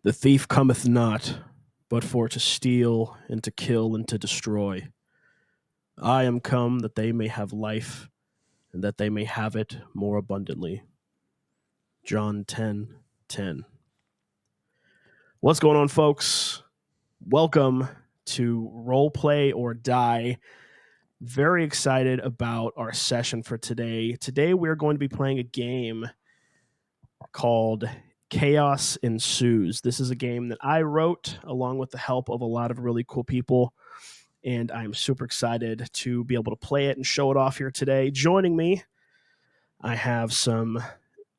The thief cometh not, but for to steal and to kill and to destroy. I am come that they may have life, and that they may have it more abundantly. John 10:10. What's going on, folks? Welcome to Roleplay or Die. Very excited about our session for today. Today we're going to be playing a game called Ensues. This is a game that I wrote along with the help of a lot of really cool people, and I'm super excited to be able to play it and show it off here today. Joining me, I have some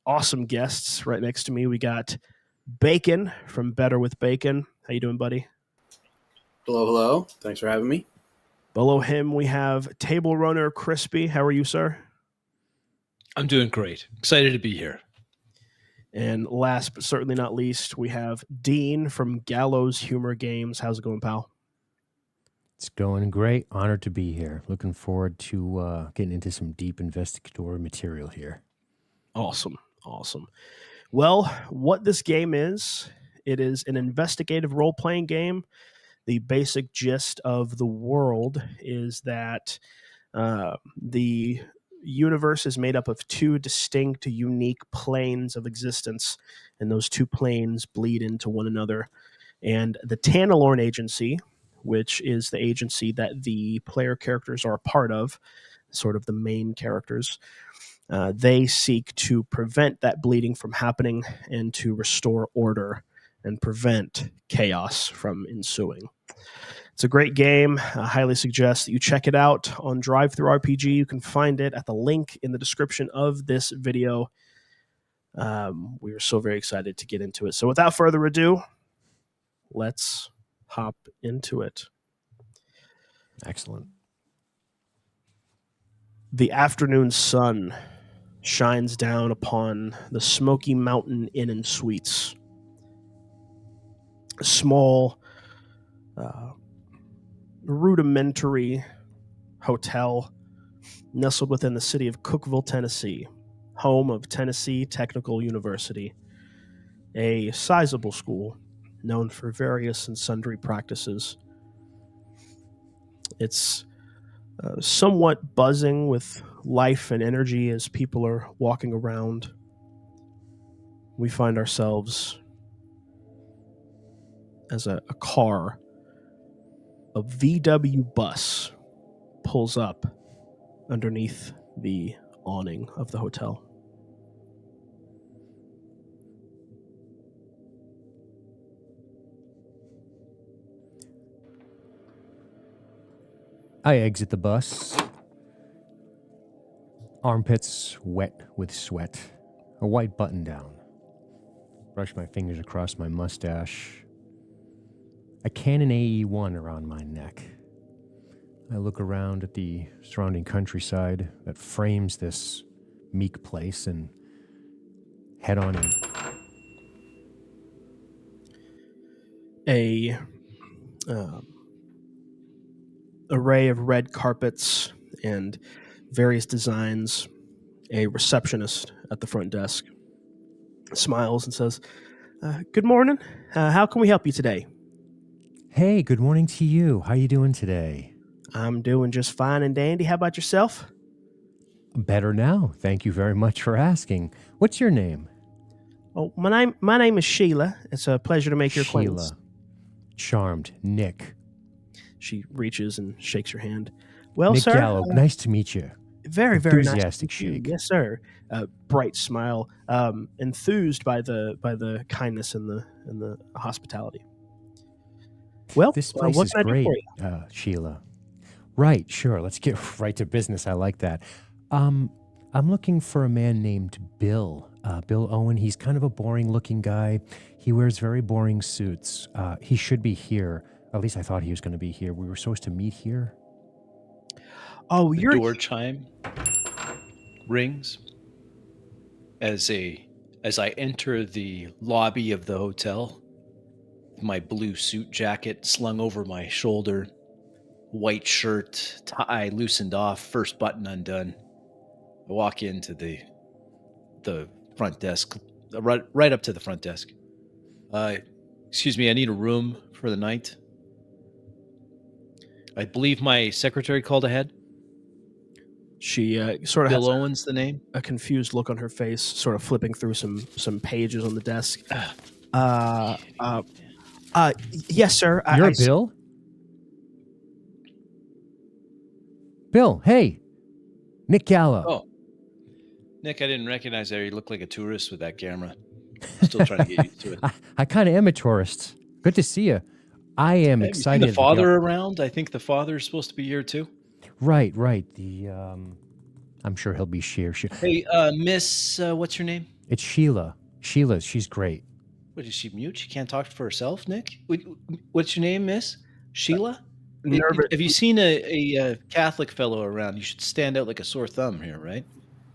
awesome guests right next to me. We got Bacon from Better with Bacon. How you doing, buddy? Hello, hello. Thanks for having me. Below him, we have Table Runner Crispy. How are you, sir? I'm doing great. Excited to be here. And last but certainly not least, we have Dean from Gallows Humor Games. How's it going, pal? It's going great. Honored to be here. Looking forward to getting into some deep investigatory material here. Awesome. Well, what this game is, it is an investigative role-playing game. The basic gist of the world is that the universe is made up of two distinct, unique planes of existence, and those two planes bleed into one another. And the Tanelorn Agency, which is the agency that the player characters are a part of, sort of the main characters, they seek to prevent that bleeding from happening and to restore order and prevent chaos from ensuing. It's a great game. I highly suggest that you check it out on DriveThruRPG. You can find it at the link in the description of this video. We are so very excited to get into it. So without further ado, let's hop into it. Excellent. The afternoon sun shines down upon the Smoky Mountain Inn and Suites. A small, rudimentary hotel nestled within the city of Cookeville, Tennessee, home of Tennessee Technical University, a sizable school known for various and sundry practices. It's somewhat buzzing with life and energy as people are walking around. We find ourselves as a car, a VW bus, pulls up underneath the awning of the hotel. I exit the bus. Armpits wet with sweat. A white button down. Brush my fingers across my mustache. A Canon AE-1 around my neck. I look around at the surrounding countryside that frames this meek place and head on in. A array of red carpets and various designs. A receptionist at the front desk smiles and says, "Good morning. How can we help you today?" Hey, good morning to you. How you doing today? I'm doing just fine and dandy. How about yourself? Better now. Thank you very much for asking. What's your name? Oh, my name is Sheila. It's a pleasure to make your acquaintance. Sheila. Charmed. Nick. She reaches and shakes your hand. Well, Nick sir, Gallo. Nice to meet you. very, very nice. Enthusiastic To meet you. shake. Yes, sir. Bright smile. Enthused by the kindness and the hospitality. Well, This place what is can I do great, for you? Sheila. Right, sure. Let's get right to business. I like that. I'm looking for a man named Bill. Bill Owen. He's kind of a boring-looking guy. He wears very boring suits. He should be here. At least I thought he was going to be here. We were supposed to meet here. Oh, The door chime rings as I enter the lobby of the hotel. My blue suit jacket slung over my shoulder, white shirt, tie loosened off, first button undone. I walk into the front desk, right up to the front desk. Excuse me, I need a room for the night. I believe my secretary called ahead. She sort of Bill has Owens, the name. a confused look on her face, sort of flipping through some pages on the desk. Yes, sir. You're Bill? Bill, hey. Nick Gallo. Oh. Nick, I didn't recognize there. You look like a tourist with that camera. Still trying to get used to it. I kind of am a tourist. Good to see you. I am Have excited. you seen the father around? I think the father is supposed to be here too. Right. The I'm sure he'll be here. Hey, Miss, what's your name? It's Sheila. She's great. What, is she mute? She can't talk for herself, Nick? What's your name, Miss? Sheila? Nervous. Have you seen a Catholic fellow around? You should stand out like a sore thumb here, right?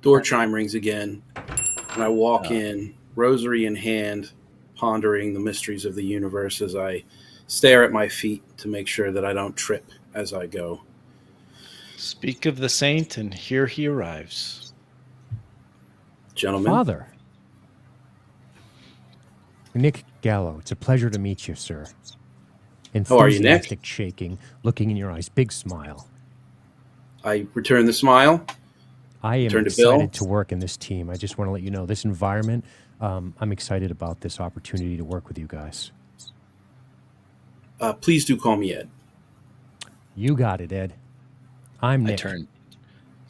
Door chime rings again, and I walk in, rosary in hand, pondering the mysteries of the universe as I stare at my feet to make sure that I don't trip as I go. Speak of the saint, and here he arrives. Gentlemen. Father. Nick Gallo, it's a pleasure to meet you, sir. How are you, Nick? Enthusiastic shaking, looking in your eyes, big smile. I return the smile. I am Turn to excited Bill. to work in this team. I just want to let you know, this environment, I'm excited about this opportunity to work with you guys. Please do call me Ed. You got it, Ed. I'm Nick. I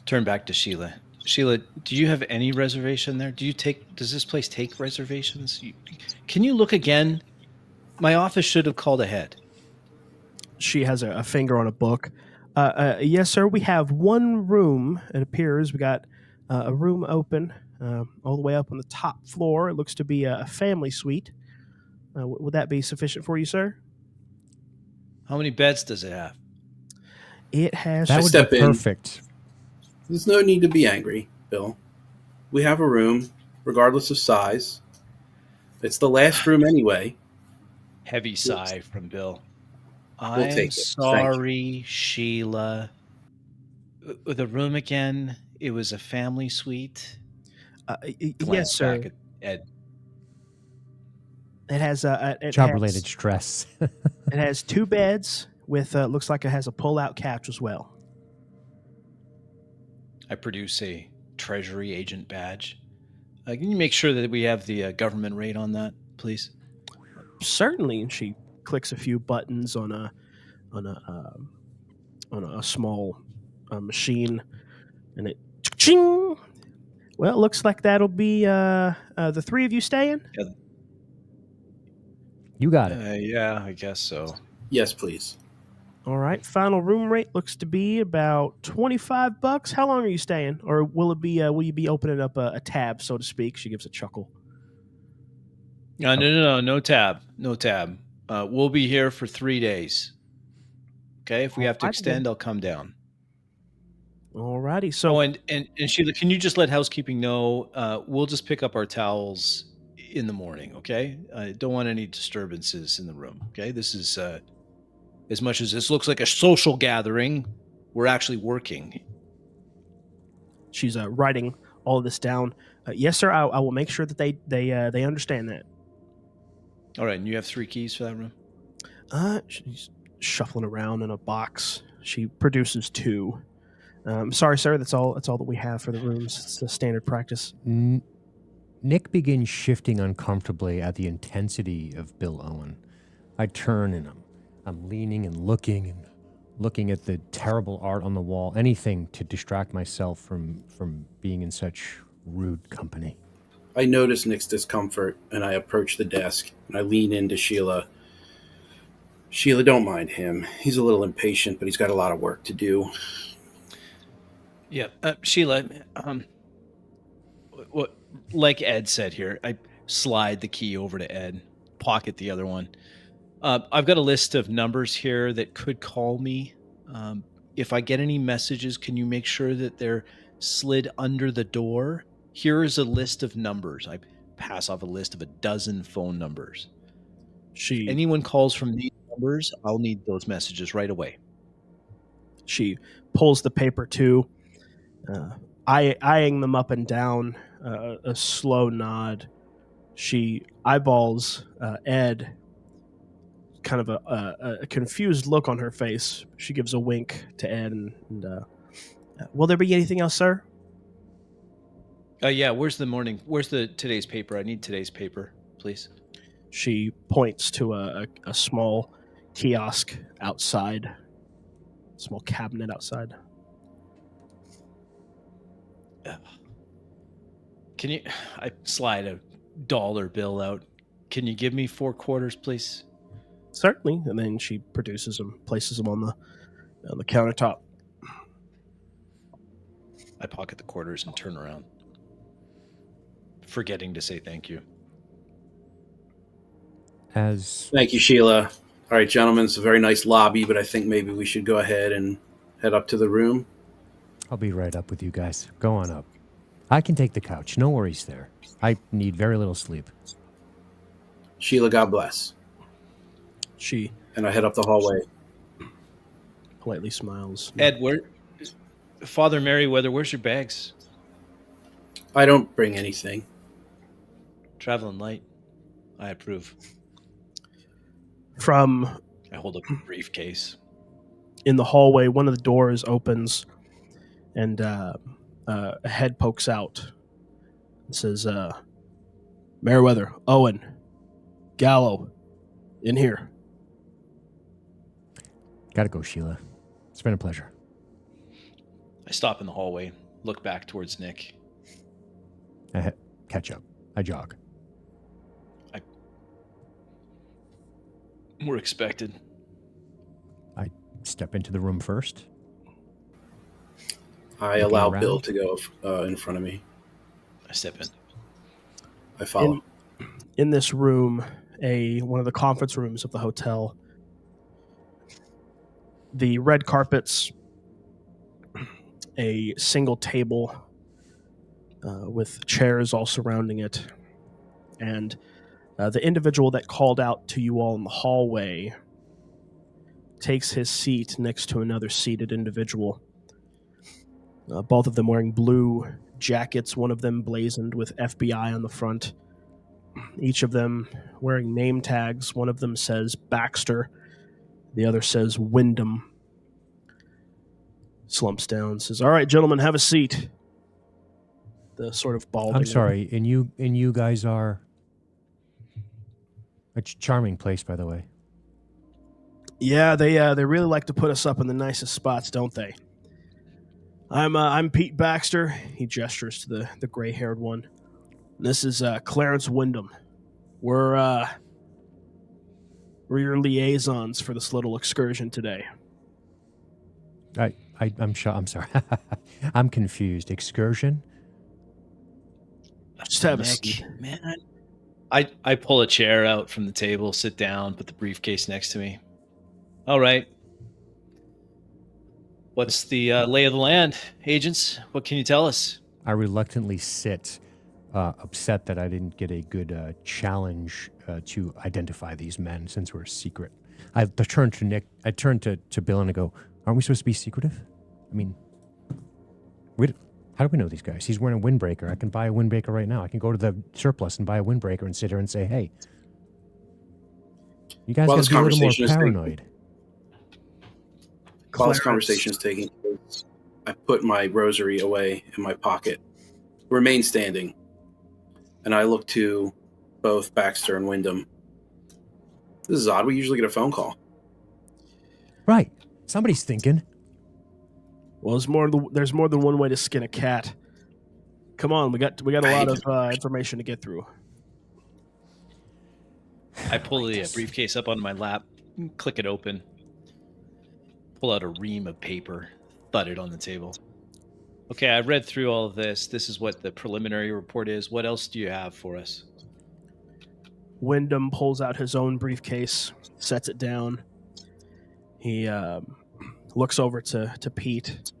turn back to Sheila. Sheila, do you have any reservation there? Does this place take reservations? Can you look again? My office should have called ahead. She has a finger on a book. Yes, sir. We have one room. It appears we got a room open all the way up on the top floor. It looks to be a family suite. Would that be sufficient for you, sir? How many beds does it have? It has. That would step be in. perfect. There's no need to be angry, Bill. We have a room, regardless of size. It's the last room anyway. Heavy sigh from Bill. We'll I'm take it. sorry, Sheila. The room again, it was a family suite. Yes, sir. Back at Ed. It has Job-related stress. It has two beds with looks like it has a pull-out couch as well. I produce a treasury agent badge. Can you make sure that we have the government rate on that, please? Certainly, and she clicks a few buttons on a small machine, and it ching. Well, it looks like that'll be the three of you staying. You got it. Yeah, I guess so. Yes, please. All right. Final room rate looks to be about $25. How long are you staying, or will it be? Will you be opening up a tab, so to speak? She gives a chuckle. No tab. We'll be here for 3 days. Okay, if we have to extend, I'll come down. All righty. So, and Sheila, can you just let housekeeping know? We'll just pick up our towels in the morning. Okay, I don't want any disturbances in the room. Okay, this is as much as this looks like a social gathering, we're actually working. She's writing all of this down. Yes, sir. I will make sure that they understand that. All right, and you have 3 keys for that room? She's shuffling around in a box. She produces 2. Sorry, sir. That's all that we have for the rooms. It's the standard practice. Nick begins shifting uncomfortably at the intensity of Bill Owen. I turn and I'm leaning and looking at the terrible art on the wall, anything to distract myself from being in such rude company. I notice Nick's discomfort, and I approach the desk, and I lean into Sheila. Sheila, don't mind him. He's a little impatient, but he's got a lot of work to do. Yeah, Sheila, what, like Ed said here, I slide the key over to Ed, pocket the other one. I've got a list of numbers here that could call me. If I get any messages, can you make sure that they're slid under the door? Here is a list of numbers. I pass off a list of 12 phone numbers. If anyone calls from these numbers, I'll need those messages right away. She pulls the paper too, eyeing them up and down, a slow nod. She eyeballs Ed kind of a confused look on her face. She gives a wink to Ed and will there be anything else, sir? Yeah, where's the today's paper? I need today's paper, please. She points to a small kiosk outside, small cabinet outside. Can you? I slide a dollar bill out. Can you give me 4 quarters, please? Certainly. And then she produces them, places them on the countertop. I pocket the quarters and turn around, forgetting to say thank you. Thank you, Sheila. All right, gentlemen, it's a very nice lobby, but I think maybe we should go ahead and head up to the room. I'll be right up with you guys. Go on up. I can take the couch. No worries there. I need very little sleep. Sheila, God bless. And I head up the hallway. Politely smiles. Ed, Father Merriweather, where's your bags? I don't bring anything. Traveling light. I approve. I hold up a briefcase. In the hallway, one of the doors opens, and a head pokes out. It says, Merriweather, Owen, Gallo, in here. Gotta go, Sheila. It's been a pleasure. I stop in the hallway, look back towards Nick. I catch up. I jog. We're expected. I step into the room first. I allow Bill to go in front of me. I step in. I follow. In this room, one of the conference rooms of the hotel, the red carpets, a single table with chairs all surrounding it, and the individual that called out to you all in the hallway takes his seat next to another seated individual. Both of them wearing blue jackets, one of them blazoned with FBI on the front. Each of them wearing name tags. One of them says Baxter. The other says Wyndham. Slumps down, says, "All right, gentlemen, have a seat." The sort of balding. I'm sorry, and you guys are a charming place, by the way. Yeah, they really like to put us up in the nicest spots, don't they? I'm Pete Baxter. He gestures to the gray-haired one. This is Clarence Wyndham. We're your liaisons for this little excursion today. I'm sorry. I'm confused. Excursion? Just have a Nick, seat. Man, I pull a chair out from the table, sit down, put the briefcase next to me. All right. What's the lay of the land, agents? What can you tell us? I reluctantly sit, upset that I didn't get a good challenge to identify these men since we're secret. I turn to Nick. I turn to Bill and I go, "Aren't we supposed to be secretive? I mean, how do we know these guys? He's wearing a windbreaker. I can buy a windbreaker right now. I can go to the surplus and buy a windbreaker and sit here and say, hey, you guys got to be a little more paranoid." While this conversation is taking place, I put my rosary away in my pocket, remain standing, and I look to both Baxter and Wyndham. This is odd. We usually get a phone call. Right. Somebody's thinking. Well, there's more than one way to skin a cat. Come on, we got a lot of information to get through. I pull the briefcase up onto my lap, click it open, pull out a ream of paper, thud it on the table. Okay, I read through all of this. This is what the preliminary report is. What else do you have for us? Wyndham pulls out his own briefcase, sets it down. He looks over to Pete.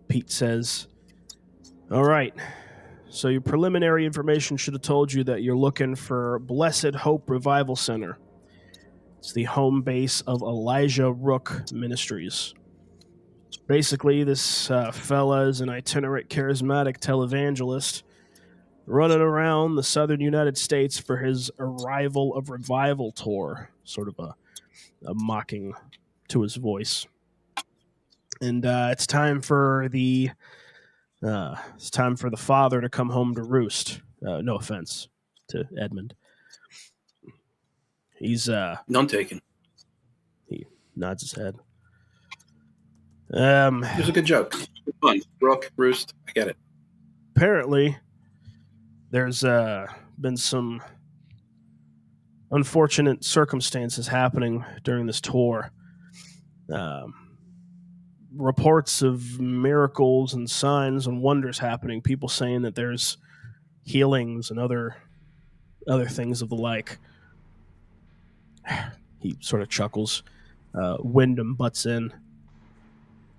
Pete says, "All right, so your preliminary information should have told you that you're looking for Blessed Hope Revival Center. It's the home base of Elijah Rook Ministries. Basically, this fella is an itinerate charismatic televangelist running around the southern United States for his Arrival of Revival tour, sort of a mocking to his voice. And it's time for the father to come home to roost. No offense to Edmund. He's None taken. he nods his head. It was a good joke. Good fun. Rook, roost. I get it. Apparently, there's been some unfortunate circumstances happening during this tour. Reports of miracles and signs and wonders happening. People saying that there's healings and other things of the like. He sort of chuckles. Wyndham butts in.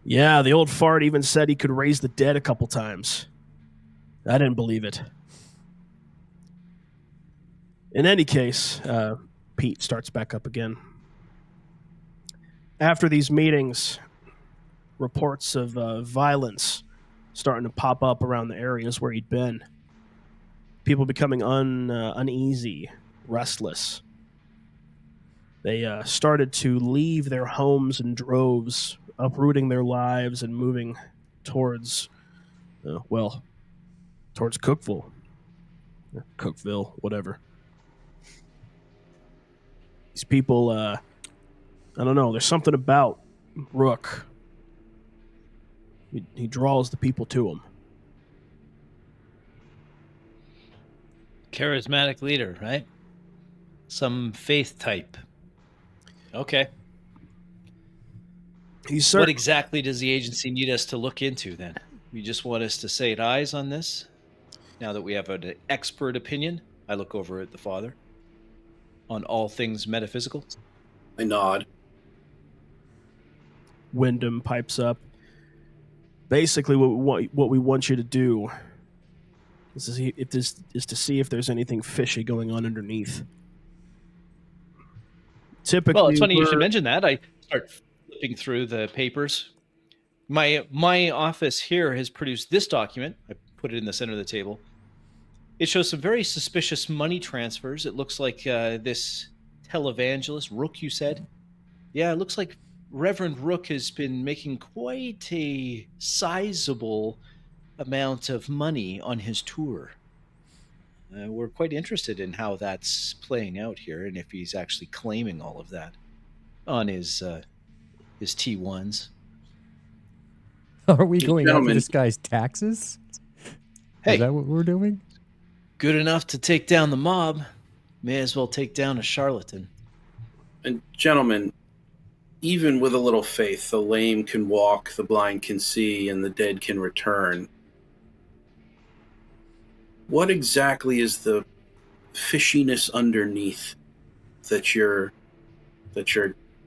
Yeah, the old fart even said he could raise the dead a couple times. I didn't believe it. In any case, Pete starts back up again. After these meetings, reports of violence starting to pop up around the areas where he'd been. People becoming uneasy, restless. They started to leave their homes in droves, uprooting their lives and moving towards, towards Cookeville. Or Cookeville, whatever. These people, I don't know, there's something about Rook. He draws the people to him. Charismatic leader, right? Some faith type. Okay. What exactly does the agency need us to look into then? You just want us to say eyes on this? Now that we have an expert opinion, I look over at the father on all things metaphysical. I nod. Wyndham pipes up. Basically, what we want you to do is to see if there's anything fishy going on underneath. Typically, well, it's funny you should mention that. I start flipping through the papers. My office here has produced this document. I put it in the center of the table. It shows some very suspicious money transfers. It looks like this televangelist, Rook, you said? Yeah, it looks like Reverend Rook has been making quite a sizable amount of money on his tour. We're quite interested in how that's playing out here and if he's actually claiming all of that on his T1s. Are we going after this guy's taxes? Hey, is that what we're doing? Good enough to take down the mob. May as well take down a charlatan. And gentlemen, even with a little faith, the lame can walk, the blind can see, and the dead can return. What exactly is the fishiness underneath that you're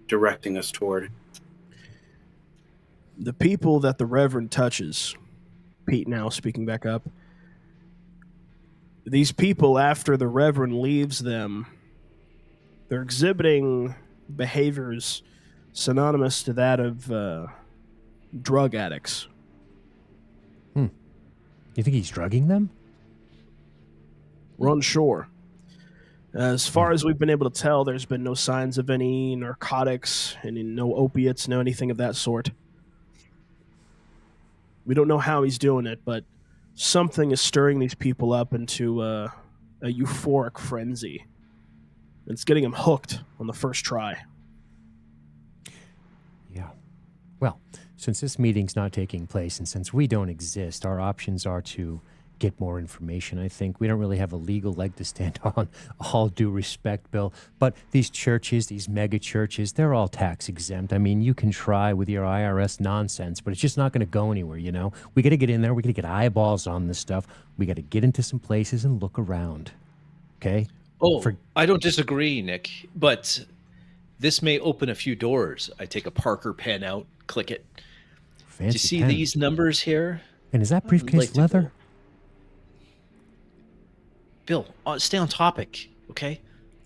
directing us toward? The people that the Reverend touches, Pete now speaking back up, these people, after the Reverend leaves them, they're exhibiting behaviors synonymous to that of drug addicts. You think he's drugging them? We're unsure. As far as we've been able to tell, there's been no signs of any narcotics, no opiates, no anything of that sort. We don't know how he's doing it, but something is stirring these people up into a euphoric frenzy. It's getting them hooked on the first try. Yeah. Well, since this meeting's not taking place and since we don't exist, our options are to get more information. I think we don't really have a legal leg to stand on, all due respect, Bill. But these churches, these mega churches, they're all tax exempt. I mean, you can try with your IRS nonsense, but it's just not going to go anywhere, you know? We got to get in there. We got to get eyeballs on this stuff. We got to get into some places and look around. Okay? Oh, I don't disagree, Nick, but this may open a few doors. I take a Parker pen out, click it. Fancy Do you see pen. these numbers here? And is that briefcase leather? Bill, stay on topic, okay?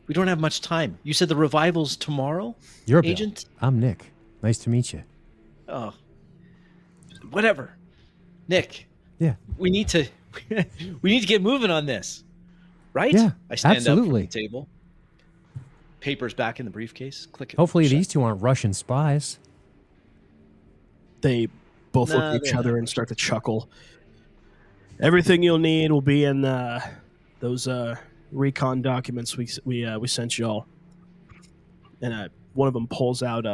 We don't have much time. You said the revival's tomorrow? You're Agent? Bill. I'm Nick. Nice to meet you. Oh, whatever. Nick. Yeah. We need to We need to get moving on this, right? Yeah, I stand absolutely. up from the table. Papers back in the briefcase. Click it. Hopefully shut. these two aren't Russian spies. They both look Nah, at each they're other not and start to chuckle. Everything you'll need will be in those recon documents we sent y'all. And one of them pulls out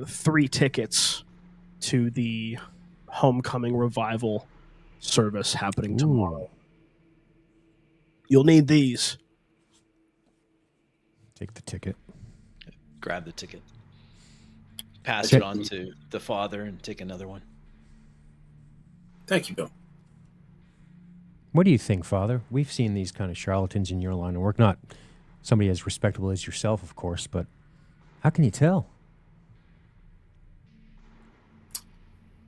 3 tickets to the homecoming revival service happening tomorrow. You'll need these. Take the ticket. Grab the ticket. Pass Check. it on to the father and take another one. Thank you, Bill. What do you think, Father? We've seen these kind of charlatans in your line of work. Not somebody as respectable as yourself, of course, but how can you tell?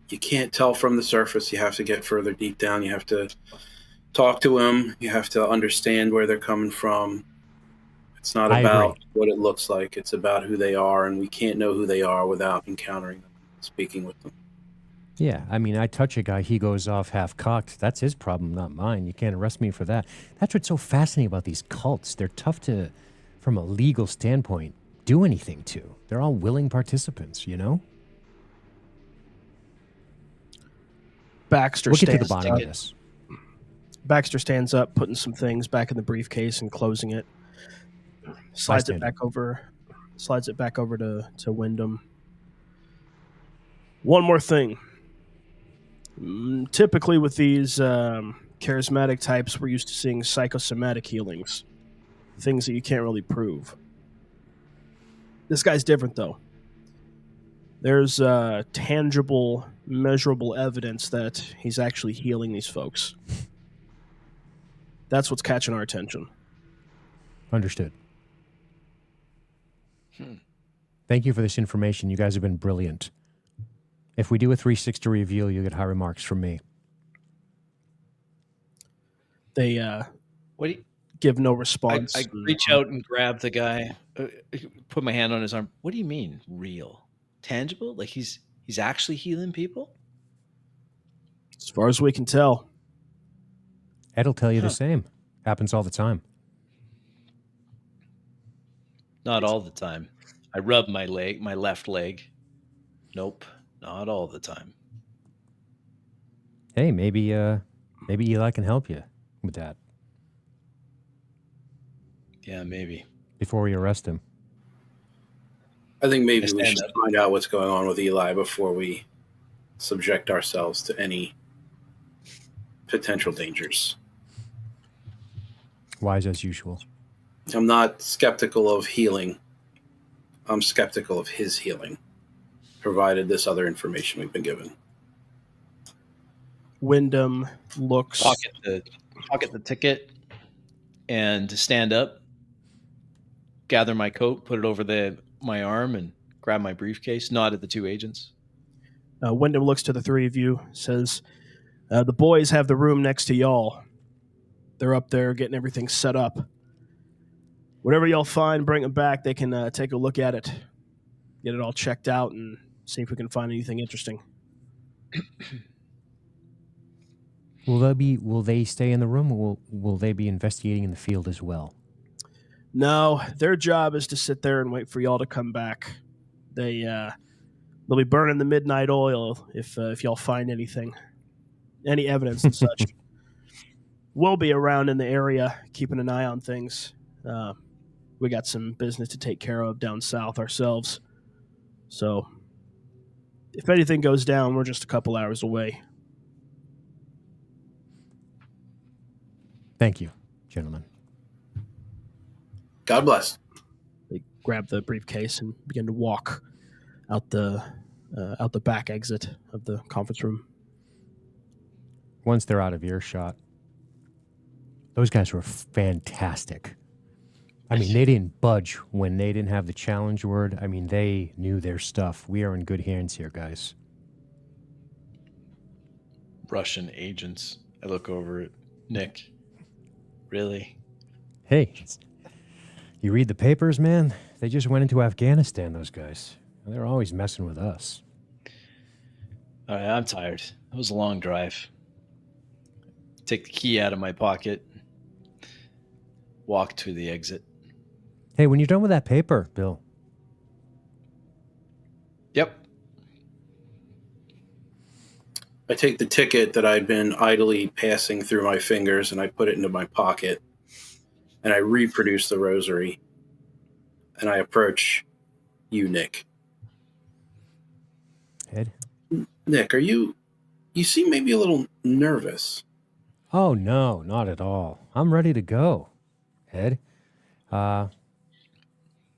You can't tell from the surface. You have to get further deep down. You have to talk to them. You have to understand where they're coming from. It's not I about agree. what it looks like. It's about who they are, and we can't know who they are without encountering them, speaking with them. Yeah, I mean, I touch a guy, he goes off half-cocked. That's his problem, not mine. You can't arrest me for that. That's what's so fascinating about these cults. They're tough to, from a legal standpoint, do anything to. They're all willing participants, you know? Baxter We'll get to stands the bottom up. of this. Baxter stands up, putting some things back in the briefcase and closing it. Slides it stand back over to Wyndham. One more thing. Typically with these charismatic types, we're used to seeing psychosomatic healings. Things that you can't really prove. This guy's different, though. There's tangible, measurable evidence that he's actually healing these folks. That's what's catching our attention. Understood. Thank you for this information. You guys have been brilliant. If we do a 360 reveal, you'll get high remarks from me. They What do you, give no response. I reach out and grab the guy, put my hand on his arm. What do you mean, real? Tangible? Like he's actually healing people? As far as we can tell. Ed'll tell you the same. Happens all the time. Not all the time. I rub my left leg. Nope, not all the time. Hey, maybe Eli can help you with that Yeah, maybe. before we arrest him. I think maybe I we stand should up. find out what's going on with Eli before we subject ourselves to any potential dangers. Wise as usual. I'm not skeptical of healing. I'm skeptical of his healing, provided this other information we've been given. Wyndham looks. Pocket the ticket and stand up, gather my coat, put it over my arm, and grab my briefcase, nod at the 2 agents. Wyndham looks to the 3 of you, says, the boys have the room next to y'all. They're up there getting everything set up. Whatever y'all find, bring it back. They can take a look at it, get it all checked out, and see if we can find anything interesting. Will they stay in the room, or will they be investigating in the field as well? No, their job is to sit there and wait for y'all to come back. They'll be burning the midnight oil if y'all find anything, any evidence and such. We'll be around in the area keeping an eye on things. We got some business to take care of down south ourselves. So if anything goes down, we're just a couple hours away. Thank you, gentlemen. God bless. They grab the briefcase and begin to walk out the back exit of the conference room. Once they're out of earshot, those guys were fantastic. I mean, they didn't budge when they didn't have the challenge word. I mean, they knew their stuff. We are in good hands here, guys. Russian agents. I look over at Nick. Really? Hey, you read the papers, man? They just went into Afghanistan, those guys. They're always messing with us. All right, I'm tired. It was a long drive. Take the key out of my pocket. Walk to the exit. Hey, when you're done with that paper, Bill. Yep. I take the ticket that I'd been idly passing through my fingers and I put it into my pocket. And I reproduce the rosary. And I approach you, Nick. Ed? Nick, you seem maybe a little nervous. Oh, no, not at all. I'm ready to go, Ed. Well,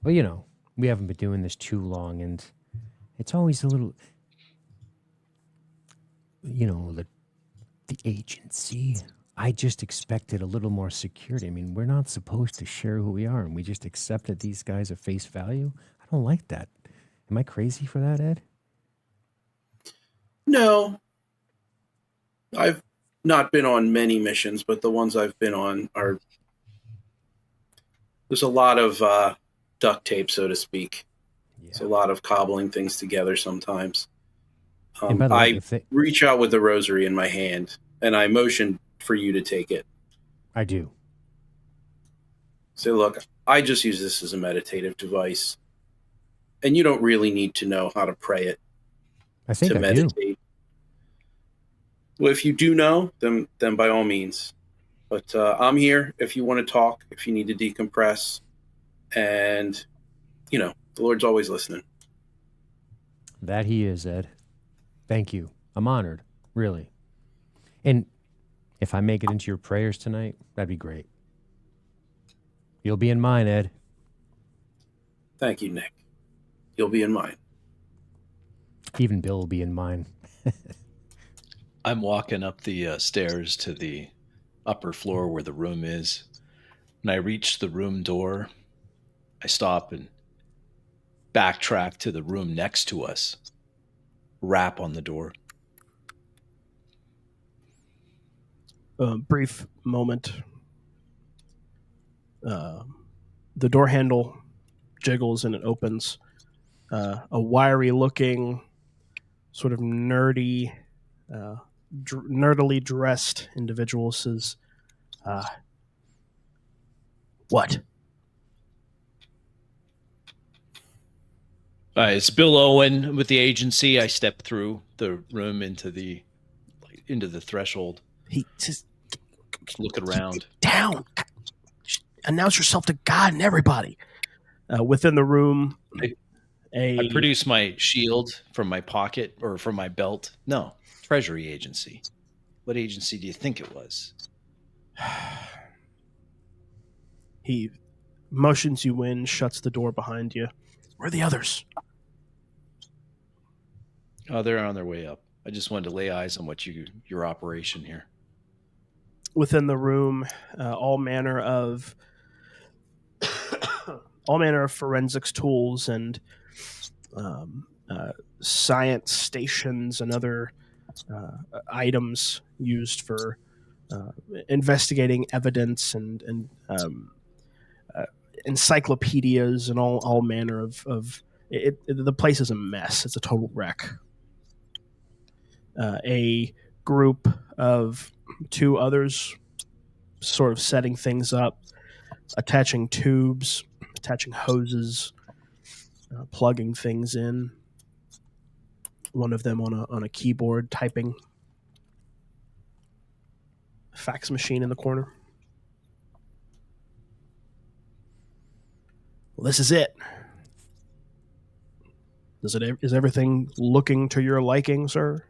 you know, we haven't been doing this too long, and it's always a little, you know, the agency. I just expected a little more security. I mean, we're not supposed to share who we are, and we just accepted these guys at face value. I don't like that. Am I crazy for that, Ed? No. I've not been on many missions, but the ones I've been on are... There's a lot of duct tape, so to speak. Yeah. It's a lot of cobbling things together sometimes. And by the way, I reach out with the rosary in my hand, and I motion for you to take it. I do. Say, look, I just use this as a meditative device, and you don't really need to know how to pray it. I think to I meditate. do. Well, if you do know, then by all means. But I'm here if you want to talk, if you need to decompress, and you know the Lord's always listening. That he is, Ed. Thank you. I'm honored, really. And if I make it into your prayers tonight, that'd be great. You'll be in mine, Ed. Thank you, Nick. You'll be in mine. Even Bill will be in mine. I'm walking up the stairs to the upper floor where the room is. When I reach the room door, I stop and backtrack to the room next to us. Rap on the door. A brief moment. The door handle jiggles and it opens. A wiry-looking, sort of nerdily dressed individual says, "What?" It's Bill Owen with the agency. I step through the room into the threshold. He says, Look around. "Get down. Announce yourself to God and everybody." Within the room, I produce my shield from my pocket or from my belt. No, Treasury Agency. What agency do you think it was? He motions you in, shuts the door behind you. Where are the others? Oh, they're on their way up. I just wanted to lay eyes on your operation here. Within the room, all manner of forensics tools and science stations and other items used for investigating evidence and encyclopedias and all manner of it. The place is a mess. It's a total wreck. A group of two others sort of setting things up, attaching tubes, attaching hoses, plugging things in. One of them on a keyboard typing. Fax machine in the corner. Well, this is it. Is everything looking to your liking, sir?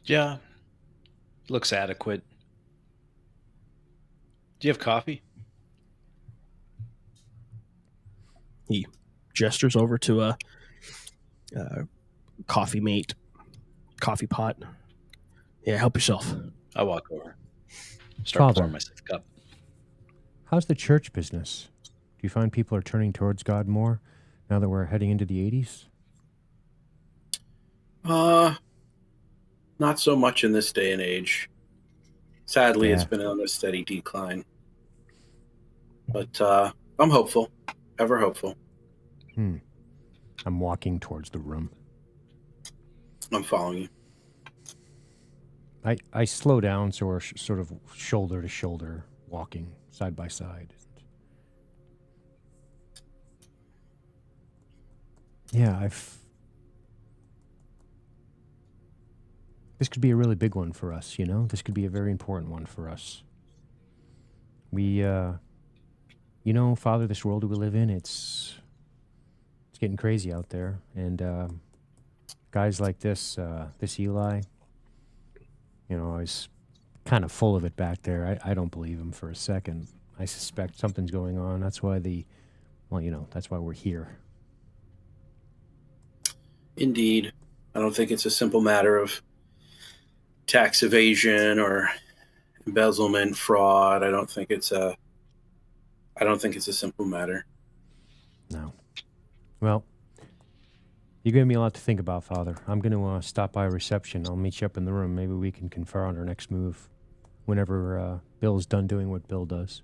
Yeah. Looks adequate. Do you have coffee? He gestures over to a coffee mate, coffee pot. Yeah, help yourself. I walk over. Start pouring myself a cup. How's the church business? Do you find people are turning towards God more now that we're heading into the 80s? Not so much in this day and age. Sadly, It's been on a steady decline. But I'm hopeful. Ever hopeful. I'm walking towards the room. I'm following you. I slow down, so we're sort of shoulder to shoulder, walking side by side. Yeah, this could be a really big one for us, you know? This could be a very important one for us. We, you know, Father, this world we live in, it's getting crazy out there. And guys like this Eli, you know, I was kind of full of it back there. I don't believe him for a second. I suspect something's going on. That's why that's why we're here. Indeed. I don't think it's a simple matter of tax evasion or embezzlement, fraud. I don't think it's a simple matter. No. Well, you gave me a lot to think about, Father. I'm going to stop by reception. I'll meet you up in the room. Maybe we can confer on our next move whenever Bill's done doing what Bill does.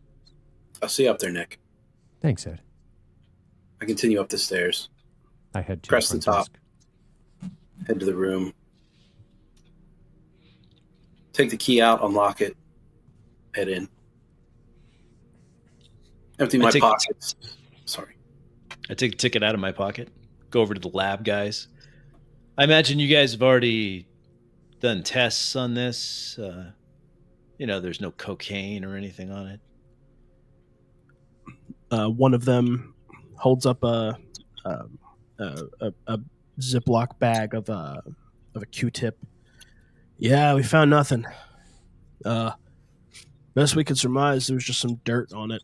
I'll see you up there, Nick. Thanks, Ed. I continue up the stairs. I head to Press the front top. desk. Head to the room. Take the key out, unlock it, head in. Empty my pockets. Sorry. I take the ticket out of my pocket, go over to the lab guys. I imagine you guys have already done tests on this. There's no cocaine or anything on it. One of them holds up a Ziploc bag of a Q-tip. Yeah, we found nothing. Best we could surmise, there was just some dirt on it.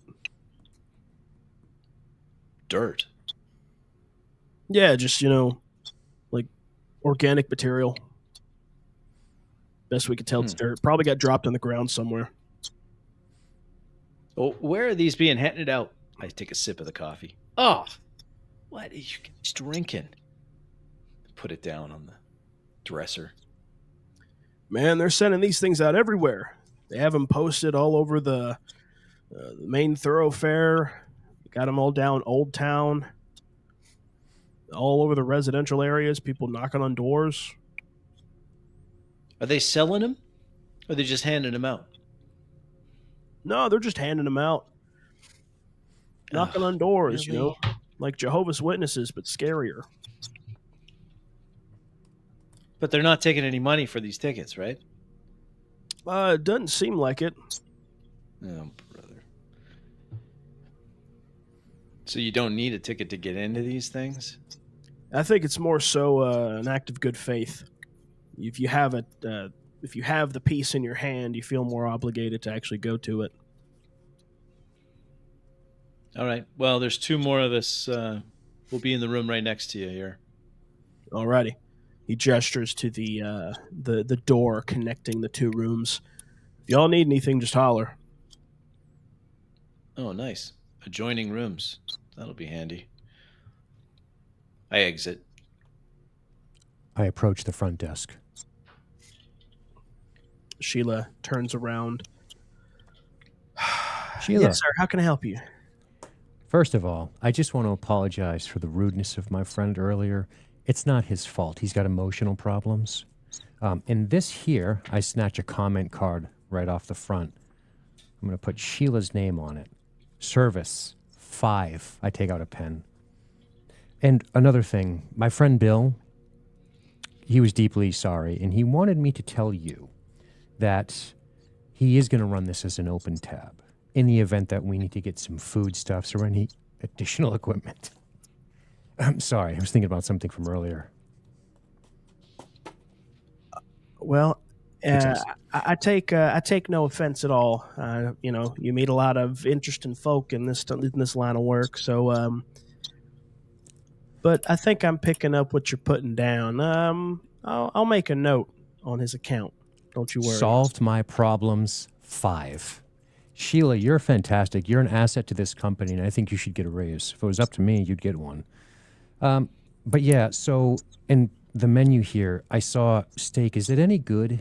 Dirt? Yeah, just, like organic material. Best we could tell, it's dirt. Probably got dropped on the ground somewhere. Oh, where are these being handed out? I take a sip of the coffee. Oh, what are you guys drinking? Put it down on the dresser. Man, they're sending these things out everywhere. They have them posted all over the main thoroughfare. Got them all down Old Town. All over the residential areas, people knocking on doors. Are they selling them? Or are they just handing them out? No, they're just handing them out. Knocking on doors, really? like Jehovah's Witnesses, but scarier. But they're not taking any money for these tickets, right? It doesn't seem like it. Oh, brother. So you don't need a ticket to get into these things? I think it's more so an act of good faith. If you have it, if you have the piece in your hand, you feel more obligated to actually go to it. All right. Well, there's two more of us. We'll be in the room right next to you here. Alrighty. He gestures to the door connecting the two rooms. If y'all need anything, just holler. Oh, nice. Adjoining rooms. That'll be handy. I exit. I approach the front desk. Sheila turns around. Sheila. Yes, sir. How can I help you? First of all, I just want to apologize for the rudeness of my friend earlier. It's not his fault. He's got emotional problems. In this here, I snatch a comment card right off the front. I'm going to put Sheila's name on it. Service 5. I take out a pen. And another thing, my friend Bill, he was deeply sorry, and he wanted me to tell you that he is going to run this as an open tab in the event that we need to get some foodstuffs or any additional equipment. I'm sorry, I was thinking about something from earlier. Well, I take no offense at all. You meet a lot of interesting folk in this line of work, so but I think I'm picking up what you're putting down. I'll make a note on his account. Don't you worry. Solved my problems 5. Sheila, you're fantastic. You're an asset to this company, and I think you should get a raise. If it was up to me, you'd get one. But yeah, so in the menu here, I saw steak. Is it any good?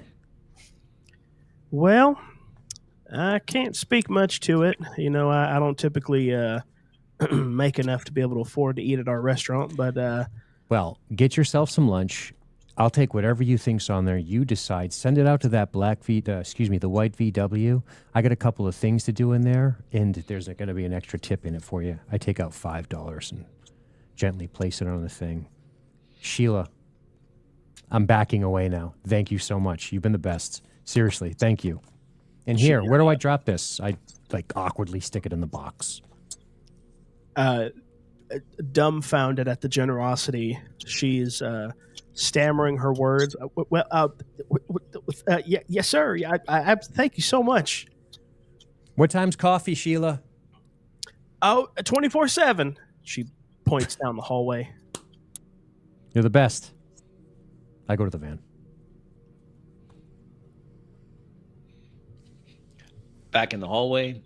Well, I can't speak much to it. I don't typically make enough to be able to afford to eat at our restaurant, but well, get yourself some lunch. I'll take whatever you think's on there. You decide. Send it out to that the white VW. I got a couple of things to do in there, and there's going to be an extra tip in it for you. I take out $5 and gently place it on the thing. Sheila, I'm backing away now. Thank you so much. You've been the best. Seriously, thank you. And here, where do I drop this? I awkwardly stick it in the box. Dumbfounded at the generosity, she's stammering her words. Yes, sir. I thank you so much. What time's coffee, Sheila? Oh, 24/7. She points down the hallway. You're the best. I go to the van. Back in the hallway,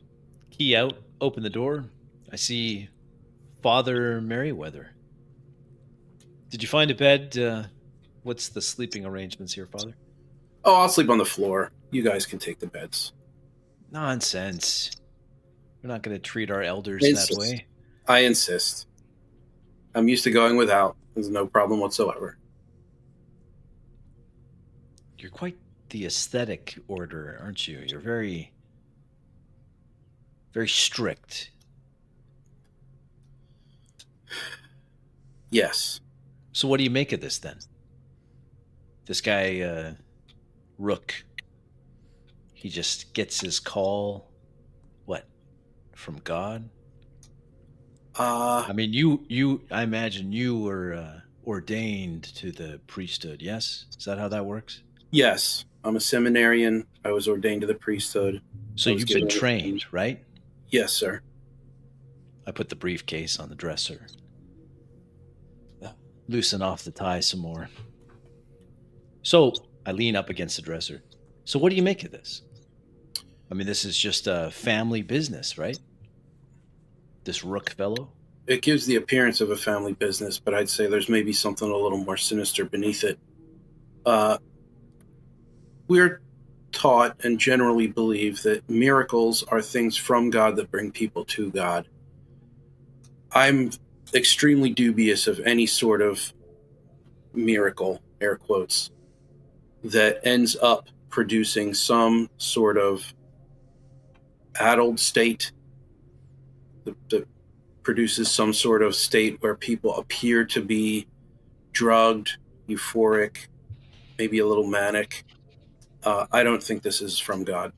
key out, open the door. I see Father Merriweather. Did you find a bed? What's the sleeping arrangements here, Father? Oh, I'll sleep on the floor. You guys can take the beds. Nonsense. We're not going to treat our elders that way. I insist. I'm used to going without. There's no problem whatsoever. You're quite the aesthetic order, aren't you? You're very, very strict. Yes. So what do you make of this then? This guy, Rook, he just gets his call, what, from God? I mean, I imagine you were ordained to the priesthood, yes? Is that how that works? Yes. I'm a seminarian. I was ordained to the priesthood. So you've been trained, right? Yes, sir. I put the briefcase on the dresser. Loosen off the tie some more. So I lean up against the dresser. So what do you make of this? I mean, this is just a family business, right? This Rook fellow? It gives the appearance of a family business, but I'd say there's maybe something a little more sinister beneath it. We're taught and generally believe that miracles are things from God that bring people to God. I'm extremely dubious of any sort of miracle, air quotes, that ends up producing some sort of addled state that produces some sort of state where people appear to be drugged, euphoric, maybe a little manic. I don't think this is from God.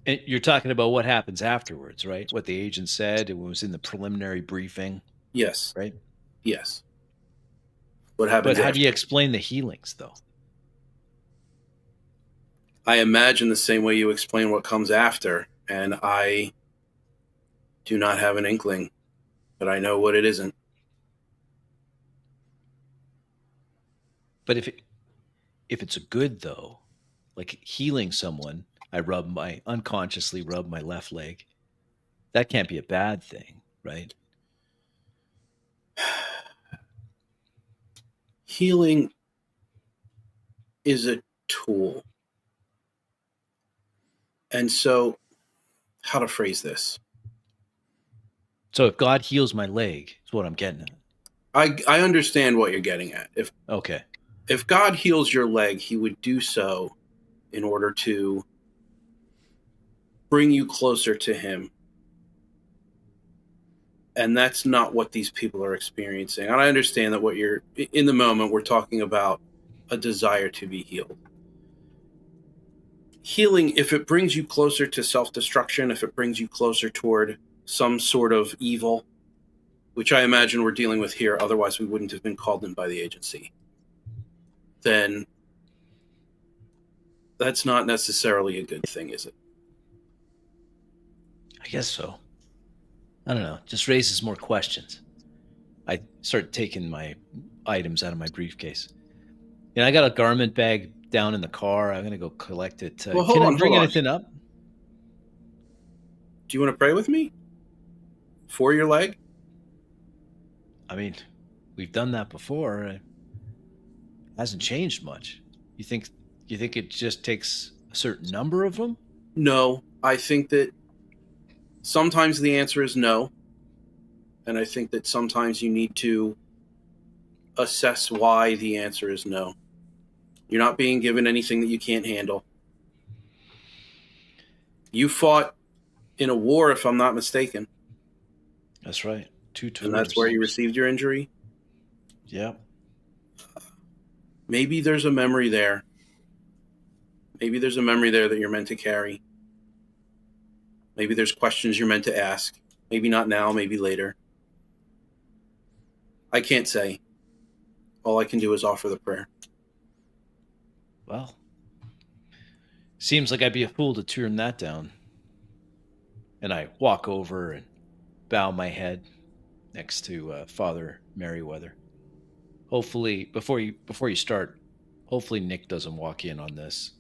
And you're talking about what happens afterwards, right? What the agent said, it was in the preliminary briefing. Yes. Right? Yes. What happens But how do you explain the healings, though? I imagine the same way you explain what comes after, and I do not have an inkling, but I know what it isn't. But if it's a good, though, like healing someone, I unconsciously rub my left leg. That can't be a bad thing, right? Healing is a tool. And so, how to phrase this? So if God heals my leg, is what I'm getting at. I understand what you're getting at. Okay. If God heals your leg, he would do so in order to bring you closer to him. And that's not what these people are experiencing. And I understand that in the moment, we're talking about a desire to be healed. Healing, if it brings you closer to self-destruction, if it brings you closer toward some sort of evil, which I imagine we're dealing with here, otherwise we wouldn't have been called in by the agency, then that's not necessarily a good thing, is it? I guess so. I don't know. Just raises more questions. I start taking my items out of my briefcase. I got a garment bag down in the car. I'm going to go collect it. Can I bring anything up? Do you want to pray with me? For your leg? I mean, we've done that before. It hasn't changed much. You think it just takes a certain number of them? No, I think that sometimes the answer is no. And I think that sometimes you need to assess why the answer is no. You're not being given anything that you can't handle. You fought in a war, if I'm not mistaken. That's right. 2 tours. And that's where you received your injury? Yep. Maybe there's a memory there. Maybe there's a memory there that you're meant to carry. Maybe there's questions you're meant to ask. Maybe not now, maybe later. I can't say. All I can do is offer the prayer. Well, seems like I'd be a fool to turn that down. And I walk over and bow my head next to Father Merriweather. Hopefully, before you start, hopefully Nick doesn't walk in on this.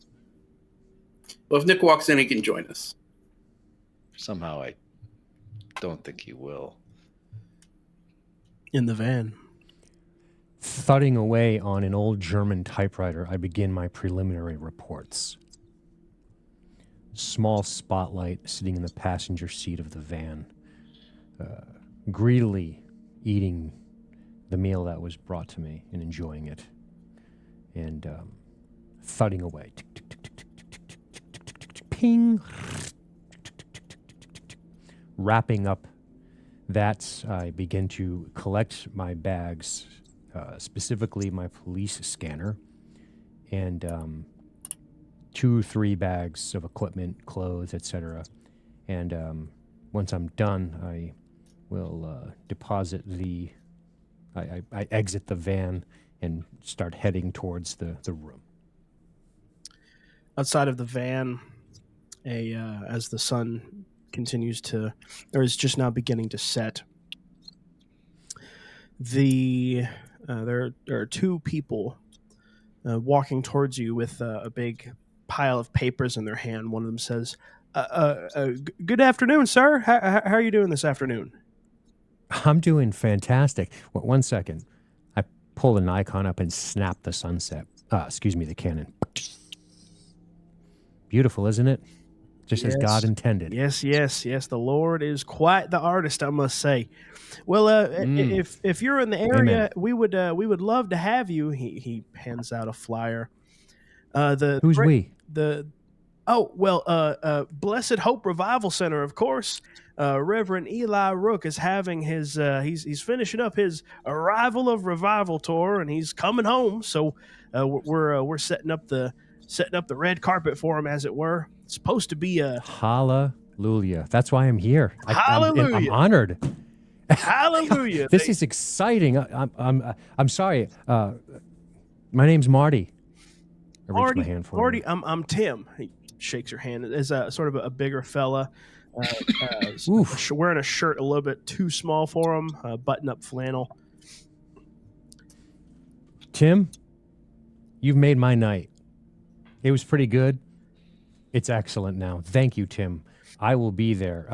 Well, if Nick walks in, he can join us. Somehow, I don't think he will. In the van. Thudding away on an old German typewriter, I begin my preliminary reports. Small spotlight sitting in the passenger seat of the van, greedily eating the meal that was brought to me and enjoying it, and thudding away. Ping. Wrapping up that, I begin to collect my bags, specifically my police scanner, and 2-3 bags of equipment, clothes, etc. And once I'm done, I will deposit the... I exit the van and start heading towards the room. Outside of the van, as the sun continues to, or is just now beginning to set, there are 2 people walking towards you with a big pile of papers in their hand. One of them says, "Good afternoon, sir. How are you doing this afternoon?" I'm doing fantastic. One second. I pull the Nikon up and snap the the Canon. Beautiful, isn't it? Just as God intended. Yes. The Lord is quite the artist, I must say. Well, if you're in the area, Amen. we would love to have you. He hands out a flyer. Who's we? Blessed Hope Revival Center, of course. Reverend Eli Rook is having his he's finishing up his Arrival of Revival tour, and he's coming home. So we're setting up the red carpet for him, as it were. It's supposed to be a hallelujah. That's why I'm here. Hallelujah. I'm honored. Hallelujah. This is exciting. I'm sorry. My name's Marty. I reach my hand for Marty, him. I'm Tim. He shakes your hand. Is a sort of a bigger fella, wearing a shirt a little bit too small for him, button-up flannel. Tim, you've made my night. It was pretty good. It's excellent now. Thank you, Tim. I will be there.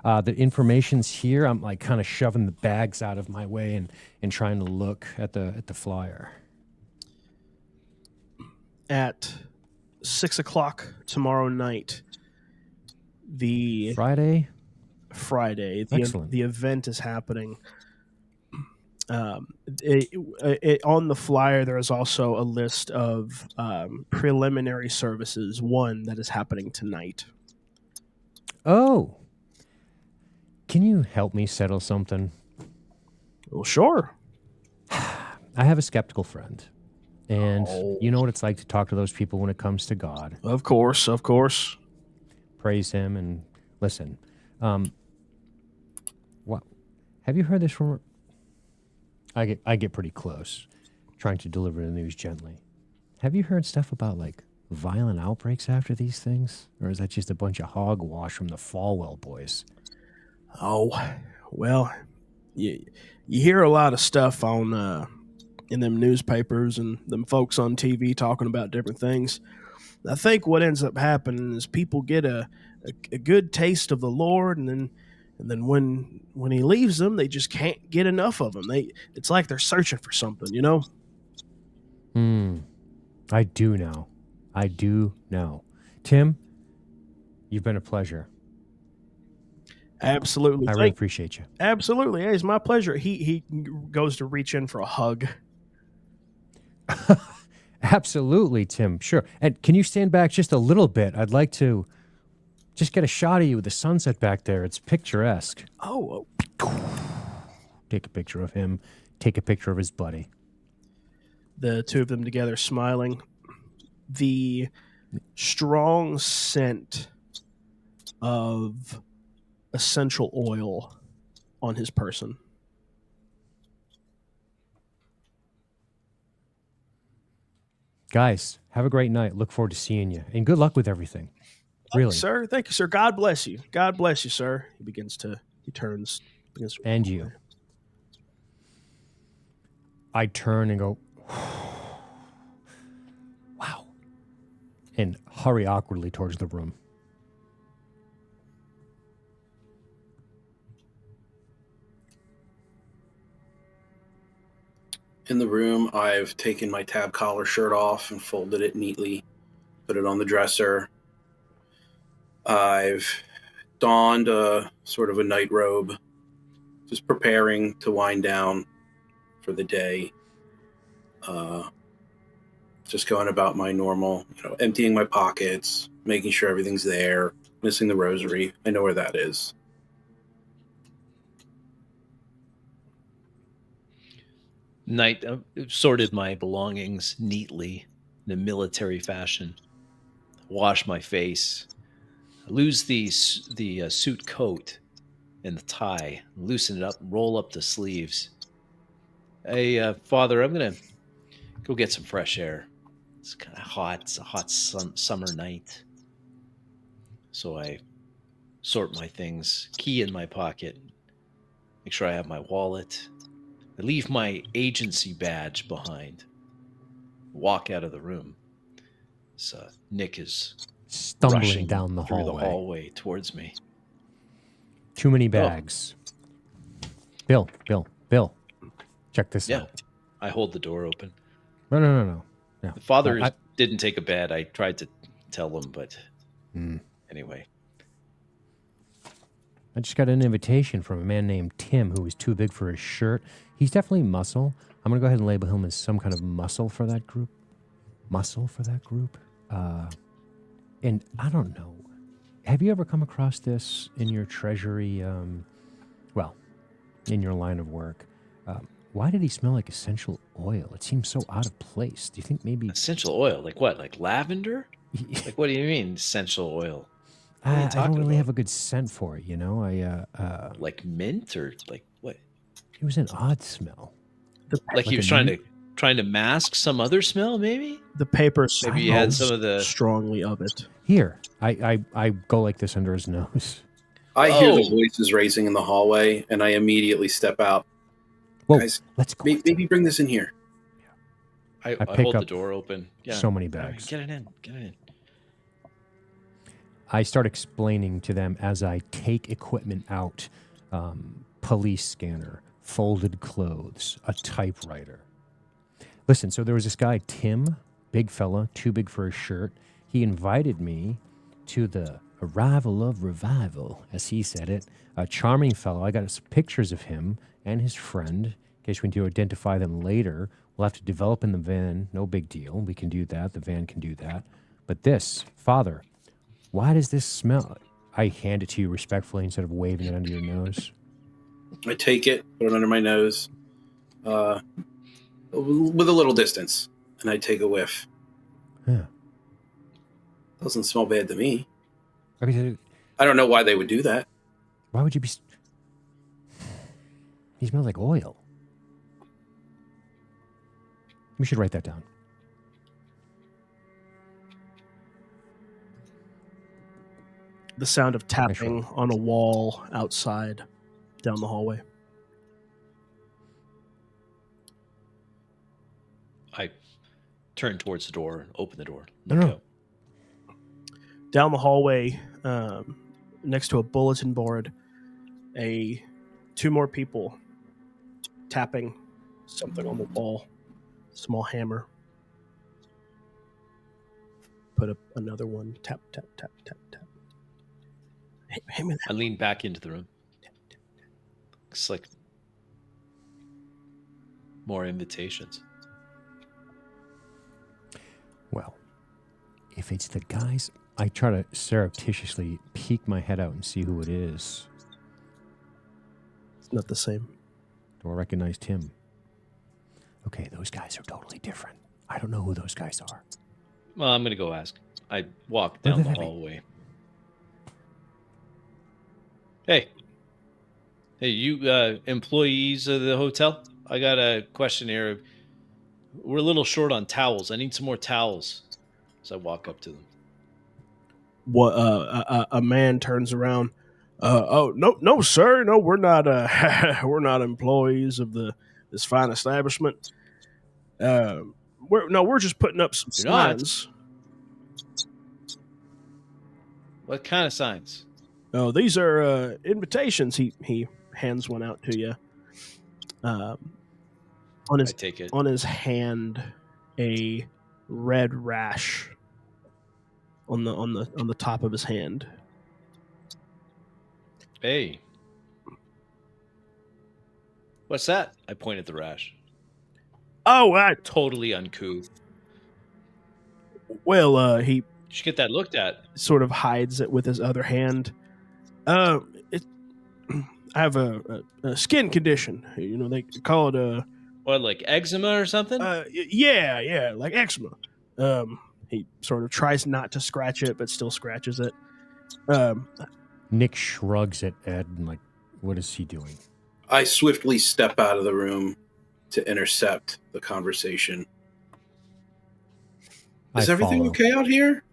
The information's here. I'm like kind of shoving the bags out of my way and trying to look at the flyer. At 6:00 tomorrow night, the Friday. The event is happening. On the flyer, there is also a list of preliminary services. One that is happening tonight. Oh, can you help me settle something? Well, sure. I have a skeptical friend, and you know what it's like to talk to those people when it comes to God. Of course. Praise Him and listen. What? Have you heard this rumor? I get pretty close, trying to deliver the news gently. Have you heard stuff about like violent outbreaks after these things, or is that just a bunch of hogwash from the Falwell boys? Oh, well, you hear a lot of stuff on in them newspapers and them folks on TV talking about different things. I think what ends up happening is people get a good taste of the Lord, and then when He leaves them, they just can't get enough of Him. It's like they're searching for something, you know? I do know. Tim, you've been a pleasure. Absolutely. I really appreciate you. Absolutely. Hey, it's my pleasure. He goes to reach in for a hug. Absolutely, Tim. Sure. And can you stand back just a little bit? I'd like to just get a shot of you with the sunset back there. It's picturesque. Oh, Take a picture of him. Take a picture of his buddy. the two of them together smiling. The strong scent of essential oil on his person. Guys, have a great night. Look forward to seeing you. And good luck with everything. Really. Sir, thank you, sir. God bless you. God bless you, sir. He begins to begins to And walk you. away. I turn and go, wow. And hurry awkwardly towards the room. In the room, I've taken my tab collar shirt off and folded it neatly, put it on the dresser. I've donned a sort of a night robe, just preparing to wind down for the day. Just going about my normal, emptying my pockets, making sure everything's there, missing the rosary. I know where that is. Night sorted my belongings neatly in a military fashion. Wash my face. Lose the suit coat and the tie. Loosen it up. Roll up the sleeves. Hey, Father, I'm gonna go get some fresh air. It's kind of hot. It's a hot summer night. So I sort my things. Key in my pocket. Make sure I have my wallet. I leave my agency badge behind. Walk out of the room. So Nick is Stumbling rushing down the through hallway. the hallway towards me. Too many bags. Bill. Check this Yeah. out. I hold the door open. No. The father didn't take a bed. I tried to tell him, but anyway. I just got an invitation from a man named Tim who was too big for his shirt. He's definitely muscle. I'm going to go ahead and label him as some kind of muscle for that group. And I don't know. Have you ever come across this in your treasury, in your line of work? Why did he smell like essential oil? It seems so out of place. Do you think maybe... Essential oil? Like what? Like lavender? Like what do you mean essential oil? What are you I talking don't really about? have a good scent for it, you know? Like mint or like what? It was an odd smell. Like he was trying to mask some other smell, maybe? The paper Maybe you had smells some of the... strongly of it. Here, I go like this under his nose. I hear the voices raising in the hallway, and I immediately step out. Well, Guys, let's go. maybe bring this in here. I pick hold up the door open. Yeah. so many bags. Get it in. I start explaining to them as I take equipment out. Police scanner, folded clothes, a typewriter. Listen, so there was this guy, Tim, big fella, too big for his shirt. He invited me to the arrival of revival, as he said it. A charming fellow. I got some pictures of him and his friend. In case we need to identify them later, we'll have to develop in the van. No big deal. We can do that. The van can do that. But this, Father, why does this smell? I hand it to you respectfully instead of waving it under your nose. I take it, put it under my nose, with a little distance, and I take a whiff. Yeah. Doesn't smell bad to me. I mean, I don't know why they would do that. why would you be... He smells like oil. We should write that down. The sound of tapping on a wall outside down the hallway. I turn towards the door and open the door. No. Look out. Down the hallway, next to a bulletin board, two more people tapping something on the wall. Small hammer. Put up another one. Tap, tap, tap, tap, tap. Hey, man. I lean back into the room. Looks like more invitations. if it's the guys, I try to surreptitiously peek my head out and see who it is. It's not the same. Do I recognize Tim? Okay, those guys are totally different. I don't know who those guys are. Well, I'm going to go ask. I walk down the hallway. Hey, you employees of the hotel? I got a question here. We're a little short on towels. I need some more towels. As I walk up to them. What? A man turns around. Oh no, sir. No, we're not. We're not employees of this fine establishment. We're just putting up some You're not? signs. What kind of signs? Oh, these are invitations. He hands one out to you. On I his take it. on his hand, a red rash on the top of his hand. Hey. What's that? I point at the rash. Oh, Totally uncouth. well, he You should get that looked at. sort of hides it with his other hand. I have a skin condition. You know, they call it a What, like eczema or something? yeah, like eczema. He sort of tries not to scratch it, but still scratches it. Nick shrugs at Ed and like, what is he doing? I swiftly step out of the room to intercept the conversation. Is everything follow. okay out here?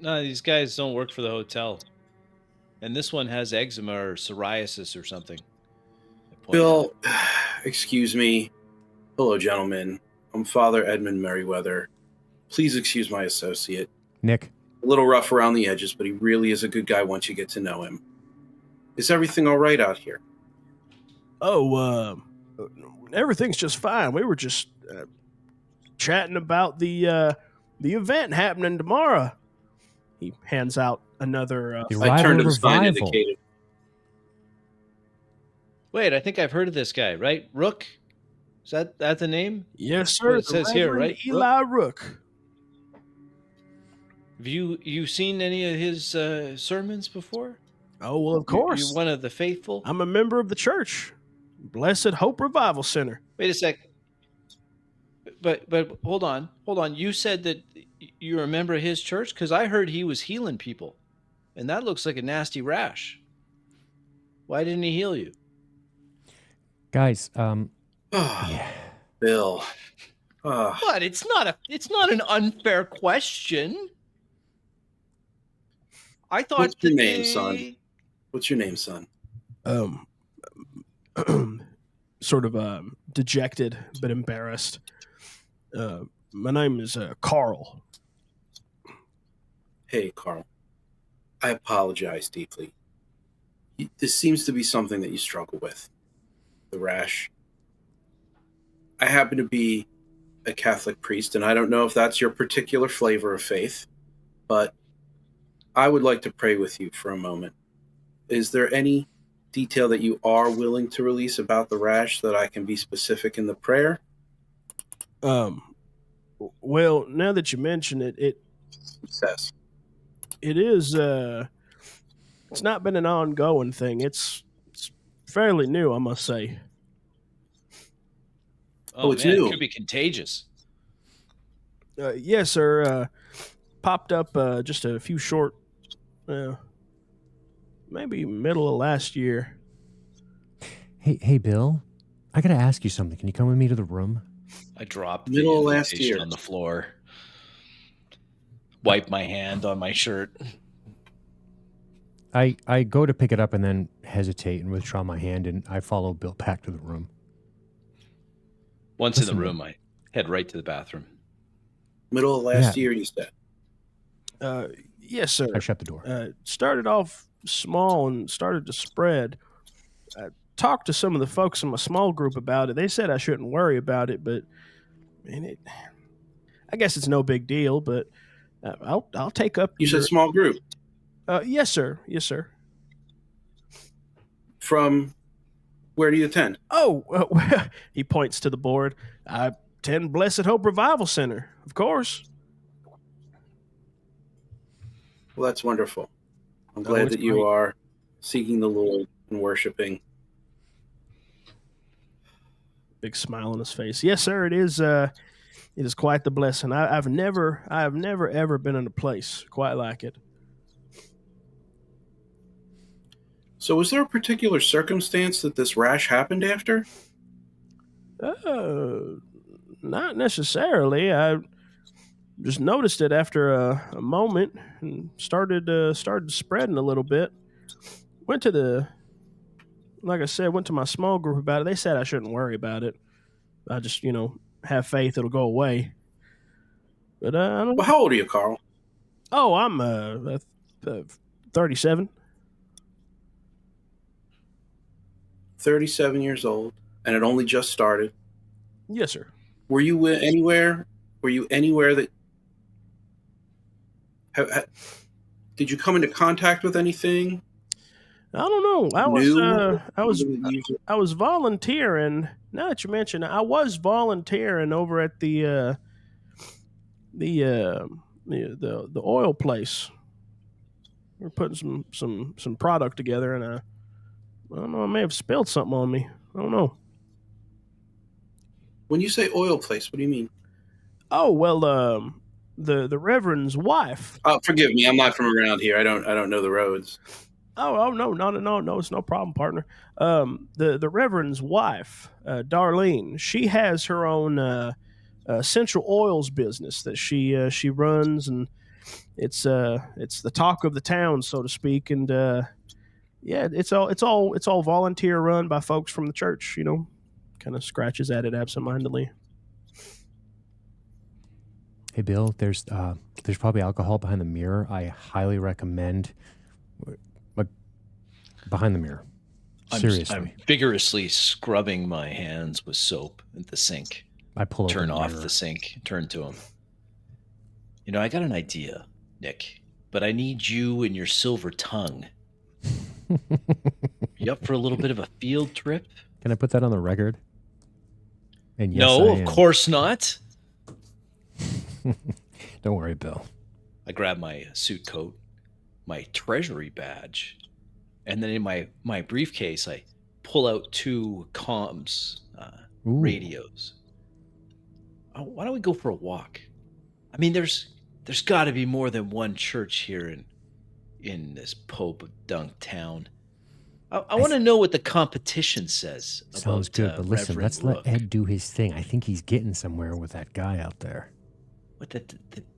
No, these guys don't work for the hotel. And this one has eczema or psoriasis or something. Bill, excuse me. Hello, gentlemen. I'm Father Edmund Merriweather. Please excuse my associate. Nick. A little rough around the edges, but he really is a good guy once you get to know him. Is everything all right out here? Oh, everything's just fine. We were just chatting about the event happening tomorrow. He hands out another. I turn to the sign indicated. Wait, I think I've heard of this guy, right? Rook? Is that the name? Yes, sir. Well, it says here, right? Eli Rook. Have you seen any of his sermons before? Oh, well, of course. You're one of the faithful? I'm a member of the church. Blessed Hope Revival Center. Wait a sec. But hold on. You said that you're a member of his church? Because I heard he was healing people. And that looks like a nasty rash. Why didn't he heal you? Guys, yeah. Bill. But it's not an unfair question. I thought What's your name, son? What's your name, son? Sort of dejected but embarrassed. My name is Carl. Hey, Carl. I apologize deeply. This seems to be something that you struggle with. The rash. I happen to be a Catholic priest, and I don't know if that's your particular flavor of faith, but I would like to pray with you for a moment. Is there any detail that you are willing to release about the rash so that I can be specific in the prayer? Well, now that you mention it, it is it's not been an ongoing thing. It's fairly new, I must say. Oh, it's new. It could be contagious. Yes, sir. Popped up just a few short, maybe middle of last year. Hey, Bill. I gotta ask you something. Can you come with me to the room? I dropped middle the of last year on the floor. Wipe my hand on my shirt. I go to pick it up and then hesitate and withdraw my hand, and I follow Bill back to the room. Once in the room, I head right to the bathroom. Middle of last year, you said? Yes, sir. I shut the door. Started off small and started to spread. I talked to some of the folks in my small group about it. They said I shouldn't worry about it, but I guess it's no big deal. But I'll take up. You said small group. Yes, sir. Yes, sir. From where do you attend? Oh, he points to the board. I attend Blessed Hope Revival Center, of course. Well, that's wonderful. I'm Oh, glad it's that you great. are seeking the Lord and worshiping. Big smile on his face. Yes, sir. It is. It is quite the blessing. I have never ever been in a place quite like it. So, was there a particular circumstance that this rash happened after? Not necessarily. I just noticed it after a moment and started spreading a little bit. Went to the Like I said, went to my small group about it. They said I shouldn't worry about it. I just have faith it'll go away. But I don't. Well, how old are you, Carl? Oh, I'm 37. 37 years old, and it only just started. Yes, sir. Were you anywhere? Were you anywhere that? Did you come into contact with anything I don't know. new? I was volunteering. Now that you mention it, I was volunteering over at the oil place. We're putting some product together, and I don't know. I may have spilled something on me. I don't know. When you say oil place, what do you mean? Oh well, the Reverend's wife. Oh, forgive me. I'm not from around here. I don't know the roads. Oh no, no, it's no problem, partner. The Reverend's wife, Darlene, she has her own essential oils business that she runs, and it's the talk of the town, so to speak. And yeah, it's all volunteer run by folks from the church. Kind of scratches at it absentmindedly. Hey, Bill, there's probably alcohol behind the mirror. I highly recommend behind the mirror. Seriously. I'm vigorously scrubbing my hands with soap at the sink. I pull turn off the sink, turn to him. I got an idea, Nick, but I need you and your silver tongue. You up for a little bit of a field trip? Can I put that on the record? And yes, no, of course not. Don't worry, Bill. I grab my suit coat, my treasury badge, and then in my briefcase, I pull out 2 comms radios. Why don't we go for a walk? I mean, there's got to be more than one church here in this Pope Dunk town. I want to know what the competition says. Sounds good, but listen, Reverend let's Rook. let Ed do his thing. I think he's getting somewhere with that guy out there. What, the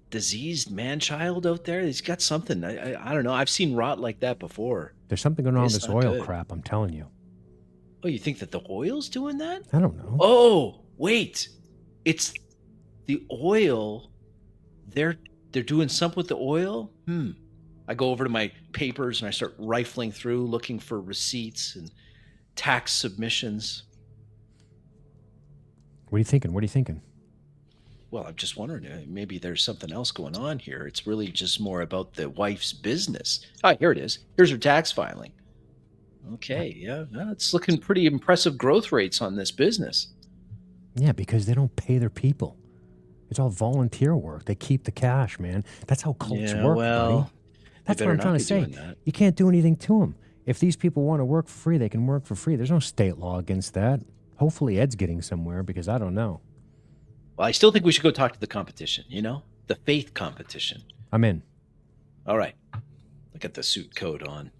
diseased man-child out there? He's got something. I don't know. I've seen rot like that before. There's something going on with It's this not oil good. crap, I'm telling you. Oh, you think that the oil's doing that? I don't know. Oh, wait. It's the oil. They're doing something with the oil? I go over to my papers and I start rifling through, looking for receipts and tax submissions. What are you thinking? Well, I'm just wondering, maybe there's something else going on here. It's really just more about the wife's business. Ah, here it is. Here's her tax filing. Okay, yeah, it's looking pretty impressive growth rates on this business. Yeah, because they don't pay their people. It's all volunteer work. They keep the cash, man. That's how cults work, buddy. That's what I'm trying to say. You can't do anything to them. If these people want to work for free, they can work for free. There's no state law against that. Hopefully Ed's getting somewhere, because I don't know. Well, I still think we should go talk to the competition, the faith competition. I'm in. All right. I got the suit coat on.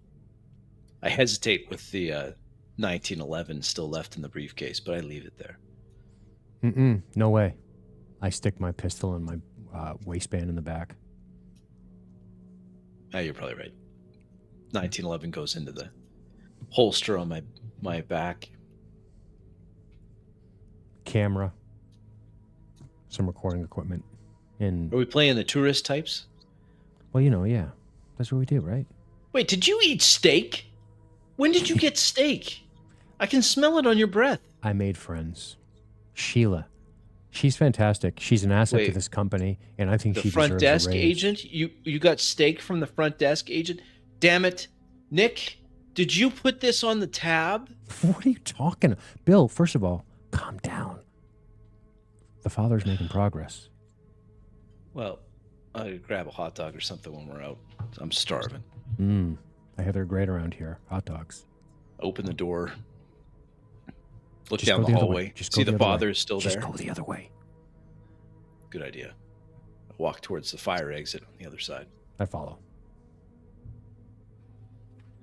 I hesitate with the 1911 still left in the briefcase, but I leave it there. No way. I stick my pistol in my waistband in the back. Oh, you're probably right. 1911 goes into the holster on my back. Camera. Some recording equipment. And Are we playing the tourist types? well, yeah. That's what we do, right? Wait, did you eat steak? When did you get steak? I can smell it on your breath. I made friends. Sheila. She's fantastic. She's an asset to this company, and I think The she front deserves desk a raise. agent? You got steak from the front desk agent? Damn it. Nick, did you put this on the tab? What are you talking about? Bill, first of all, calm down. The father's making progress. Well, I'll grab a hot dog or something when we're out. I'm starving. I hear they're great around here. Hot dogs. Open the door. Look Just down go the the other hallway. way. Just See go the the other way. father is still Just there. go the other way. Good idea. I walk towards the fire exit on the other side. I follow.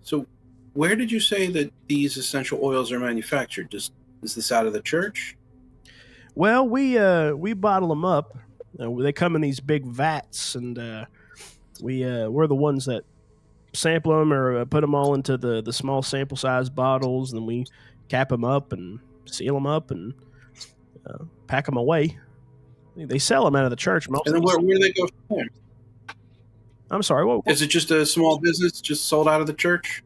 So, where did you say that these essential oils are manufactured? Is this out of the church? Well, we bottle them up. They come in these big vats, and we're the ones that sample them or put them all into the small sample size bottles, and then we cap them up and seal them up and pack them away. They sell them out of the church. And then where do they go from there? I'm sorry. What? Is it just a small business just sold out of the church?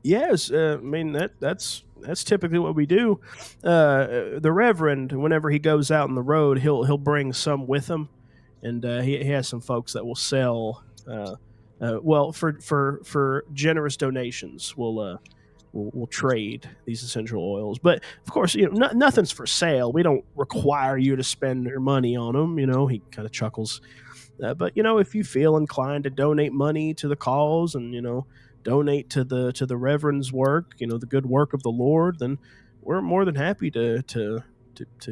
Yes, I mean that's typically what we do. The Reverend, whenever he goes out on the road, he'll bring some with him, and he has some folks that will sell. Well, for generous donations, we'll trade these essential oils. But of course, nothing's for sale. We don't require you to spend your money on them. He kind of chuckles. But if you feel inclined to donate money to the cause, and donate to the Reverend's work, the good work of the Lord, then we're more than happy to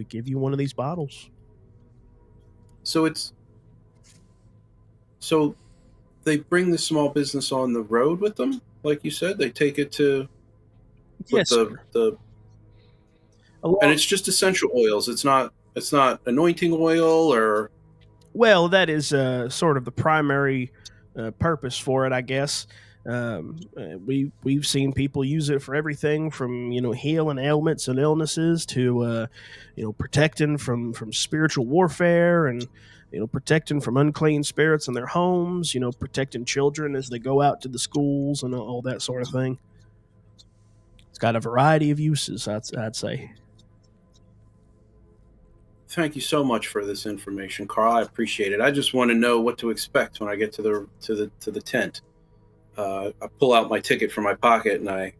give you one of these bottles. So they bring the small business on the road with them, like you said. They take it to Yes, and it's just essential oils. It's not anointing oil or. Well, that is sort of the primary purpose for it, I guess. We've seen people use it for everything from healing ailments and illnesses to protecting from spiritual warfare, and protecting from unclean spirits in their homes, protecting children as they go out to the schools and all that sort of thing. It's got a variety of uses, I'd say. Thank you so much for this information, Carl. I appreciate it. I just want to know what to expect when I get to the tent. I pull out my ticket from my pocket and I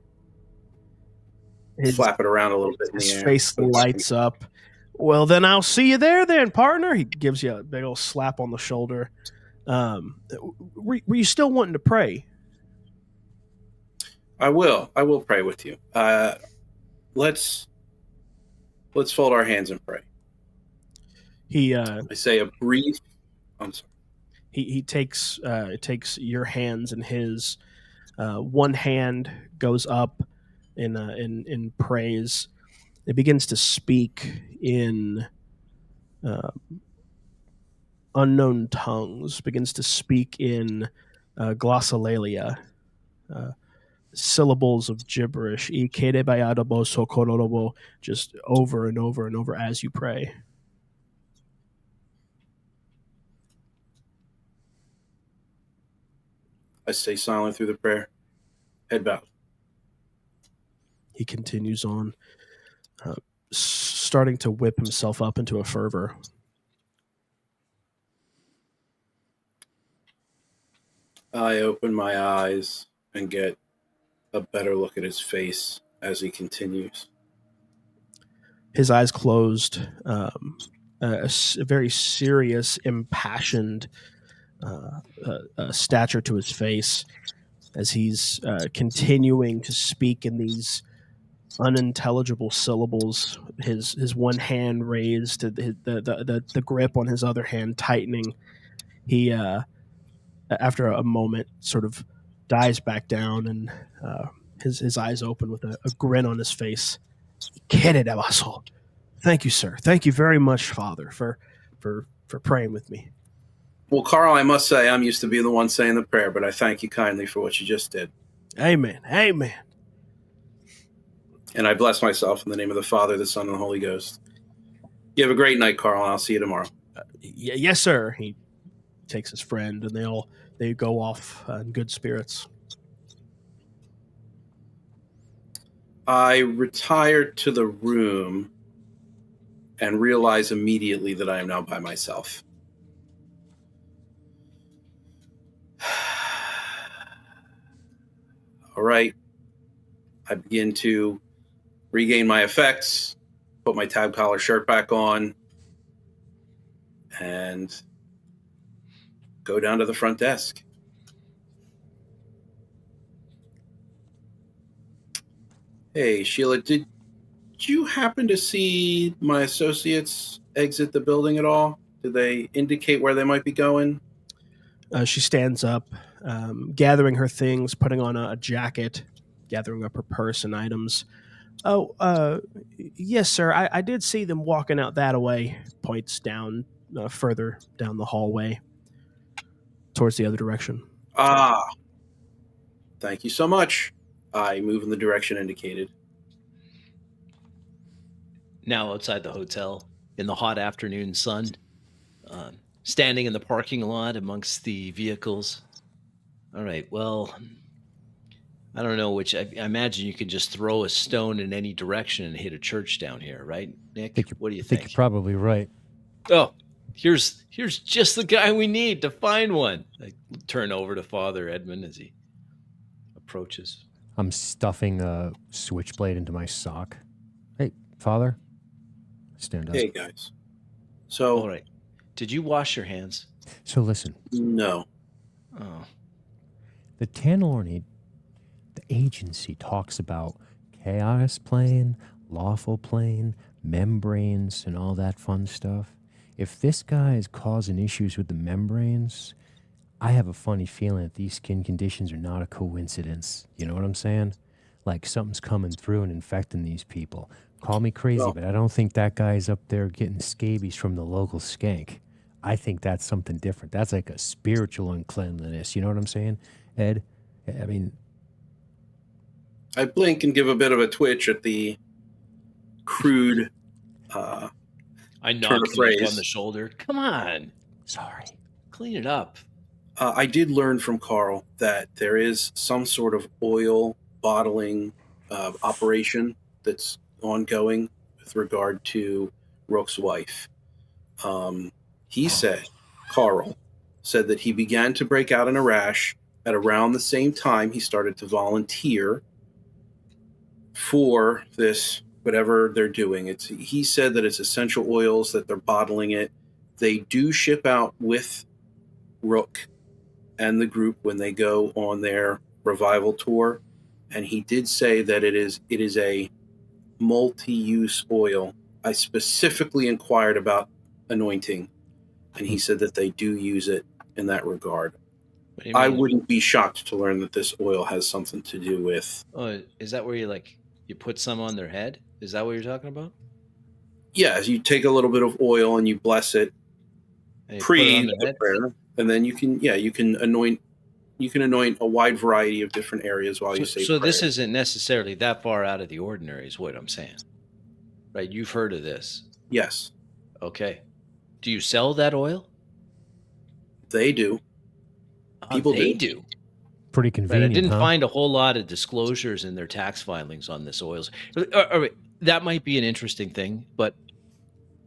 flap it around a little bit in the air. His face lights up. Well, then I'll see you there then, partner. He gives you a big old slap on the shoulder. Were you still wanting to pray? I will pray with you. Let's fold our hands and pray. I say a brief. I'm sorry. He takes your hands in his. One hand goes up in praise. It begins to speak in unknown tongues. Begins to speak in glossolalia, syllables of gibberish. Just over and over and over as you pray. I stay silent through the prayer, head bowed. He continues on, starting to whip himself up into a fervor. I open my eyes and get a better look at his face as he continues. His eyes closed, a very serious, impassioned stature to his face as he's continuing to speak in these unintelligible syllables. His one hand raised, the grip on his other hand tightening. He, after a moment, sort of dies back down, and his eyes open with a grin on his face. Thank you, sir. Thank you very much, Father, for praying with me. Well, Carl, I must say I'm used to be the one saying the prayer, but I thank you kindly for what you just did. Amen. Amen. And I bless myself in the name of the Father, the Son, and the Holy Ghost. You have a great night, Carl, and I'll see you tomorrow. Yes, sir. He takes his friend, and they go off in good spirits. I retire to the room and realize immediately that I am now by myself. All right. I begin to regain my effects, put my tab collar shirt back on, and go down to the front desk. Hey, Sheila, did you happen to see my associates exit the building at all? Did they indicate where they might be going? She stands up, gathering her things, putting on a jacket, gathering up her purse and items. Oh, yes, sir. I did see them walking out that way. Points down further down the hallway towards the other direction. Ah, thank you so much. I move in the direction indicated. Now outside the hotel, in the hot afternoon sun, standing in the parking lot amongst the vehicles. All right, well, I don't know which. I imagine you can just throw a stone in any direction and hit a church down here, right, Nick? What do you I think think? you're probably right. Oh, here's just the guy we need to find one. I turn over to Father Edmund as he approaches. I'm stuffing a switchblade into my sock. Hey, Father. Stand up. Hey, guys. So, all right. Did you wash your hands? So listen. No. Oh. The Tanelorn Agency talks about chaos plane, lawful plane, membranes, and all that fun stuff. If this guy is causing issues with the membranes, I have a funny feeling that these skin conditions are not a coincidence. You know what I'm saying? Like something's coming through and infecting these people. Call me crazy, but I don't think that guy's up there getting scabies from the local skank. I think that's something different. That's like a spiritual uncleanliness. You know what I'm saying, Ed? I mean... I blink and give a bit of a twitch at the crude I turn knock of him phrase. on the shoulder. Come on. Sorry. Clean it up. I did learn from Carl that there is some sort of oil bottling operation that's ongoing with regard to Rook's wife. He said, Carl said that he began to break out in a rash at around the same time he started to volunteer for this, whatever they're doing. He said that it's essential oils, that they're bottling it. They do ship out with Rook and the group when they go on their revival tour. And he did say that it is a multi-use oil. I specifically inquired about anointing, and he said that they do use it in that regard. I wouldn't be shocked to learn that this oil has something to do with... Oh, is that where you put some on their head? Is that what you're talking about? Yeah, you take a little bit of oil and you bless it pre the prayer, and then you can anoint a wide variety of different areas while you say so prayer. This isn't necessarily that far out of the ordinary is what I'm saying. Right? You've heard of this. Yes. Okay. Do you sell that oil? They do. People do. Pretty convenient. Right, I didn't find a whole lot of disclosures in their tax filings on this oils. That might be an interesting thing, but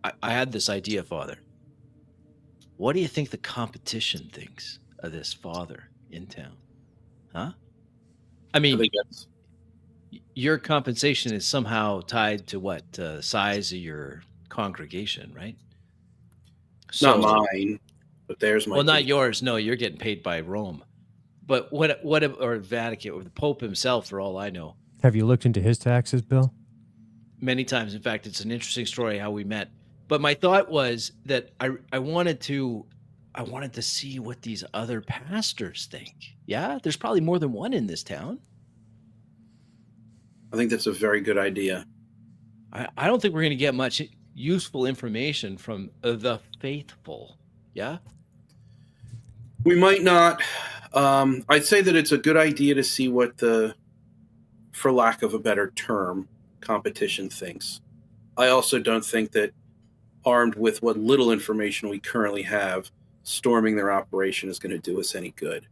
I had this idea, Father. What do you think the competition thinks of this father in town? Huh? I mean, your compensation is somehow tied to what? Size of your congregation, right? Not mine, but theirs might be. Well, not yours. No, you're getting paid by Rome. But or Vatican, or the Pope himself, for all I know. Have you looked into his taxes, Bill? Many times. In fact, it's an interesting story how we met. But my thought was that I wanted to see what these other pastors think. Yeah, there's probably more than one in this town. I think that's a very good idea. I don't think we're going to get much useful information from the faithful. Yeah? We might not. I'd say that it's a good idea to see what the, for lack of a better term, competition thinks. I also don't think that, armed with what little information we currently have, storming their operation is going to do us any good.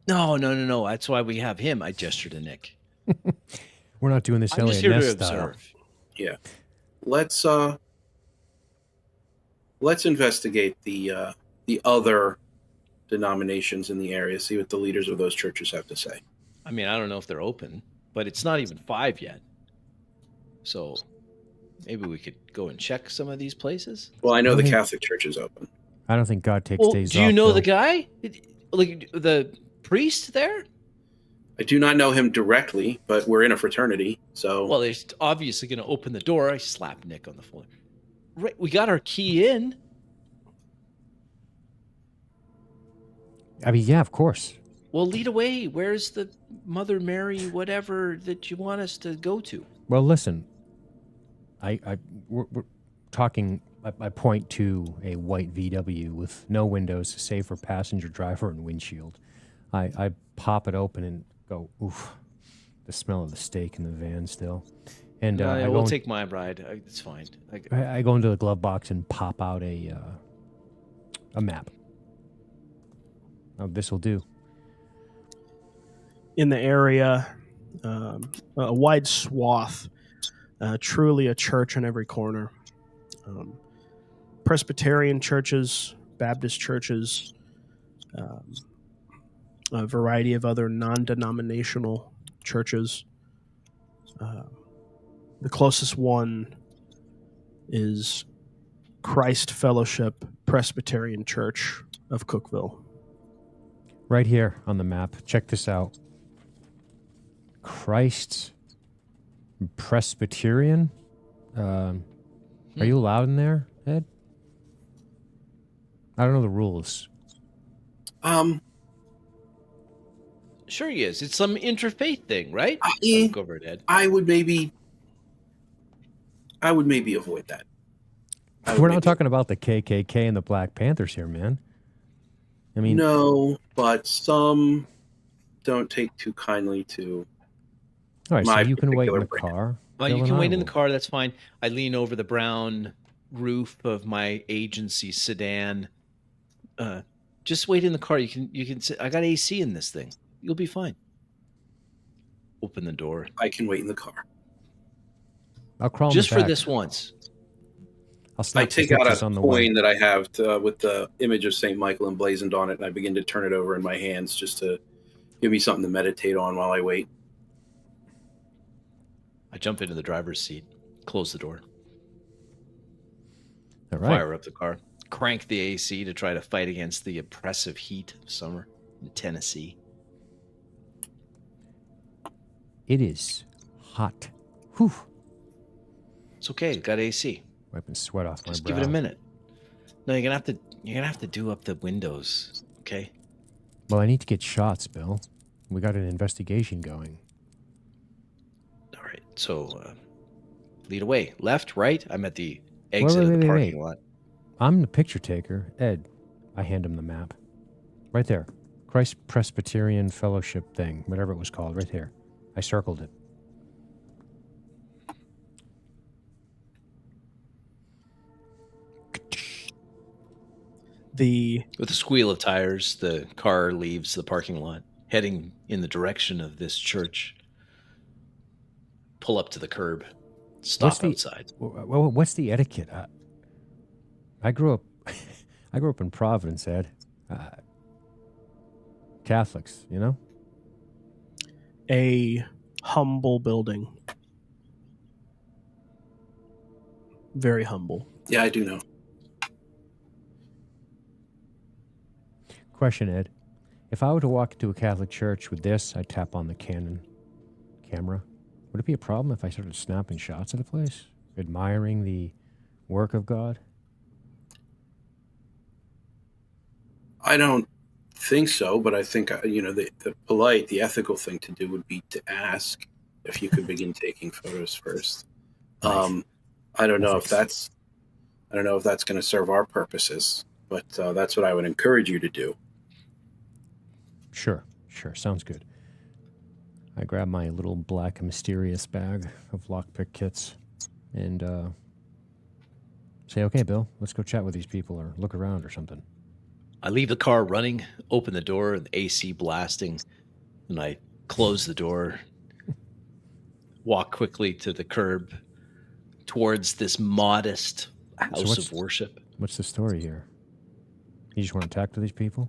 No. That's why we have him. I gesture to Nick. We're not doing this I'm just here to observe. Yeah. Let's investigate the other denominations in the area, see what the leaders of those churches have to say. I mean, I don't know if they're open, but it's not even 5 yet. So maybe we could go and check some of these places. Well, I know the Catholic Church is open. I don't think God takes Well, days do you off. know Bill. the guy? Like the priest there? I do not know him directly, but we're in a fraternity, so Well, they're obviously going to open the door. I slap Nick on the floor. Right, we got our key in. I mean, yeah, of course. Well, lead away. Where's the Mother Mary, whatever that you want us to go to? Well, listen. We're talking. I point to a white VW with no windows, save for passenger, driver, and windshield. I pop it open and go, oof, the smell of the steak in the van still. And I we'll go. take my ride. It's fine. I go into the glove box and pop out a map. Oh, this will do. In the area, a wide swath, truly a church on every corner. Presbyterian churches, Baptist churches, a variety of other non-denominational churches. The closest one is Christ Fellowship Presbyterian Church of Cookeville. Right here on the map. Check this out. Christ's Presbyterian. Are you allowed in there, Ed? I don't know the rules. Sure he is. It's some interfaith thing, right? yeah, Go over it, Ed. I would maybe avoid that. We're not talking about the KKK and the Black Panthers here, man. I mean, no, but some don't take too kindly to. all right, so my you can wait in the particular brand. car. Well, Bill you and can I wait in the will. car. That's fine. I lean over the brown roof of my agency sedan. Just wait in the car. You can sit. I got AC in this thing. You'll be fine. Open the door. I can wait in the car. I'll crawl Just in the for back. this once. I'll snap I the take out switches a on the way. coin that I have with the image of St. Michael emblazoned on it, and I begin to turn it over in my hands just to give me something to meditate on while I wait. I jump into the driver's seat, close the door, All right. fire up the car, crank the AC to try to fight against the oppressive heat of summer in Tennessee. It is hot. Whew. It's okay. Got AC. Wiping sweat off my Just brow. give it a minute. No, you're gonna have to do up the windows. Okay. Well, I need to get shots, Bill. We got an investigation going. All right. So, lead away. Left, right. I'm at the exit of the parking lot. I'm the picture taker. Ed, I hand him the map. Right there. Christ Presbyterian Fellowship thing, whatever it was called, right there. I circled it. With a squeal of tires, the car leaves the parking lot, heading in the direction of this church. Pull up to the curb. Stop outside. Well, what's the etiquette? I grew up. I grew up in Providence, Ed. Catholics, you know. A humble building. Very humble. Yeah, I do know. Question, Ed. If I were to walk into a Catholic church with this, I tap on the Canon camera. Would it be a problem if I started snapping shots of the place? Admiring the work of God? I don't think so, but I think, the polite, the ethical thing to do would be to ask if you could begin taking photos first. Right. I don't know if that's going to serve our purposes, but that's what I would encourage you to do. Sure. Sounds good. I grab my little black mysterious bag of lockpick kits and say, okay, Bill, let's go chat with these people or look around or something. I leave the car running, open the door, and the AC blasting, and I close the door, walk quickly to the curb towards this modest house of worship. What's the story here? You just want to talk to these people?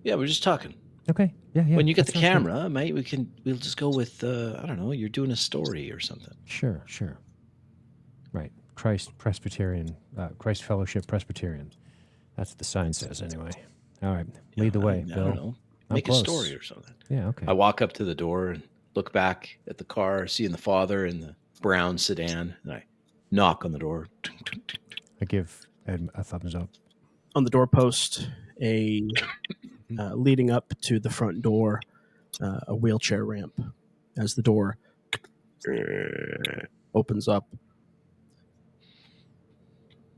Yeah, we're just talking. Okay. Yeah. When you get the camera, mate, we'll just go with I don't know, you're doing a story or something. Sure. Right. Christ Fellowship Presbyterian. That's what the sign says, anyway. All right, lead the way, I Bill. don't know. I'm Make close. a story or something. Yeah, okay. I walk up to the door and look back at the car, seeing the father in the brown sedan, and I knock on the door. I give Ed a thumbs up. On the doorpost, leading up to the front door, a wheelchair ramp. As the door opens up,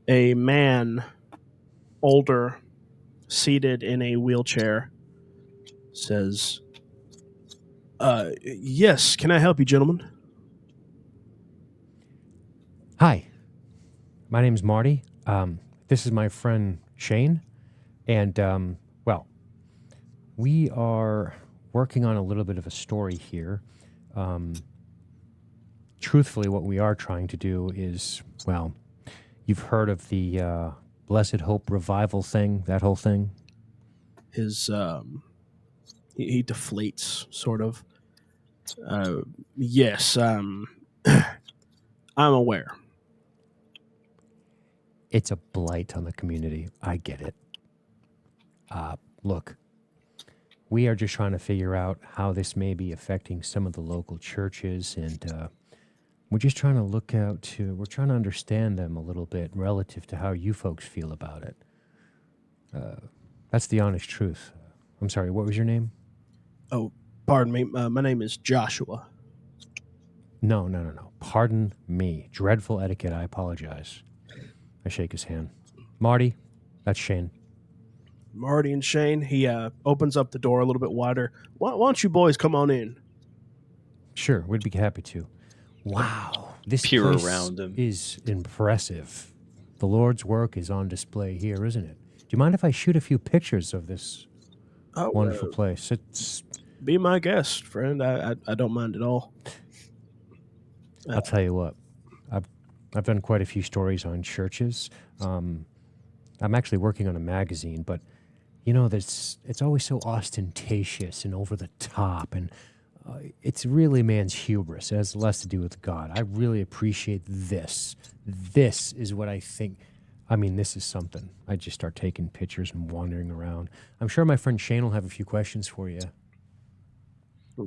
a man, older, seated in a wheelchair, says, yes, can I help you, gentlemen? Hi, my name's Marty. This is my friend Shane. And, well, we are working on a little bit of a story here. Truthfully, what we are trying to do is, well, you've heard of the Blessed Hope revival thing, that whole thing? His he deflates, sort of. Yes, I'm aware. It's a blight on the community. I get it. Look, we are just trying to figure out how this may be affecting some of the local churches, and we're just trying to we're trying to understand them a little bit relative to how you folks feel about it. That's the honest truth. I'm sorry, what was your name? Oh, pardon me. My name is Joshua. No. Pardon me. Dreadful etiquette. I apologize. I shake his hand. Marty, that's Shane. Marty and Shane. He opens up the door a little bit wider. Why don't you boys come on in? Sure, we'd be happy to. Wow, this Peer place around him. is impressive. The Lord's work is on display here, isn't it? Do you mind if I shoot a few pictures of this Oh, wonderful place? It's. Be my guest, friend. I don't mind at all. I'll tell you what. I've done quite a few stories on churches. I'm actually working on a magazine, but you know, it's always so ostentatious and over the top, and it's really man's hubris. It has less to do with God. I really appreciate this. This is what I think. I mean, this is something. I just start taking pictures and wandering around. I'm sure my friend Shane will have a few questions for you.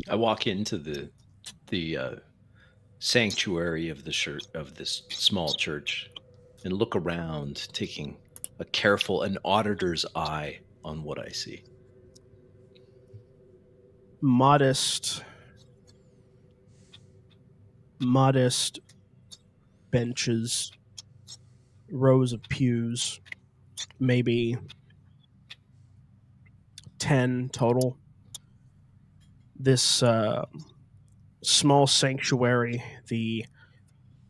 I walk into the sanctuary of this small church and look around, taking a careful, an auditor's eye on what I see. Modest benches, rows of pews, maybe 10 total. This small sanctuary, the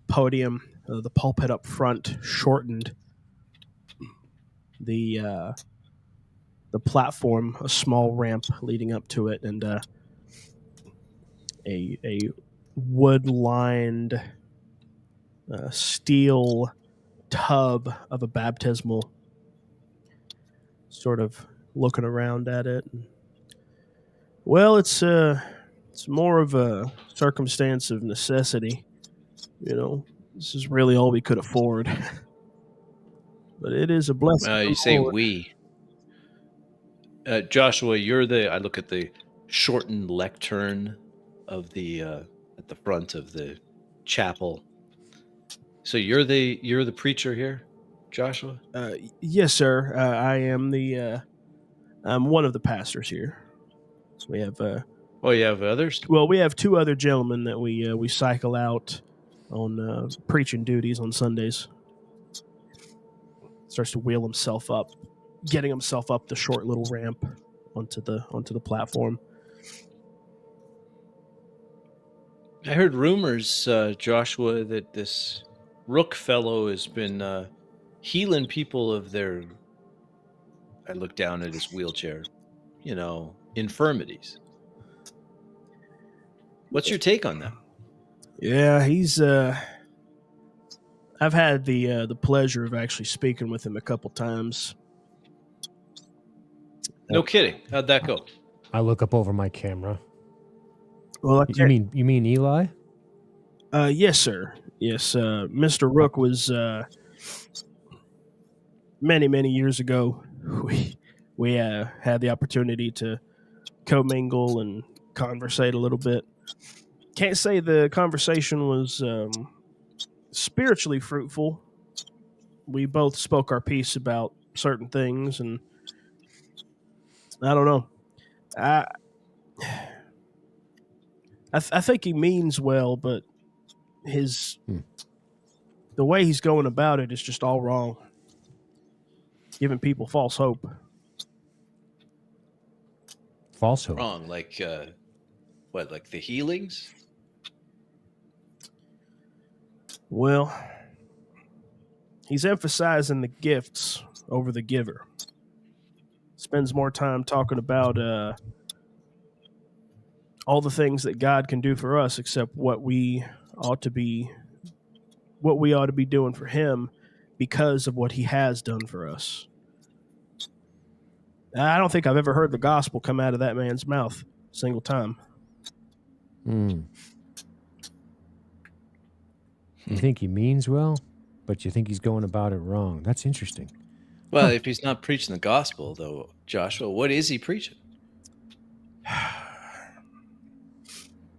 podium, the pulpit up front, shortened. The platform, a small ramp leading up to it, and a wood-lined steel tub of a baptismal, sort of looking around at it. Well, it's more of a circumstance of necessity. You know, this is really all we could afford. But it is a blessing. You say we. Joshua, I look at the shortened lectern of at the front of the chapel. So you're the preacher here, Joshua? Yes, sir. I am I'm one of the pastors here. So we have you have others? Well, we have two other gentlemen that we cycle out on preaching duties on Sundays. Starts to wheel himself up, getting himself up the short little ramp onto the platform. I heard rumors, Joshua, that this Rook fellow has been healing people of their. I look down at his wheelchair, infirmities. What's your take on that? Yeah, he's. I've had the pleasure of actually speaking with him a couple times. No kidding. How'd that go? I look up over my camera. Well, You mean Eli? Yes, sir. Yes, Mr. Rook was many years ago, we had the opportunity to commingle and conversate a little bit. Can't say the conversation was spiritually fruitful. We both spoke our piece about certain things, and I don't know. I I think he means well, but his the way he's going about it is just all wrong, giving people false hope. False hope. Wrong. Like what? Like the healings? Well, he's emphasizing the gifts over the giver. Spends more time talking about all the things that God can do for us, except what we ought to be doing for Him because of what He has done for us. I don't think I've ever heard the gospel come out of that man's mouth a single time. You think he means well, but you think he's going about it wrong. That's interesting. Well, if he's not preaching the gospel, though, Joshua, what is he preaching?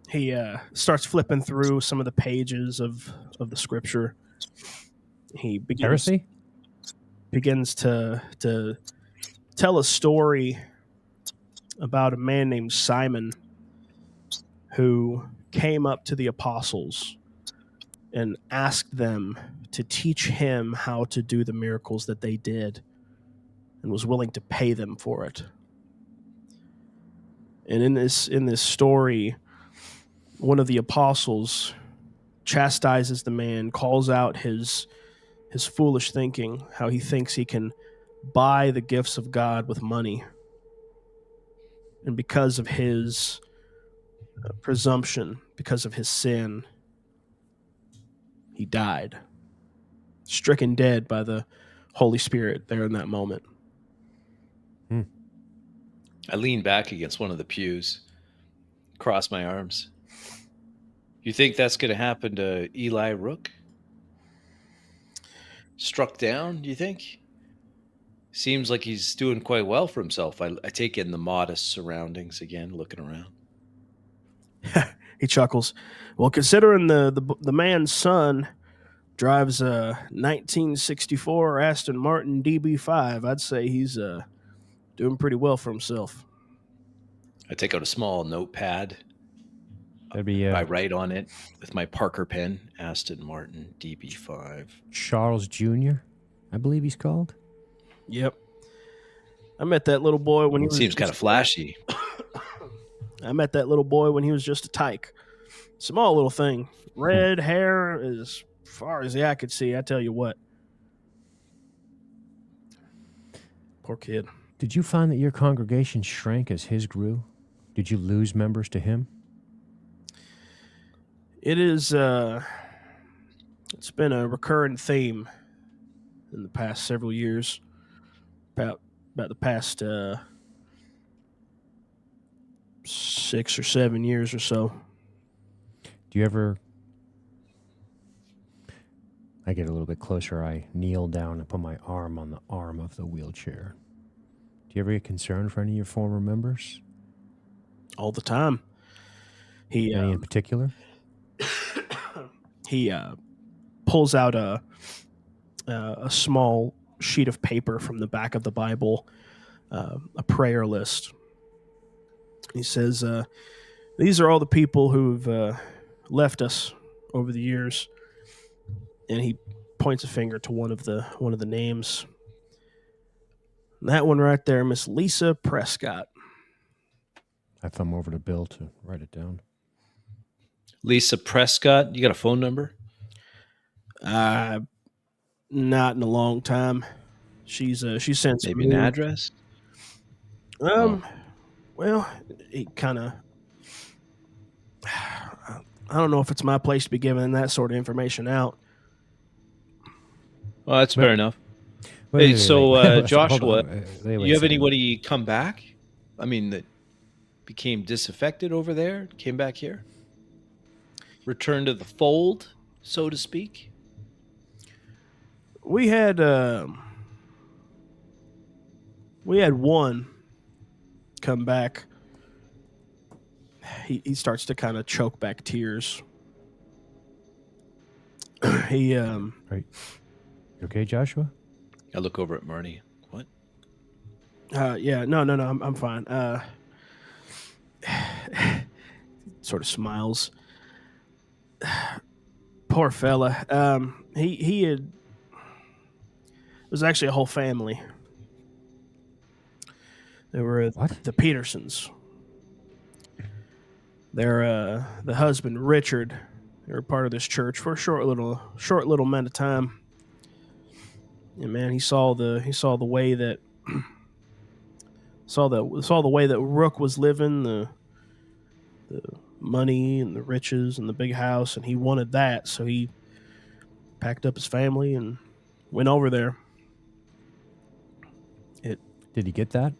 He starts flipping through some of the pages of the scripture. He Heresy? begins to tell a story about a man named Simon who came up to the apostles and asked them to teach him how to do the miracles that they did and was willing to pay them for it. And in this story, one of the apostles chastises the man, calls out his foolish thinking, how he thinks he can buy the gifts of God with money. And because of his presumption, because of his sin, he died, stricken dead by the Holy Spirit there in that moment. I lean back against one of the pews, cross my arms. You think that's going to happen to Eli Rook? Struck down, do you think? Seems like he's doing quite well for himself. I take in the modest surroundings again, looking around. He chuckles. Well, considering the man's son drives a 1964 Aston Martin DB5, I'd say he's doing pretty well for himself. I take out a small notepad. That'd be I write on it with my Parker pen, Aston Martin DB5. Charles Jr., I believe he's called. Yep. I met that little boy when he was seems kind of flashy. I met that little boy when he was just a tyke. Small little thing. Red hair as far as the eye could see, I tell you what. Poor kid. Did you find that your congregation shrank as his grew? Did you lose members to him? It is it's been a recurrent theme in the past several years. About the past 6 or 7 years or so. Do you ever... I get a little bit closer. I kneel down and put my arm on the arm of the wheelchair. Do you ever get concerned for any of your former members? All the time. Any in particular? He pulls out a small sheet of paper from the back of the Bible, a prayer list. He says, these are all the people who've left us over the years. And he points a finger to one of the names. That one right there, Miss Lisa Prescott. I thumb over to Bill to write it down. Lisa Prescott, you got a phone number? Not in a long time. She sent Maybe an address? Well, it kind of... I don't know if it's my place to be giving that sort of information out. Well, that's fair enough. Wait, Joshua, you have anybody come back? I mean, that became disaffected over there, came back here? Returned to the fold, so to speak? We had We had one come back. He starts to kind of choke back tears. He Right. You okay, Joshua? I look over at Marty. What? yeah, no, I'm fine. Sort of smiles. Poor fella. He had, it was actually a whole family. They were What? the Petersons. They're the husband Richard. They were part of this church for a short little amount of time. And man, he saw the way that saw the way that Rook was living, the money and the riches and the big house, and he wanted that, so he packed up his family and went over there. Did he get that?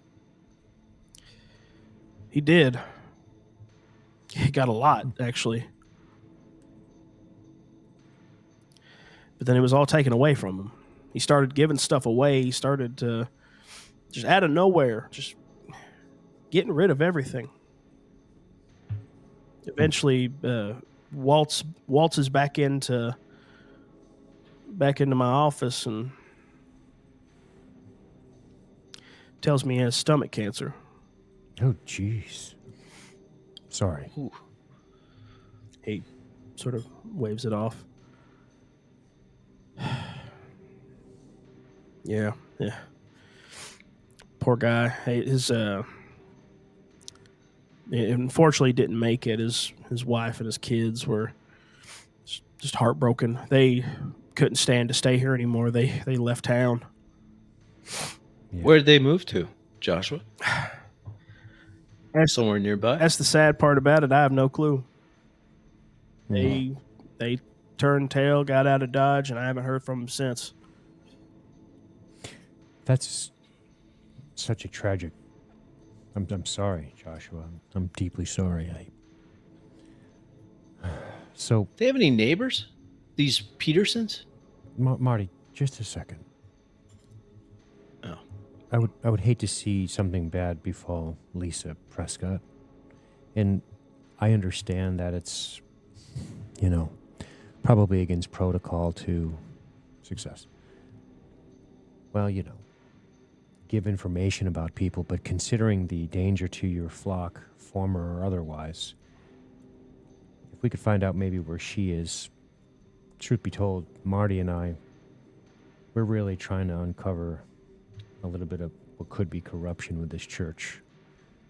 He did. He got a lot, actually. But then it was all taken away from him. He started giving stuff away. He started to, just out of nowhere, just getting rid of everything. Eventually, waltzes back into my office and tells me he has stomach cancer. Oh, jeez. Sorry. Ooh. He sort of waves it off. Yeah. Poor guy. His unfortunately didn't make it. His wife and his kids were just heartbroken. They couldn't stand to stay here anymore. They left town. Yeah. Where did they move to, Joshua? Somewhere nearby. That's the sad part about it. I have no clue. Mm. They turned tail, got out of Dodge, and I haven't heard from them since. That's such a tragic. I'm sorry, Joshua. I'm deeply sorry. So, They have any neighbors? These Petersons? Marty, just a second. Oh. I would hate to see something bad befall Lisa Prescott. And I understand that it's, probably against protocol to success. Well, give information about people, but considering the danger to your flock, former or otherwise, if we could find out maybe where she is, truth be told, Marty and I, we're really trying to uncover a little bit of what could be corruption with this church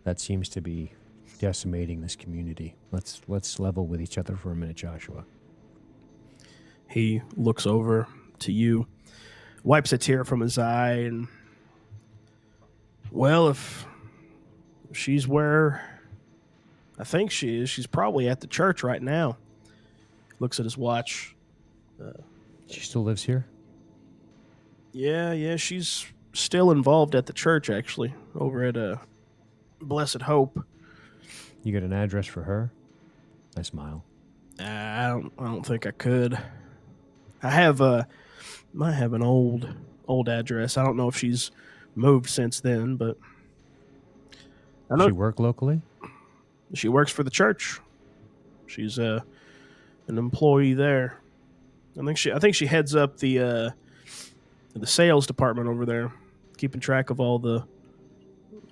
that seems to be decimating this community. Let's level with each other for a minute, Joshua. He looks over to you, wipes a tear from his eye, and, well, if she's where I think she is, she's probably at the church right now. Looks at his watch. She still lives here? Yeah, she's still involved at the church, actually, over at Blessed Hope. You got an address for her? I smile. I don't think I could. Might have an old address. I don't know if she's moved since then, but I know Does she work locally? she works for the church. She's an employee there. I think she heads up the sales department over there, keeping track of all the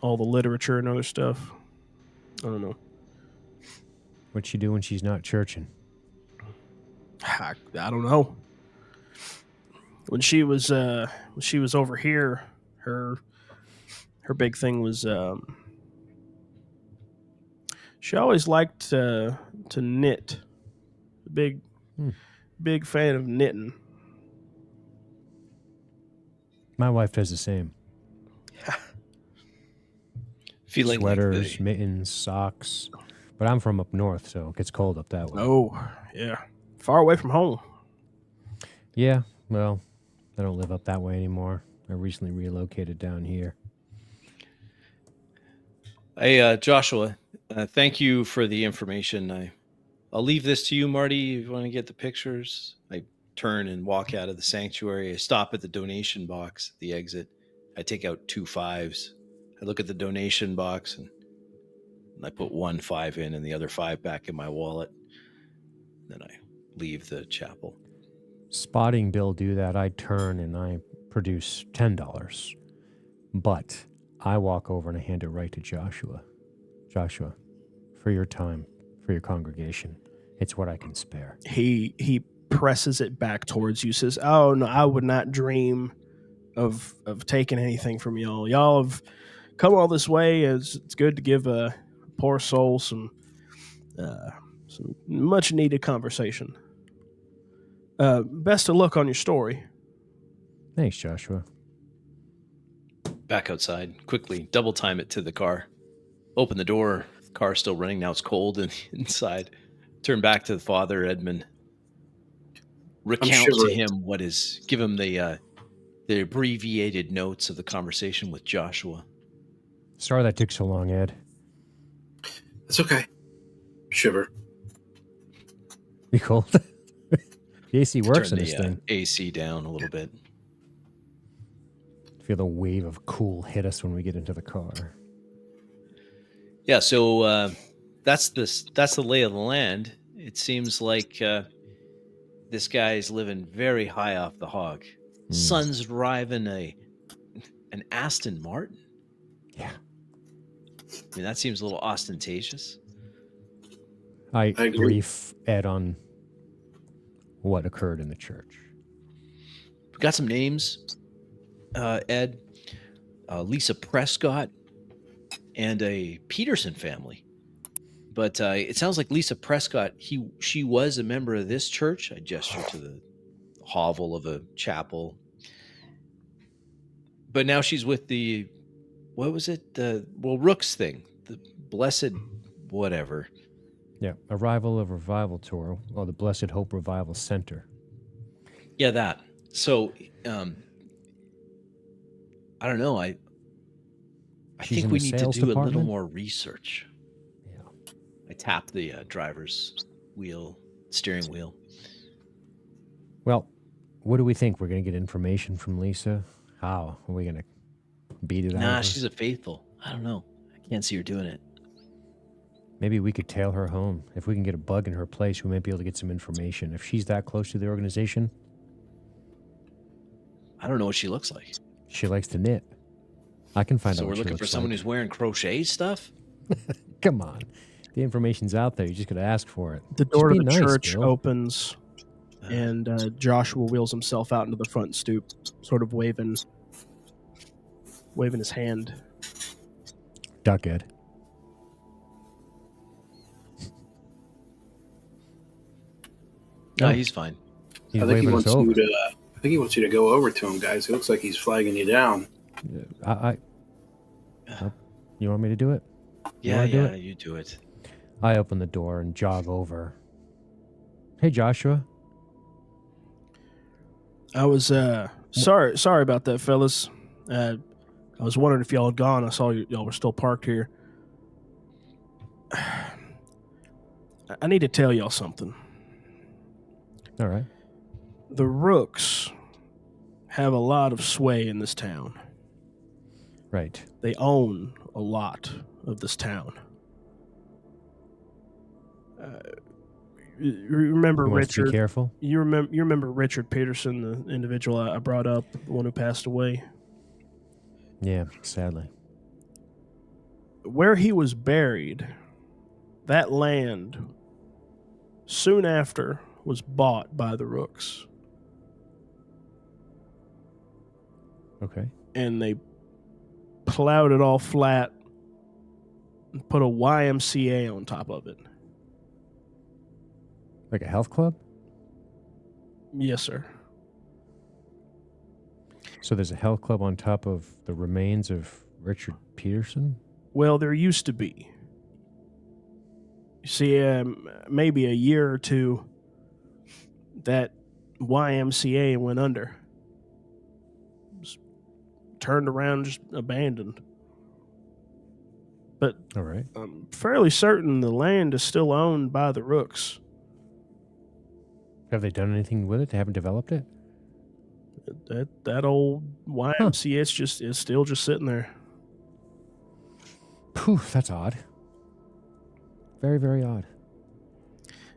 literature and other stuff. I don't know. What's she do when she's not churching? I don't know. When she was over here, her big thing was she always liked to knit. Big fan of knitting. My wife does the same. Feeling Sweaters, like mittens, socks. But I'm from up north, so it gets cold up that way. Oh, yeah. Far away from home. Yeah, well, I don't live up that way anymore. I recently relocated down here. Hey, Joshua, thank you for the information. I'll leave this to you, Marty, if you want to get the pictures. I turn and walk out of the sanctuary. I stop at the donation box at the exit. I take out 2 5s. I look at the donation box and I put 1 5 in and the other 5 back in my wallet. Then I leave the chapel. Spotting Bill do that, I turn and I produce $10. But I walk over and I hand it right to Joshua. Joshua, for your time, for your congregation, it's what I can spare. He presses it back towards you, says, "Oh no, I would not dream of taking anything from y'all. Y'all have come all this way. It's good to give a poor soul some much needed conversation. Best of luck on your story." Thanks, Joshua. Back outside, quickly double time it to the car. Open the door. The car's still running. Now it's cold inside. Turn back to the father, Edmund. Recount to him what is. Give him the abbreviated notes of the conversation with Joshua. Sorry that took so long, Ed. It's okay. Shiver. You cold? The AC works in this thing. AC down a little bit. Feel the wave of cool hit us when we get into the car. Yeah, so that's the lay of the land. It seems like this guy's living very high off the hog. Son's driving an Aston Martin. Yeah. I mean, that seems a little ostentatious. I brief Ed on what occurred in the church. We got some names, Ed. Lisa Prescott and a Peterson family. But it sounds like Lisa Prescott, she was a member of this church. I gesture to the hovel of a chapel. But now she's with the, what was it? Rook's thing. The Blessed whatever. Yeah, Arrival of Revival Tour, or the Blessed Hope Revival Center. Yeah, that. So, I don't know. I think we need to do a little more research. Yeah. I tap the driver's steering wheel. Well, what do we think? We're going to get information from Lisa? How? Are we going to beat it out? Nah, she's a faithful. I don't know. I can't see her doing it. Maybe we could tail her home. If we can get a bug in her place, we might be able to get some information. If she's that close to the organization. I don't know what she looks like. She likes to knit. I can find out. So we're looking for someone who's wearing crochet stuff? Come on. The information's out there. You just got to ask for it. The door to the church opens, and Joshua wheels himself out into the front stoop, sort of waving his hand. Duck, Ed. No, he's fine. He's I think he wants you to go over to him, guys. It looks like he's flagging you down. You want me to do it? You do it. I open the door and jog over. Hey, Joshua. I was sorry about that, fellas. I was wondering if y'all had gone. I saw y'all were still parked here. I need to tell y'all something. All right. The Rooks have a lot of sway in this town. Right. They own a lot of this town. You remember Richard? Be careful. You remember Richard Peterson, the individual I brought up, the one who passed away? Yeah, sadly. Where he was buried, that land soon after was bought by the Rooks. Okay. And they plowed it all flat and put a YMCA on top of it. Like a health club? Yes, sir. So there's a health club on top of the remains of Richard Peterson? Well, there used to be. You see, maybe a year or two, that YMCA went under. Just turned around, just abandoned. But all right. I'm fairly certain the land is still owned by the Rooks. Have they done anything with it? They haven't developed it? That old YMCA is still just sitting there. Poof, that's odd. Very, very odd.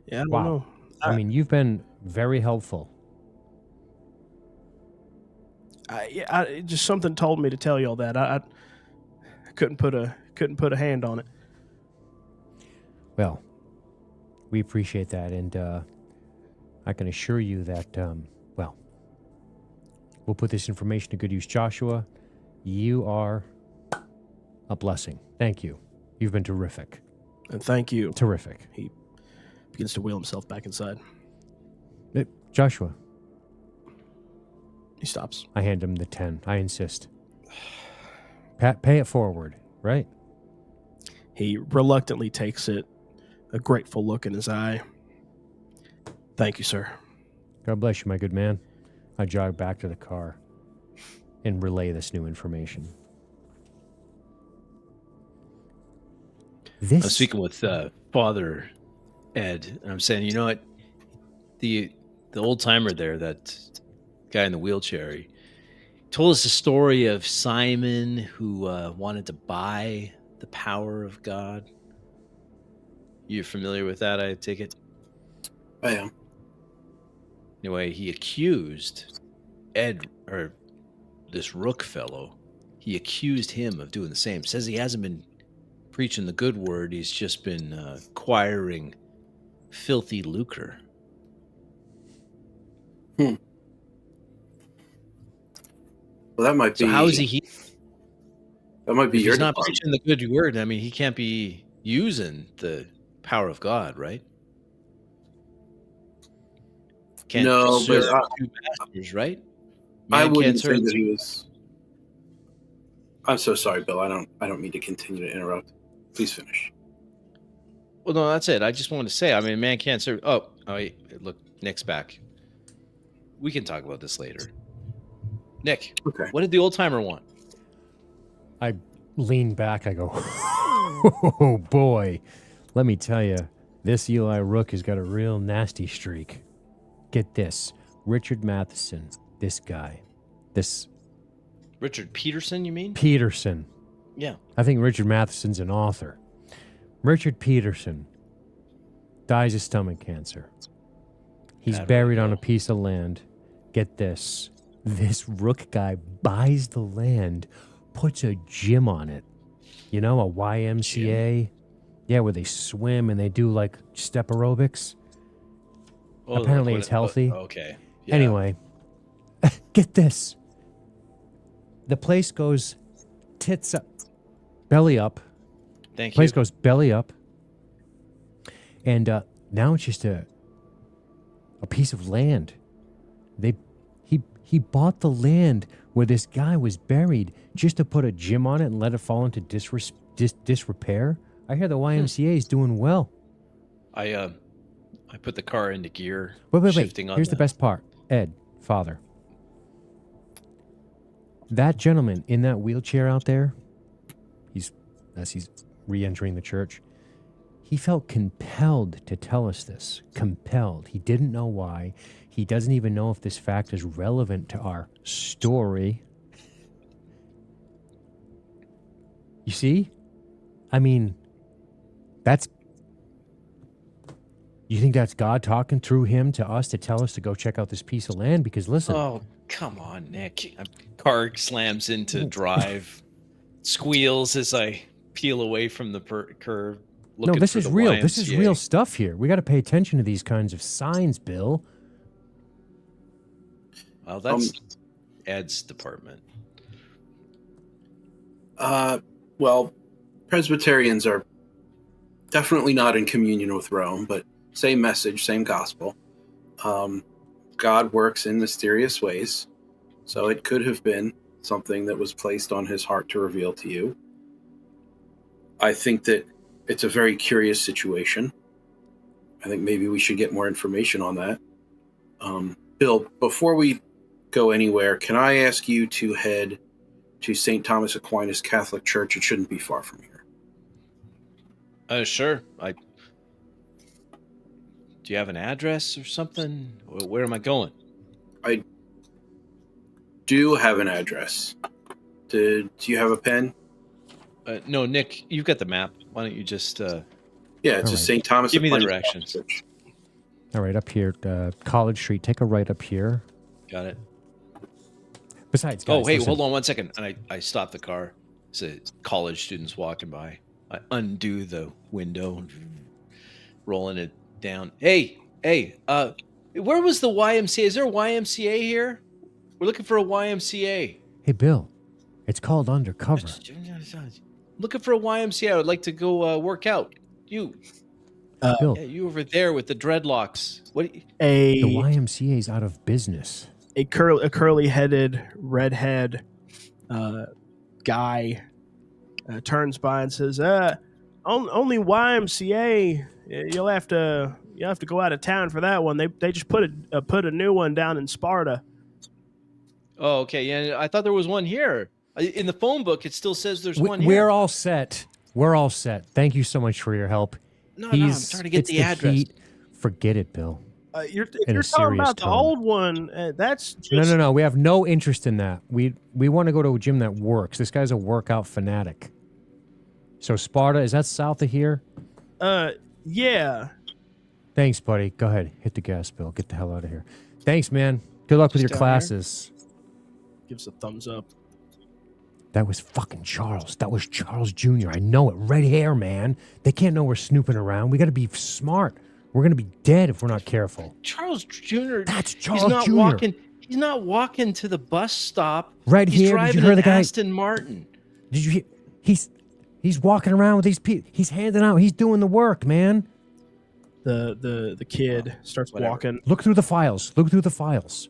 Yeah, I don't Wow. know. I mean, you've been very helpful. Just something told me to tell y'all that. I couldn't put a hand on it. Well, we appreciate that, and I can assure you that, well, we'll put this information to good use. Joshua, you are a blessing. Thank you. You've been terrific. And thank you. Terrific. He begins to wheel himself back inside. Joshua. He stops. I hand him the 10. I insist. Pay it forward, right? He reluctantly takes it, a grateful look in his eye. Thank you, sir. God bless you, my good man. I jog back to the car and relay this new information. I'm speaking with Father Ed, and I'm saying, you know what? The old timer there, that guy in the wheelchair, he told us the story of Simon who wanted to buy the power of God. You're familiar with that, I take it? I am. Anyway, he accused Ed, or this Rook fellow, he accused him of doing the same. Says he hasn't been preaching the good word. He's just been acquiring filthy lucre. Well, that might be. So how is he? That might be if your he's not department. preaching the good word. I mean, he can't be using the power of God, right? Can't No, but serve two masters, right? I Man wouldn't can't serve say that he was. I'm so sorry, Bill. I don't mean to continue to interrupt. Please finish. Well, no, that's it. I just wanted to say, I mean, man can't serve. Oh, wait, look, Nick's back. We can talk about this later. Nick, Okay. what did the old timer want? I lean back. I go, oh boy, let me tell you, this Eli Rook has got a real nasty streak. Get this, Richard Matheson, this guy, this Richard Peterson, you mean? Peterson. Yeah. I think Richard Matheson's an author. Richard Peterson dies of stomach cancer. He's buried on a piece of land. Get this. This Rook guy buys the land, puts a gym on it. You know, a YMCA. Gym? Yeah, where they swim and they do like step aerobics. Oh, apparently it's healthy. Okay. Yeah. Anyway, get this. The place goes tits up, belly up. Thank you. Place goes belly up. And now it's just a piece of land. He bought the land where this guy was buried just to put a gym on it and let it fall into disrepair. I hear the YMCA is doing well. I put the car into gear. Wait. Here's the best part. Ed, Father. That gentleman in that wheelchair out there, as he's re-entering the church, he felt compelled to tell us this. Compelled. He didn't know why. He doesn't even know if this fact is relevant to our story. You see? I mean, you think that's God talking through him to us to tell us to go check out this piece of land? Because listen. Oh, come on, Nick. Car slams into drive, squeals as I peel away from the curve. No, this is real. YMCA. This is real stuff here. We got to pay attention to these kinds of signs, Bill. Well, that's Ed's department. Well, Presbyterians are definitely not in communion with Rome, but same message, same gospel. God works in mysterious ways, so it could have been something that was placed on his heart to reveal to you. I think that it's a very curious situation. I think maybe we should get more information on that. Bill, before we go anywhere, can I ask you to head to St. Thomas Aquinas Catholic Church? It shouldn't be far from here. Sure. Do you have an address or something? Where am I going? do have an address. Do you have a pen? No, Nick, you've got the map. Why don't you just Yeah, it's All just right. St. Thomas. give me the Aquinas directions? Church. All right, up here, College Street. Take a right up here. Got it. Besides, guys, Oh, hey, listen. hold on 1 second. And I stop the car. It's college students walking by. I undo the window, rolling it down. Hey, where was the YMCA? Is there a YMCA here? We're looking for a YMCA. Hey, Bill, it's called Undercover. Looking for a YMCA. I would like to go work out. You, Bill, yeah, you over there with the dreadlocks. What? the A YMCA's out of business. curly-headed redhead guy turns by and says, "Only YMCA. You'll have to go out of town for that one. They just put a new one down in Sparta." Oh, okay. Yeah, I thought there was one here. In the phone book, it still says there's one here. We're all set. We're all set. Thank you so much for your help. No, I'm trying to get it's the address. heat. Forget it, Bill. You're In a talking about serious the tone. old one. That's just, No. We have no interest in that. We want to go to a gym that works. This guy's a workout fanatic. So Sparta, is that south of here? Yeah. Thanks, buddy. Go ahead. Hit the gas, Bill. Get the hell out of here. Thanks, man. Good luck with your Just down here? classes. Gives a thumbs up. That was fucking Charles. That was Charles Jr. I know it. Red hair, man. They can't know we're snooping around. We got to be smart. We're going to be dead if we're not careful. Charles Jr. That's Charles He's not Jr. walking. He's not walking to the bus stop. Right He's here. Did driving you hear an the guy? Aston Martin. Did you hear? He's walking around with these people. He's handing out. He's doing the work, man. The kid starts Whatever. walking. Look through the files. Look through the files.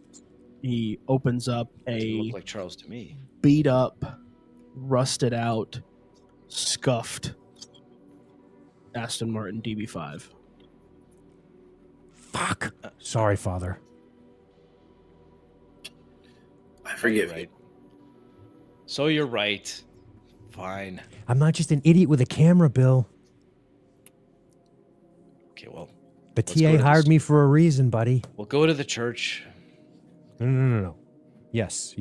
He opens up Doesn't a look like Charles to me. beat up, rusted out, scuffed Aston Martin DB5. Fuck. Sorry, Father. I forgive Right. you. So you're right. Fine. I'm not just an idiot with a camera, Bill. Okay, well, The Let's go TA to hired this- me for a reason, buddy. we'll go to the church. No. Yes.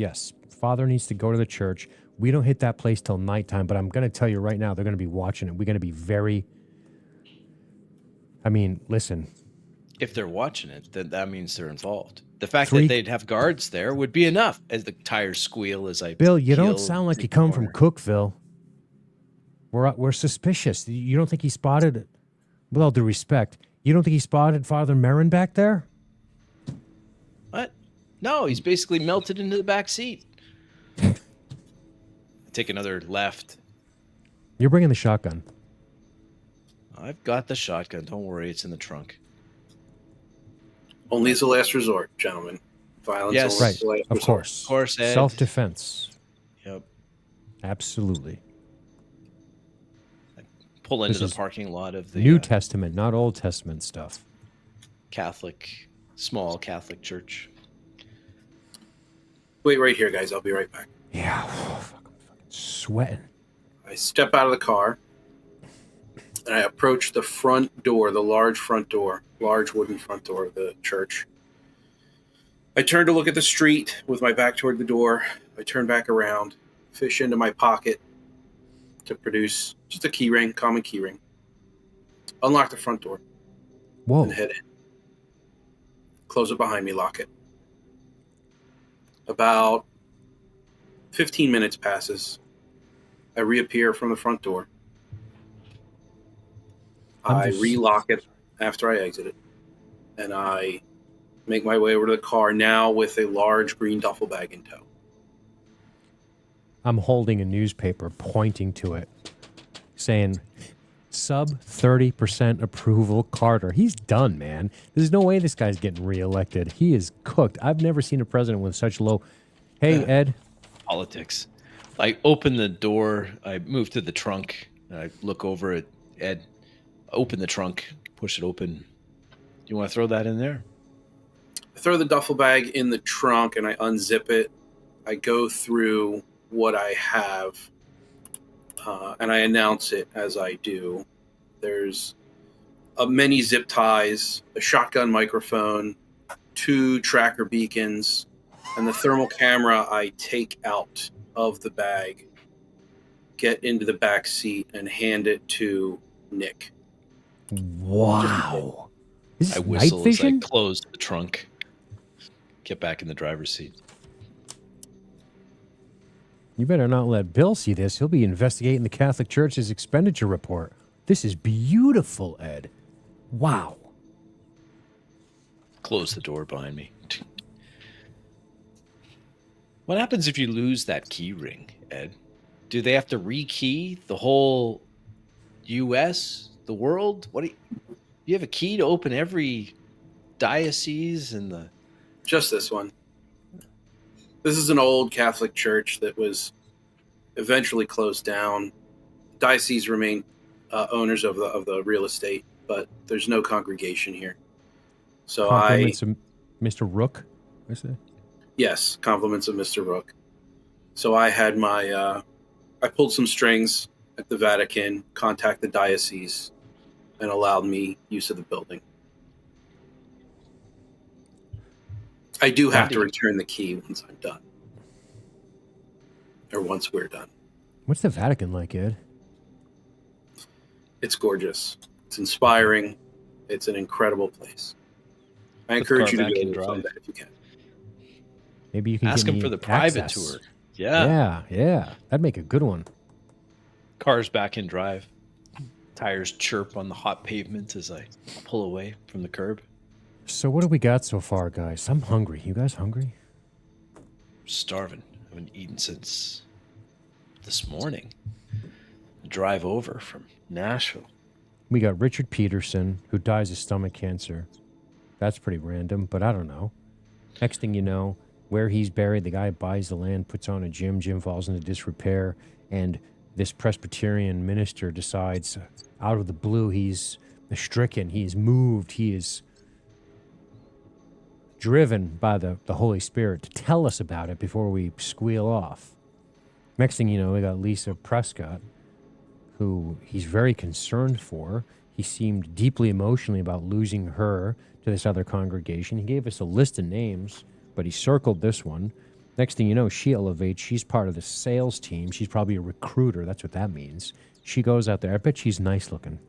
Father needs to go to the church. We don't hit that place till nighttime, but I'm going to tell you right now, they're going to be watching it. We're going to be very... I mean, listen. If they're watching it, then that means they're involved. The fact Three- that they'd have guards there would be enough. As the tires squeal, as I Bill, you peel don't sound like the you come from corner. Cookeville. We're suspicious. You don't think he spotted it? With all due respect, you don't think he spotted Father Merrin back there? What? No, he's basically melted into the back seat. Take another left. You're bringing the shotgun. I've got the shotgun. Don't worry, it's in the trunk. Only as a last resort, gentlemen. Violence Yes. only Right, as a last of resort. course. Of course, Ed. Self-defense. Yep. Absolutely. Pull into This the is parking lot of the New Testament, not Old Testament stuff. small Catholic church. Wait right here, guys. I'll be right back. Yeah, I'm fucking sweating. I step out of the car and I approach the front door, the large wooden front door of the church. I turn to look at the street with my back toward the door. I turn back around, fish into my pocket to produce just a key ring, common key ring. Unlock the front door Whoa. and head in. Close it behind me, lock it. About 15 minutes passes. I reappear from the front door. I relock it after I exit it. And I make my way over to the car, now with a large green duffel bag in tow. I'm holding a newspaper pointing to it, saying, sub 30% approval Carter. He's done, man. There's no way this guy's getting reelected. He is cooked. I've never seen a president with such low... Hey, Ed. Politics. I open the door. I move to the trunk. And I look over at Ed. Open the trunk. Push it open. You want to throw that in there? I throw the duffel bag in the trunk and I unzip it. I go through what I have and I announce it as I do. There's many zip ties, a shotgun microphone, 2 tracker beacons, And the thermal camera I take out of the bag, get into the back seat, and hand it to Nick. Wow. Is I this night whistle as I vision? close the trunk. Get back in the driver's seat. You better not let Bill see this. He'll be investigating the Catholic Church's expenditure report. This is beautiful, Ed. Wow. Close the door behind me. What happens if you lose that key ring, Ed? Do they have to rekey the whole U.S., the world? What do you have a key to open every diocese and the? Just this one. This is an old Catholic church that was eventually closed down. Diocese remain owners of the real estate, but there's no congregation here. So Compliments of Mr. Rook, I say. Yes, compliments of Mr. Rook. So I had my, I pulled some strings at the Vatican, contact the diocese, and allowed me use of the building. I do have to return the key once I'm done. Or once we're done. What's the Vatican like, Ed? It's gorgeous. It's inspiring. It's an incredible place. I encourage you to go there someday if you can. Maybe you can ask him for the private tour. Yeah. That'd make a good one. Car's back in drive. Tires chirp on the hot pavement as I pull away from the curb. So what do we got so far, guys? I'm hungry. You guys hungry? Starving. I haven't eaten since this morning. Drive over from Nashville. We got Richard Peterson, who dies of stomach cancer. That's pretty random, but I don't know. Next thing you know, where he's buried, the guy buys the land, puts on a gym. Gym falls into disrepair, and this Presbyterian minister decides, out of the blue, he's stricken, he's moved, he is driven by the Holy Spirit to tell us about it before we squeal off. Next thing you know, we got Lisa Prescott, who he's very concerned for. He seemed deeply emotionally about losing her to this other congregation. He gave us a list of names, but he circled this one. Next thing you know, she elevates. She's part of the sales team. She's probably a recruiter. That's what that means. She goes out there. I bet she's nice looking.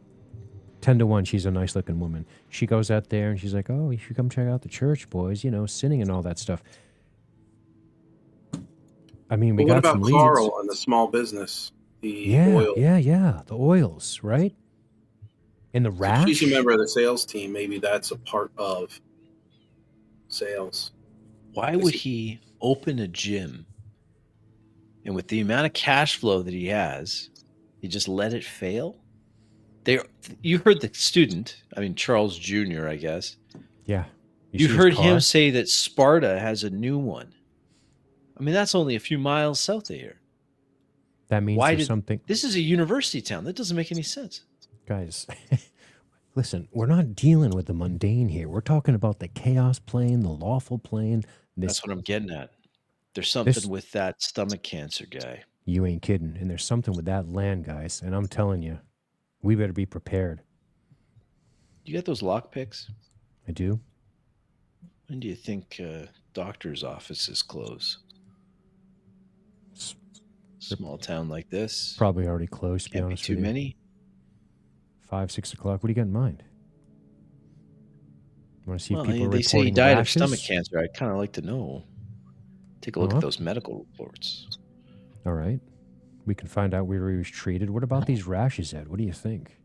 10 to 1, she's a nice looking woman. She goes out there and she's like, oh, you should come check out the church, boys, you know, sinning and all that stuff. I mean, we got some leads. What about Carl and the small business? The oil. Yeah. The oils, right? And the rash. If she's a member of the sales team. Maybe that's a part of sales. Why would he open a gym? And with the amount of cash flow that he has, he just let it fail? You heard the student, I mean, Charles Jr., I guess. Yeah. You heard him say that Sparta has a new one. I mean, that's only a few miles south of here. That means there's something. This is a university town. That doesn't make any sense. Guys, listen, we're not dealing with the mundane here. We're talking about the chaos plane, the lawful plane. That's what I'm getting at. There's something with that stomach cancer guy. You ain't kidding. And there's something with that land, guys. And I'm telling you, we better be prepared. You got those lockpicks? I do. When do you think doctor's offices close? Small town like this. Probably already closed, to be Can't honest be too with you. many. 5, 6 o'clock. What do you got in mind? You want to see if people are they say he reporting died rashes? of stomach cancer. I'd kind of like to know. Take a look at those medical reports. All right. We can find out where he was treated. What about these rashes, Ed? What do you think?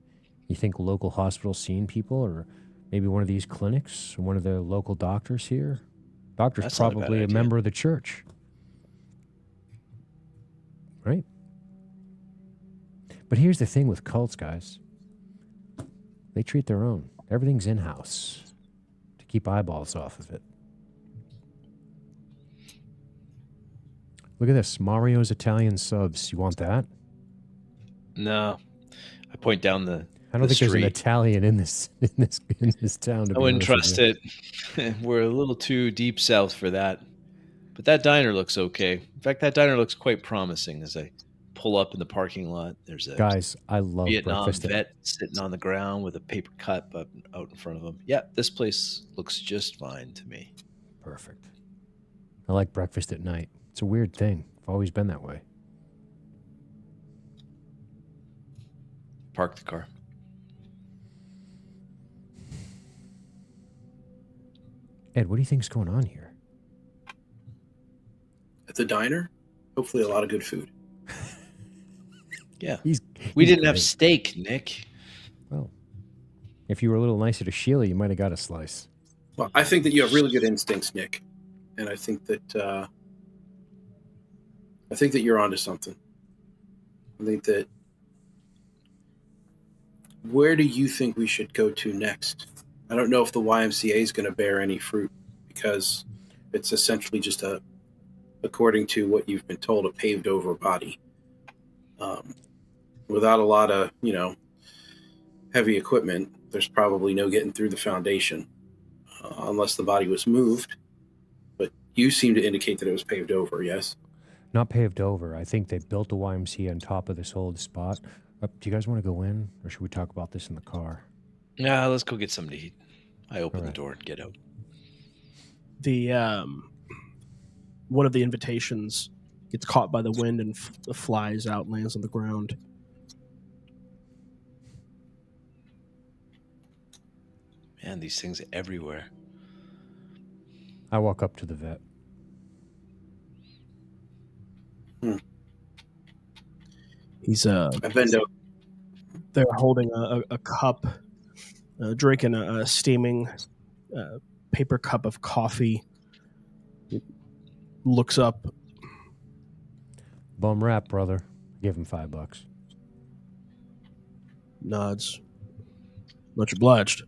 You think local hospitals seeing people, or maybe one of these clinics, one of the local doctors here? Doctor's That's not a probably bad a member of the church. Right? But here's the thing with cults, guys. They treat their own. Everything's in-house to keep eyeballs off of it. Look at this. Mario's Italian subs. You want that? No. I point down the I don't think street. there's an Italian in this town. I wouldn't trust it. We're a little too deep south for that. But that diner looks okay. In fact, that diner looks quite promising as I pull up in the parking lot. There's a guys, I love Vietnam breakfast. vet sitting on the ground with a paper cut out in front of him. Yeah, this place looks just fine to me. Perfect. I like breakfast at night. It's a weird thing. I've always been that way. Park the car. Ed, what do you think's going on here? At the diner, hopefully a lot of good food. Yeah. We We didn't have great. steak, Nick. Well, if you were a little nicer to Sheila, you might have got a slice. Well, I think that you have really good instincts, Nick, and I think that you're onto something. I think that. Where do you think we should go to next? I don't know if the YMCA is going to bear any fruit because it's essentially just according to what you've been told, a paved over body. Without a lot of, heavy equipment, there's probably no getting through the foundation unless the body was moved. But you seem to indicate that it was paved over, yes? Not paved over. I think they built the YMCA on top of this old spot. Do you guys want to go in, or should we talk about this in the car? Nah, let's go get something to eat. I open the Alright. door and get out. The one of the invitations gets caught by the wind and flies out and lands on the ground. Man, these things are everywhere. I walk up to the vet. He's I bend over. they're holding a cup, drinking a steaming paper cup of coffee. He looks up. Bum rap, brother. Give him $5. Nods. Much obliged.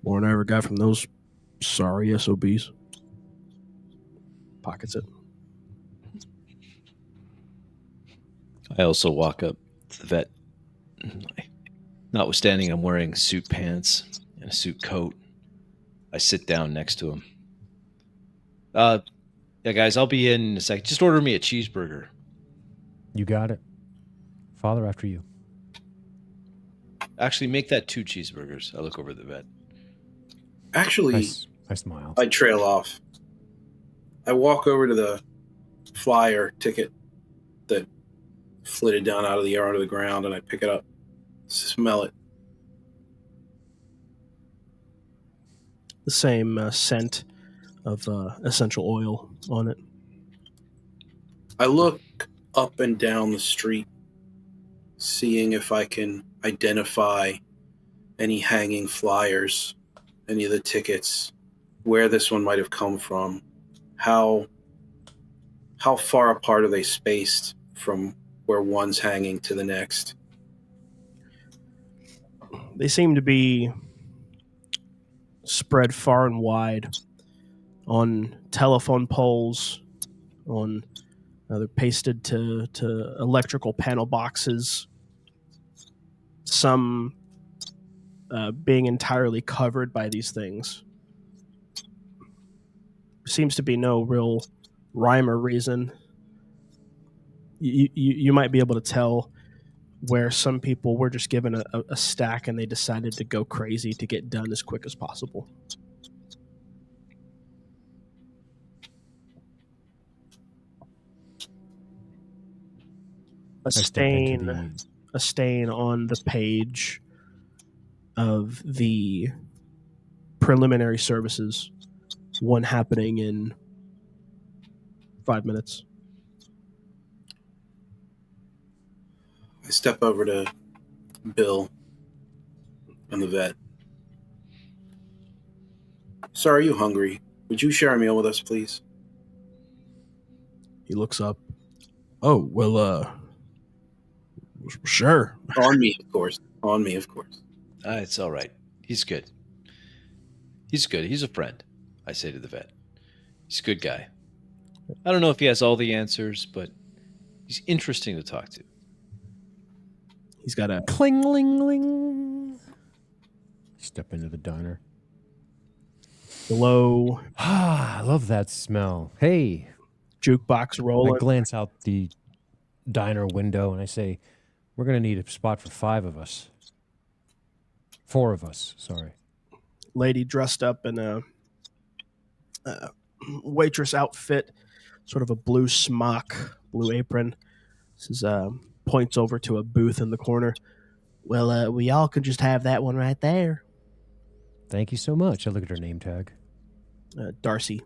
More than I ever got from those sorry SOBs. Pockets it. I also walk up to the vet. Notwithstanding I'm wearing suit pants and a suit coat, I sit down next to him. Yeah, guys, I'll be in a sec. Just order me a cheeseburger. You got it. Father, after you. Actually, make that 2 cheeseburgers. I look over at the vet. Actually, I smile. I trail off. I walk over to the flyer ticket that flitted down out of the air onto the ground, and I pick it up, smell it. The same scent of essential oil on it. I look up and down the street, seeing if I can identify any hanging flyers, any of the tickets, where this one might have come from, how far apart are they spaced from where one's hanging to the next. They seem to be spread far and wide on telephone poles, on they're pasted to electrical panel boxes, some being entirely covered by these things. Seems to be no real rhyme or reason. You might be able to tell where some people were just given a stack and they decided to go crazy to get done as quick as possible. A stain on the page of the preliminary services, one happening in 5 minutes. I step over to Bill and the vet. Sir, are you hungry? Would you share a meal with us, please? He looks up. Oh, well, sure. On me, of course. On me, of course. It's all right. He's good. He's good. He's a friend, I say to the vet. He's a good guy. I don't know if he has all the answers, but he's interesting to talk to. He's got a Cling-ling-ling. Step into the diner. low I love that smell. Hey, jukebox rolling. I glance out the diner window and I say, we're going to need a spot for 5 of us. 4 of us, sorry. Lady dressed up in a waitress outfit, sort of a blue smock, blue apron. This is points over to a booth in the corner. Well, we all can just have that one right there. Thank you so much. I look at her name tag. Darcy.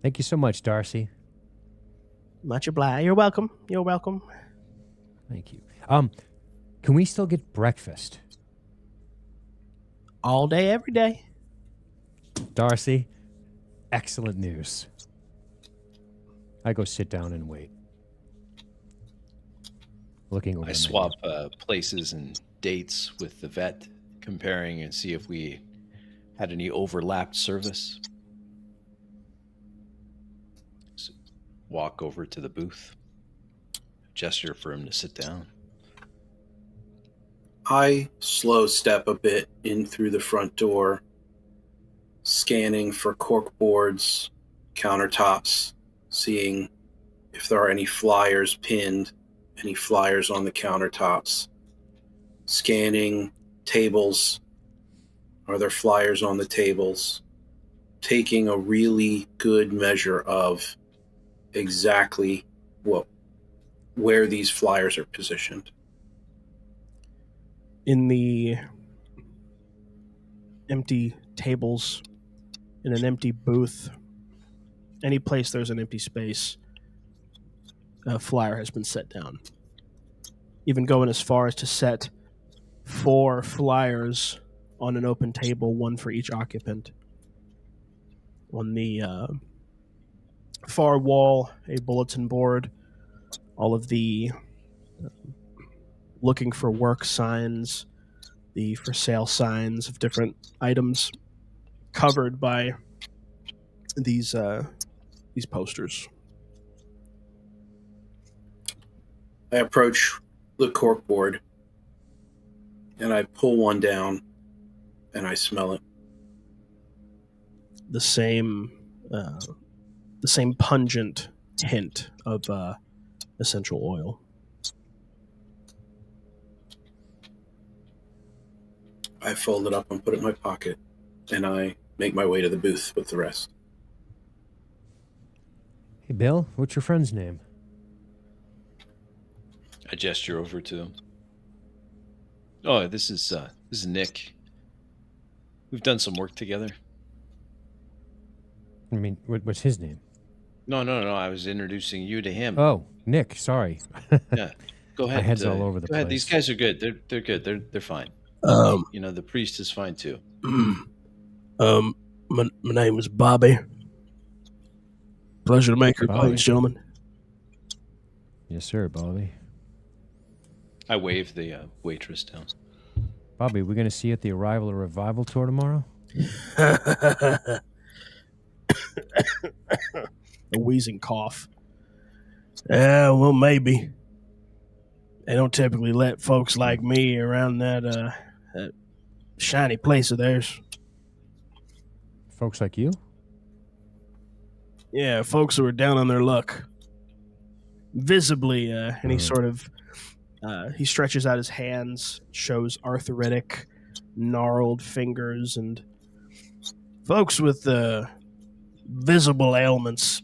Thank you so much, Darcy. Much obliged. You're welcome. You're welcome. Thank you. Can we still get breakfast? All day, every day. Darcy, excellent news. I go sit down and wait. Looking over. I swap places and dates with the vet, comparing and see if we had any overlapped service. So walk over to the booth, gesture for him to sit down. I slow step a bit in through the front door, scanning for cork boards, countertops, seeing if there are any flyers pinned, any flyers on the countertops, scanning tables. Are there flyers on the tables? Taking a really good measure of exactly where these flyers are positioned. In the empty tables, in an empty booth, any place there's an empty space, a flyer has been set down. Even going as far as to set 4 flyers on an open table, one for each occupant. On the far wall, a bulletin board, all of the looking for work signs, the for sale signs of different items covered by these posters. I approach the cork board and I pull one down and I smell it. The same pungent hint of essential oil. I fold it up and put it in my pocket, and I make my way to the booth with the rest. Hey, Bill, what's your friend's name? I gesture over to him. Oh, this is Nick. We've done some work together. I mean, what's his name? No. I was introducing you to him. Oh, Nick. Sorry. Yeah. Go ahead. My head's all over the place. These guys are good. They're good. They're fine. The priest is fine too. My name is Bobby. Pleasure to make your acquaintance, gentlemen. Yes, sir, Bobby. I wave the waitress down. Bobby, we're going to see you at the Arrival or Revival tour tomorrow? A wheezing cough. Yeah, well, maybe. They don't typically let folks like me around that shiny place of theirs. Folks like you? Yeah, folks who are down on their luck. Visibly, and he sort of he stretches out his hands, shows arthritic, gnarled fingers, and folks with visible ailments.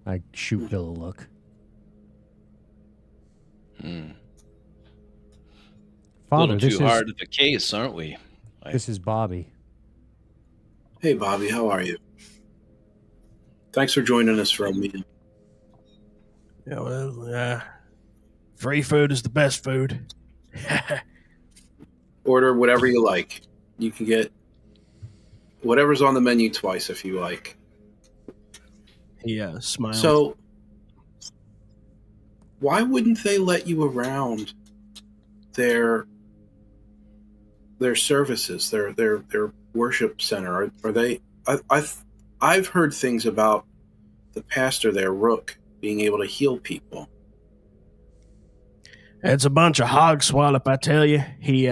I shoot Bill a look. Father, a little too hard of the case, aren't we? This is Bobby. Hey, Bobby, how are you? Thanks for joining us for a meeting. Yeah, well, free food is the best food. Order whatever you like. You can get whatever's on the menu twice if you like. He smiled. So, why wouldn't they let you around their services, their worship center? Are they? I've heard things about the pastor there, Rook, being able to heal people. It's a bunch of hog swallop, I tell you. He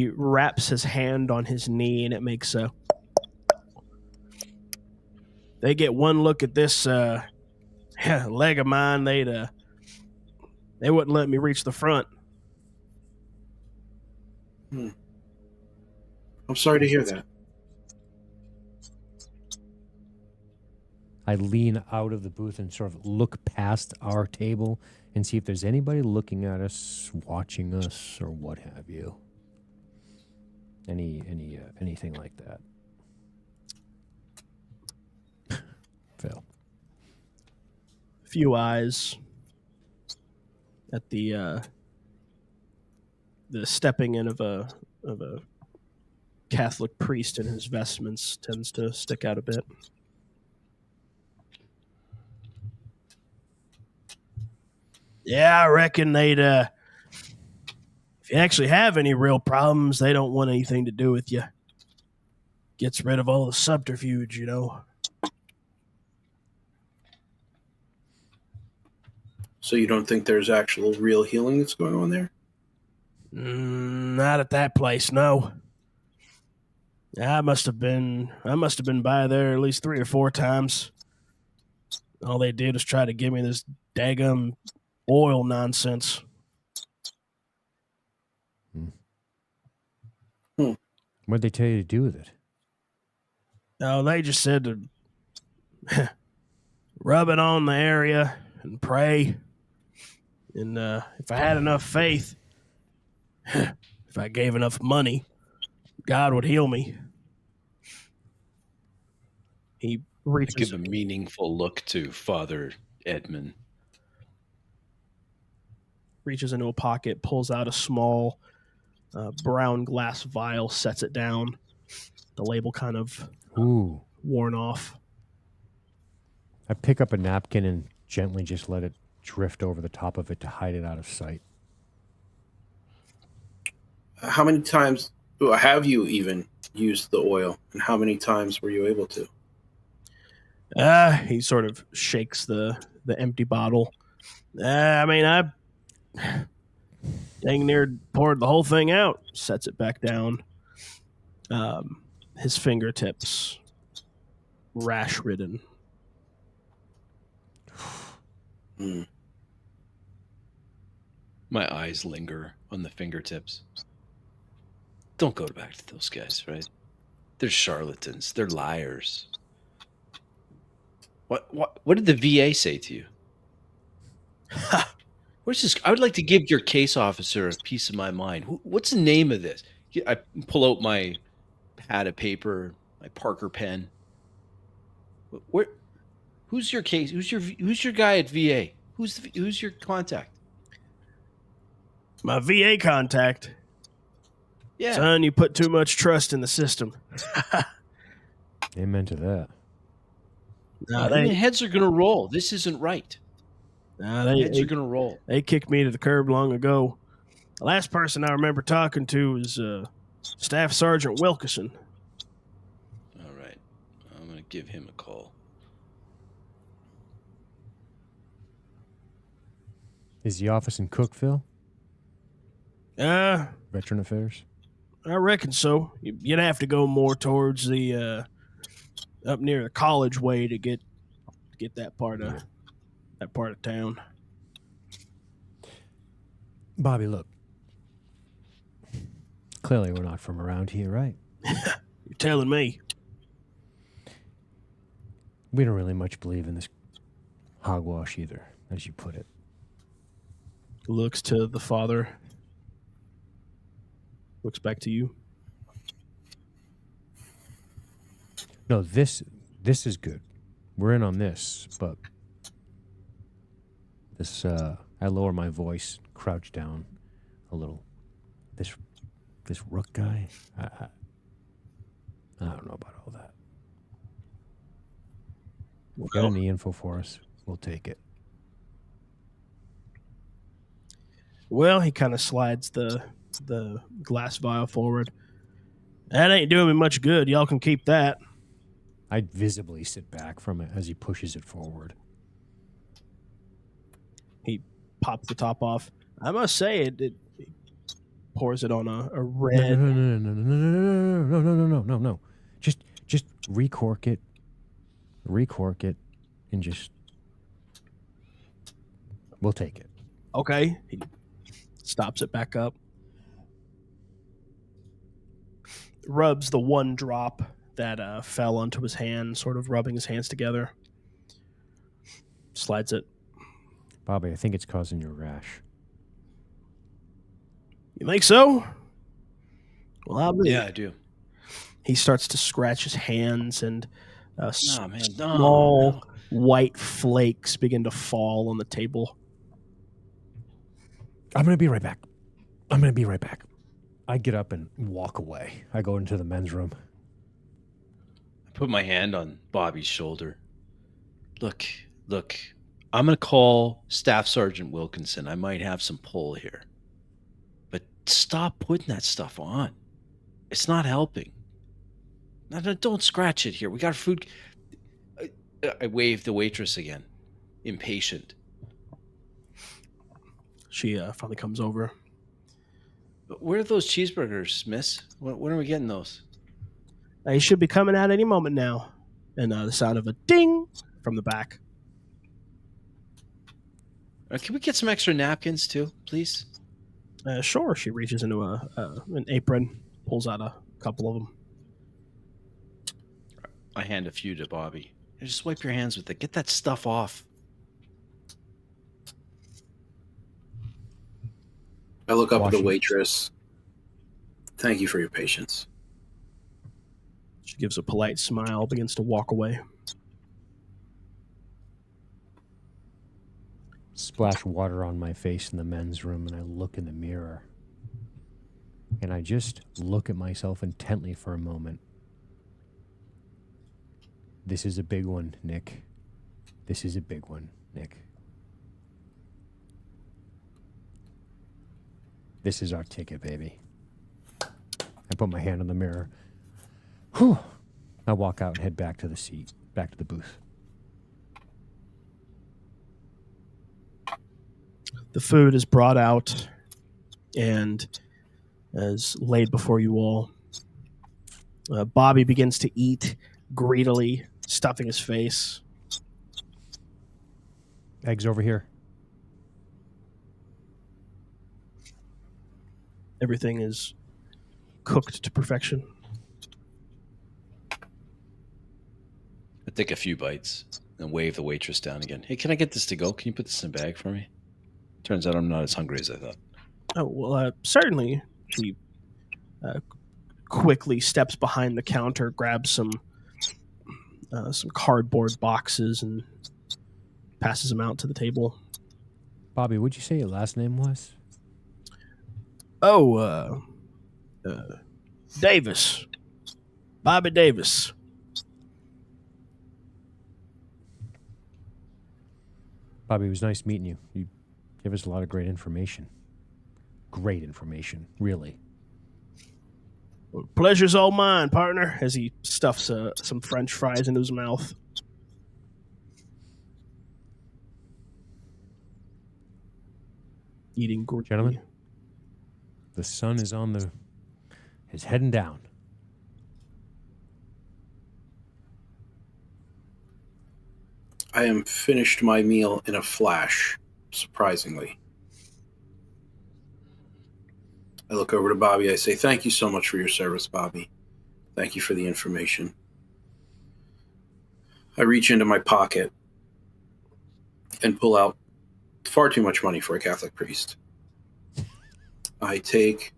wraps his hand on his knee, and it makes a. They get one look at this leg of mine, they wouldn't let me reach the front. I'm sorry to hear that. I lean out of the booth and sort of look past our table and see if there's anybody looking at us, watching us, or what have you. Anything like that. Phil. Few eyes at the stepping in of a Catholic priest in his vestments tends to stick out a bit. Yeah, I reckon they'd if you actually have any real problems, they don't want anything to do with you. Gets rid of all the subterfuge, you know. So you don't think there's actual real healing that's going on there? Not at that place, no. I must have been by there at least 3 or 4 times. All they did was try to give me this daggum oil nonsense. What'd they tell you to do with it? No, they just said to rub it on the area and pray. And if I had enough faith, if I gave enough money, God would heal me. He I reaches, give a meaningful look to Father Edmund. reaches into a pocket, pulls out a small brown glass vial, sets it down. The label kind of Ooh. worn off. I pick up a napkin and gently just let it drift over the top of it to hide it out of sight. How many times have you even used the oil, and how many times were you able to? He sort of shakes the empty bottle. I mean, I dang near poured the whole thing out. Sets it back down. His fingertips rash-ridden. My eyes linger on the fingertips. Don't go back to those guys, right? They're charlatans. They're liars. What did the VA say to you? What's this? I would like to give your case officer a piece of my mind. What's the name of this? I pull out my pad of paper, my Parker pen. Who's your case? Who's your guy at VA? Who's your contact? My VA contact. Yeah. Son, you put too much trust in the system. Amen to that. Heads are going to roll. This isn't right. Heads are going to roll. They kicked me to the curb long ago. The last person I remember talking to was Staff Sergeant Wilkerson. All right. I'm going to give him a call. Is the office in Cookeville? Veteran Affairs? I reckon so. You'd have to go more towards the up near the college way to get that part of town. Bobby, look. Clearly we're not from around here, right? You're telling me. We don't really much believe in this hogwash either, as you put it. Looks to the father. Looks back to you. No, this is good. We're in on this, but this I lower my voice, crouch down a little. This Rook guy, I don't know about all that. Got any info for us? We'll take it. Well, he kind of slides the glass vial forward. That ain't doing me much good. Y'all can keep that. I visibly sit back from it as he pushes it forward. He pops the top off. I must say, it pours it on a red. No. Just recork it, and just we'll take it. Okay. He stops it back up. rubs the one drop that fell onto his hand, sort of rubbing his hands together. Slides it. Bobby, I think it's causing your rash. You think so? Well, I'll be. Yeah, I do. He starts to scratch his hands, and No, man, small no. white flakes begin to fall on the table. I'm going to be right back. I get up and walk away. I go into the men's room. I put my hand on Bobby's shoulder. Look, I'm going to call Staff Sergeant Wilkinson. I might have some pull here. But stop putting that stuff on. It's not helping. No, don't scratch it here. We got food. I waved the waitress again, impatient. She finally comes over. But where are those cheeseburgers, miss? When are we getting those? He should be coming out any moment now. And the sound of a ding from the back. Can we get some extra napkins too, please? Sure. She reaches into an apron, pulls out a couple of them. I hand a few to Bobby. Just wipe your hands with it. Get that stuff off. I look up at the waitress. Thank you for your patience. She gives a polite smile, begins to walk away. Splash water on my face in the men's room, and I look in the mirror. And I just look at myself intently for a moment. This is a big one, Nick. This is a big one, Nick. This is our ticket, baby. I put my hand on the mirror. Whew. I walk out and head back to the seat, back to the booth. The food is brought out and is laid before you all. Bobby begins to eat greedily, stuffing his face. Eggs over here. Everything is cooked to perfection. I take a few bites and wave the waitress down again. Hey, can I get this to go? Can you put this in a bag for me? Turns out I'm not as hungry as I thought. Oh, well, certainly. She quickly steps behind the counter, grabs some cardboard boxes, and passes them out to the table. Bobby, what'd you say your last name was? Oh, Davis. Bobby Davis. Bobby, it was nice meeting you. You gave us a lot of great information. Great information, really. Well, pleasure's all mine, partner, as he stuffs some French fries into his mouth. Eating greedily. Gentlemen, the sun is is heading down. I am finished my meal in a flash, surprisingly. I look over to Bobby. I say, thank you so much for your service, Bobby. Thank you for the information. I reach into my pocket and pull out far too much money for a Catholic priest. I take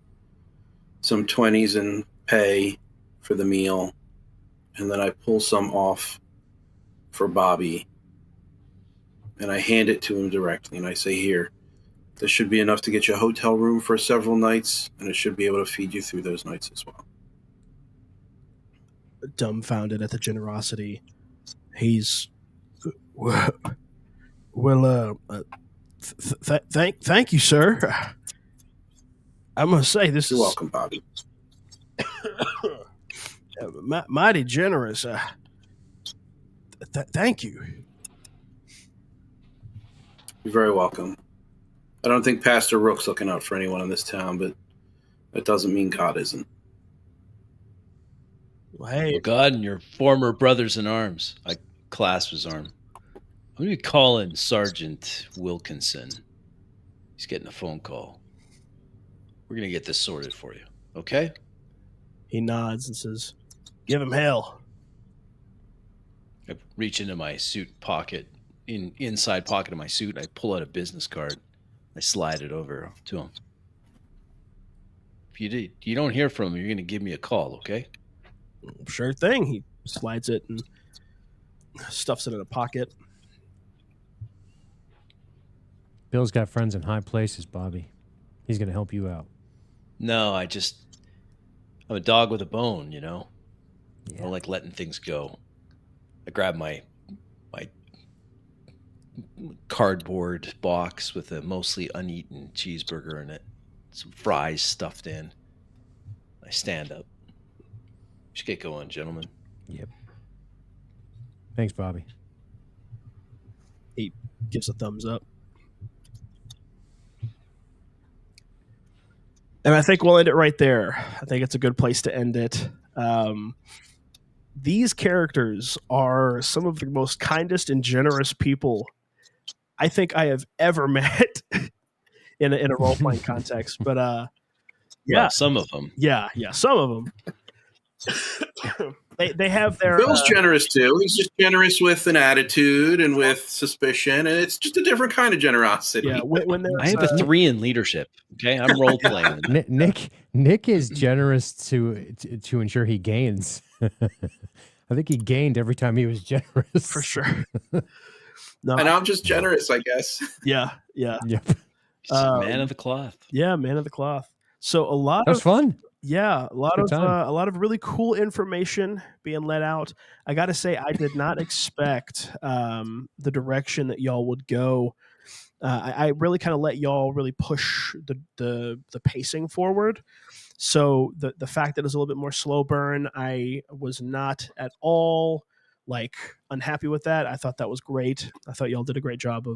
some 20s and pay for the meal, and then I pull some off for Bobby, and I hand it to him directly, and I say, here, this should be enough to get you a hotel room for several nights, and it should be able to feed you through those nights as well. Dumbfounded at the generosity, he's thank you, sir. I must say this You're is welcome, Bobby. mighty generous. Thank you. You're very welcome. I don't think Pastor Rook's looking out for anyone in this town, but that doesn't mean God isn't. Well, hey, Well, God and your former brothers in arms. I clasp his arm. I'm going to be calling Sergeant Wilkinson. He's getting a phone call. We're going to get this sorted for you, okay? He nods and says, "Give him hell." I reach into my suit pocket, inside pocket of my suit. I pull out a business card. I slide it over to him. If you don't hear from him, you're going to give me a call, okay? Sure thing. He slides it and stuffs it in a pocket. Bill's got friends in high places, Bobby. He's going to help you out. No, I'm a dog with a bone, you know? I Yeah. don't like letting things go. I grab my cardboard box with a mostly uneaten cheeseburger in it, some fries stuffed in. I stand up. Just get going, gentlemen. Yep. Thanks, Bobby. He gives a thumbs up. And I think we'll end it right there. I think it's a good place to end it. These characters are some of the most kindest and generous people I think I have ever met in a role-playing context. But yeah, Well, some of them. yeah, some of them. they have their Bill's generous too. He's just generous with an attitude and with suspicion, and it's just a different kind of generosity. yeah. When I have a 3 in leadership. Okay, I'm role playing. Nick is generous to ensure he gains. I think he gained every time he was generous. for sure. No, And I'm just generous, I guess. yeah. Yep. Man of the cloth. Yeah, man of the cloth. So a lot That was of fun. yeah, a lot Good of time. a lot of really cool information being let out. I got to say, I did not expect the direction that y'all would go. I really kind of let y'all really push the pacing forward. So the fact that it was a little bit more slow burn, I was not at all like unhappy with that. I thought that was great. I thought y'all did a great job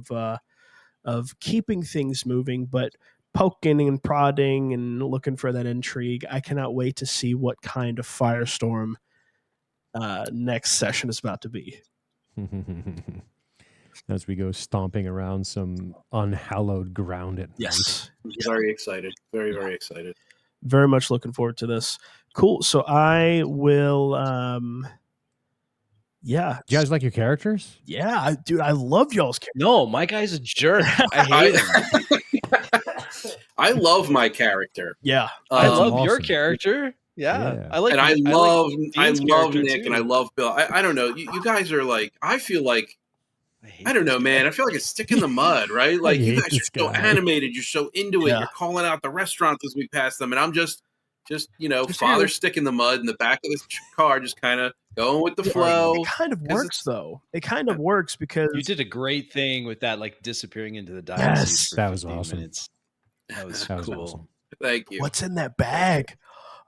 of keeping things moving, but poking and prodding and looking for that intrigue. I cannot wait to see what kind of firestorm next session is about to be. As we go stomping around some unhallowed ground at night. Yes. I'm very excited. Very, very excited. Very much looking forward to this. Cool. So I will yeah. Do you guys like your characters? Yeah, dude, I love y'all's character. No, my guy's a jerk. I hate him. I love my character. Yeah. I That's love your awesome. character. Yeah. Yeah. I like. And I like love Dean's character, Nick, too. and I love Bill. I don't know. You guys are like, I feel like, I don't know, man. I feel like a stick in the mud, right? Like, you hate guys are this so guy. animated. You're so into it. Yeah. You're calling out the restaurants as we pass them. And I'm just Just father here. stick in the mud in the back of this car, just kind of going with the It flow. kind of 'cause works it's- though. It kind of works because You did a great thing with that, like disappearing into the Yes. diocese for That was 15 awesome. minutes. That was That was cool. awesome. Thank you. what's in that bag?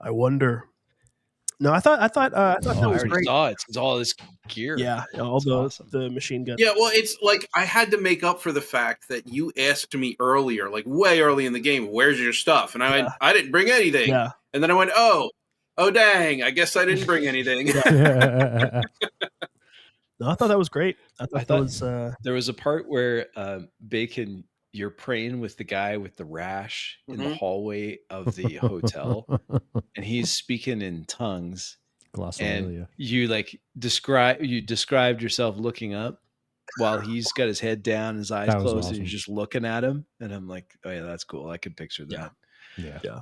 I wonder. No, I thought that I was already great. saw it. It's all this gear. Yeah, all It's the awesome. the machine gun. Yeah, well, it's like I had to make up for the fact that you asked me earlier, like way early in the game, where's your stuff? And I went, I didn't bring anything. Yeah. And then I went, oh dang, I guess I didn't bring anything. No, I thought that was great. I thought that thought- was There was a part where Bacon, you're praying with the guy with the rash in the Mhm. hallway of the hotel, and he's speaking in tongues. Glossolalia. And you described yourself looking up while he's got his head down, his eyes That was closed, awesome. and you're just looking at him. And I'm like, oh yeah, that's cool. I can picture Yeah. that. Yeah. Yeah.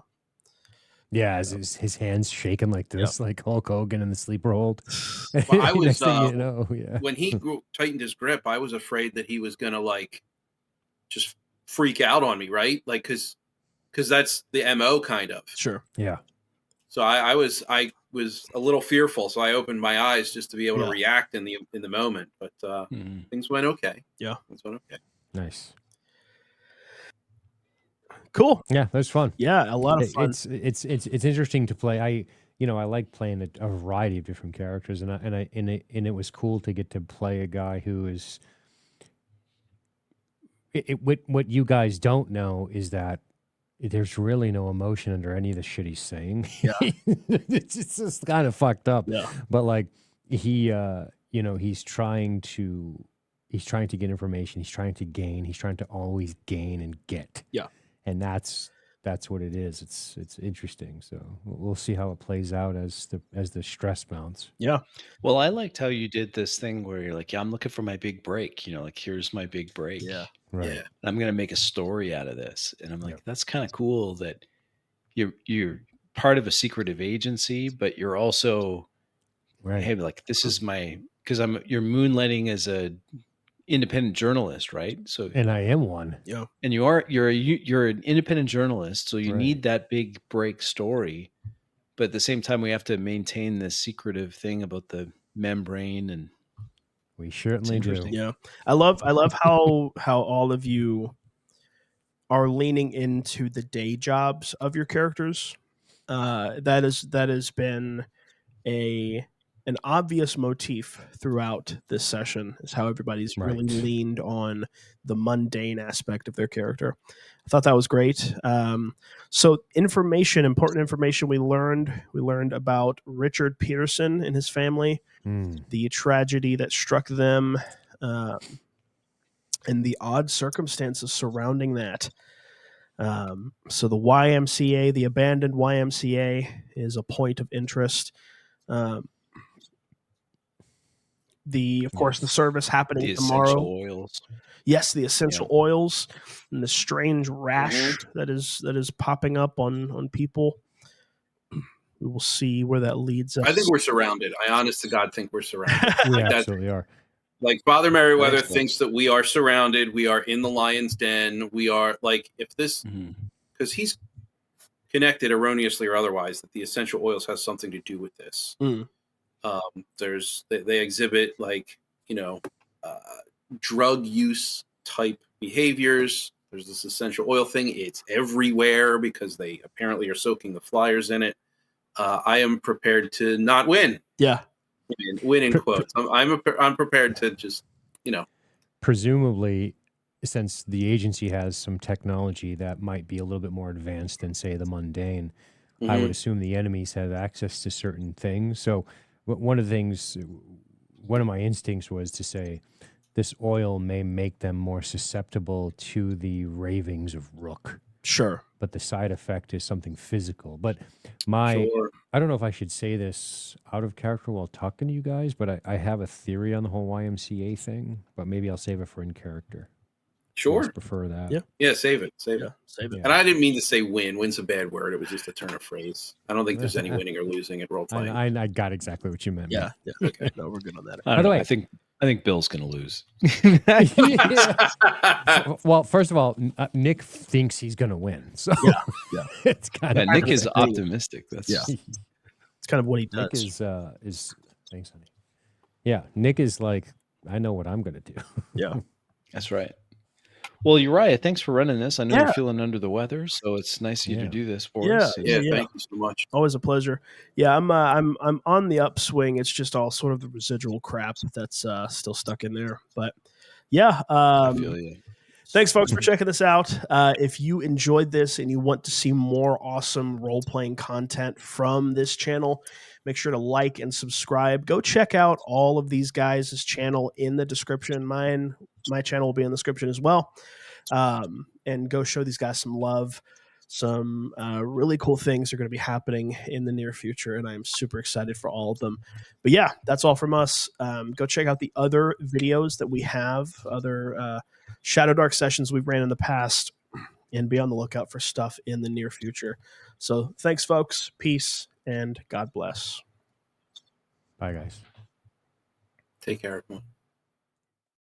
Yeah, his hands shaking like this, like Hulk Hogan in the sleeper hold. Well, I was, Next thing you know, yeah. When he tightened his grip, I was afraid that he was going to like just freak out on me, right? Like, cause that's the MO kind of. sure. Yeah. So I was a little fearful. So I opened my eyes just to be able Yeah. to react in the moment, but Mhm. things went okay. Yeah. Things went okay. Nice. Cool. Yeah, that was fun. Yeah, a lot of fun. It's interesting to play. I like playing a variety of different characters, and it was cool to get to play a guy who is. What you guys don't know is that there's really no emotion under any of the shit he's saying. Yeah. it's just kind of fucked up. Yeah. But like he, he's trying to get information. He's trying to gain. He's trying to always gain and get. Yeah. And that's that's what it is. It's interesting. So we'll see how it plays out as the stress mounts. Yeah. Well, I liked how you did this thing where you're like, yeah, I'm looking for my big break. Like, here's my big break. Yeah. Right. Yeah. And I'm going to make a story out of this. And I'm like, Yep. that's kind of cool that you're part of a secretive agency, but you're also, Right. hey, like, this is because you're moonlighting as a independent journalist, right? So, And I am one. Yeah. and you're an independent journalist, so you Right. need that big break story. But at the same time, we have to maintain this secretive thing about the membrane, and We certainly do. interesting. Yeah. I love how all of you are leaning into the day jobs of your characters. That has been an obvious motif throughout this session, is how everybody's really Right. leaned on the mundane aspect of their character. I thought that was great. So important information we learned about Richard Peterson and his family, the tragedy that struck them, and the odd circumstances surrounding that. So the YMCA, the abandoned YMCA, is a point of interest. Of course, the service happening The tomorrow. essential oils. Yes, the essential oils and the strange rash that is popping up on people. We will see where that leads us. I think we're surrounded. I honest to God think we're surrounded. We absolutely are. Like Father Merriweather Thanks, thinks that we are surrounded. We are in the lion's den. We are like, if this, because he's connected erroneously or otherwise that the essential oils has something to do with this. They exhibit like, drug use type behaviors. There's this essential oil thing. It's everywhere because they apparently are soaking the flyers in it. I am prepared to not win. Yeah. Win in quotes. I'm prepared to just, Presumably, since the agency has some technology that might be a little bit more advanced than, say, the mundane, I would assume the enemies have access to certain things. So one of my instincts was to say, this oil may make them more susceptible to the ravings of Rook. Sure. But the side effect is something physical. But I don't know if I should say this out of character while talking to you guys, but I have a theory on the whole YMCA thing, but maybe I'll save it for in character. Sure. I prefer that. Yeah. Yeah, save it. Save it. And I didn't mean to say win. Win's a bad word. It was just a turn of phrase. I don't think there's any winning or losing at role playing. I got exactly what you meant. Yeah. Okay. No, we're good on that. By the way, I think Bill's going to lose. Well, first of all, Nick thinks he's going to win. So yeah. It's kind of Nick is optimistic. That's it's kind of what he does. Nick is thanks, honey. Yeah, Nick is like, I know what I'm going to do. Yeah. That's right. Well, Uriah, thanks for running this. I know you're feeling under the weather, so it's nice of you to do this for us. Yeah, thank you so much. Always a pleasure. Yeah, I'm on the upswing. It's just all sort of the residual crap that's still stuck in there. But yeah, I feel you. Thanks, folks, for checking this out. If you enjoyed this and you want to see more awesome role-playing content from this channel, make sure to like and subscribe. Go check out all of these guys' channel in the description. My channel will be in the description as well. And go show these guys some love. Some really cool things are going to be happening in the near future, and I'm super excited for all of them. But yeah, that's all from us. Go check out the other videos that we have, other Shadow Dark sessions we've ran in the past, and be on the lookout for stuff in the near future. So thanks, folks. Peace, and God bless. Bye, guys. Take care, everyone.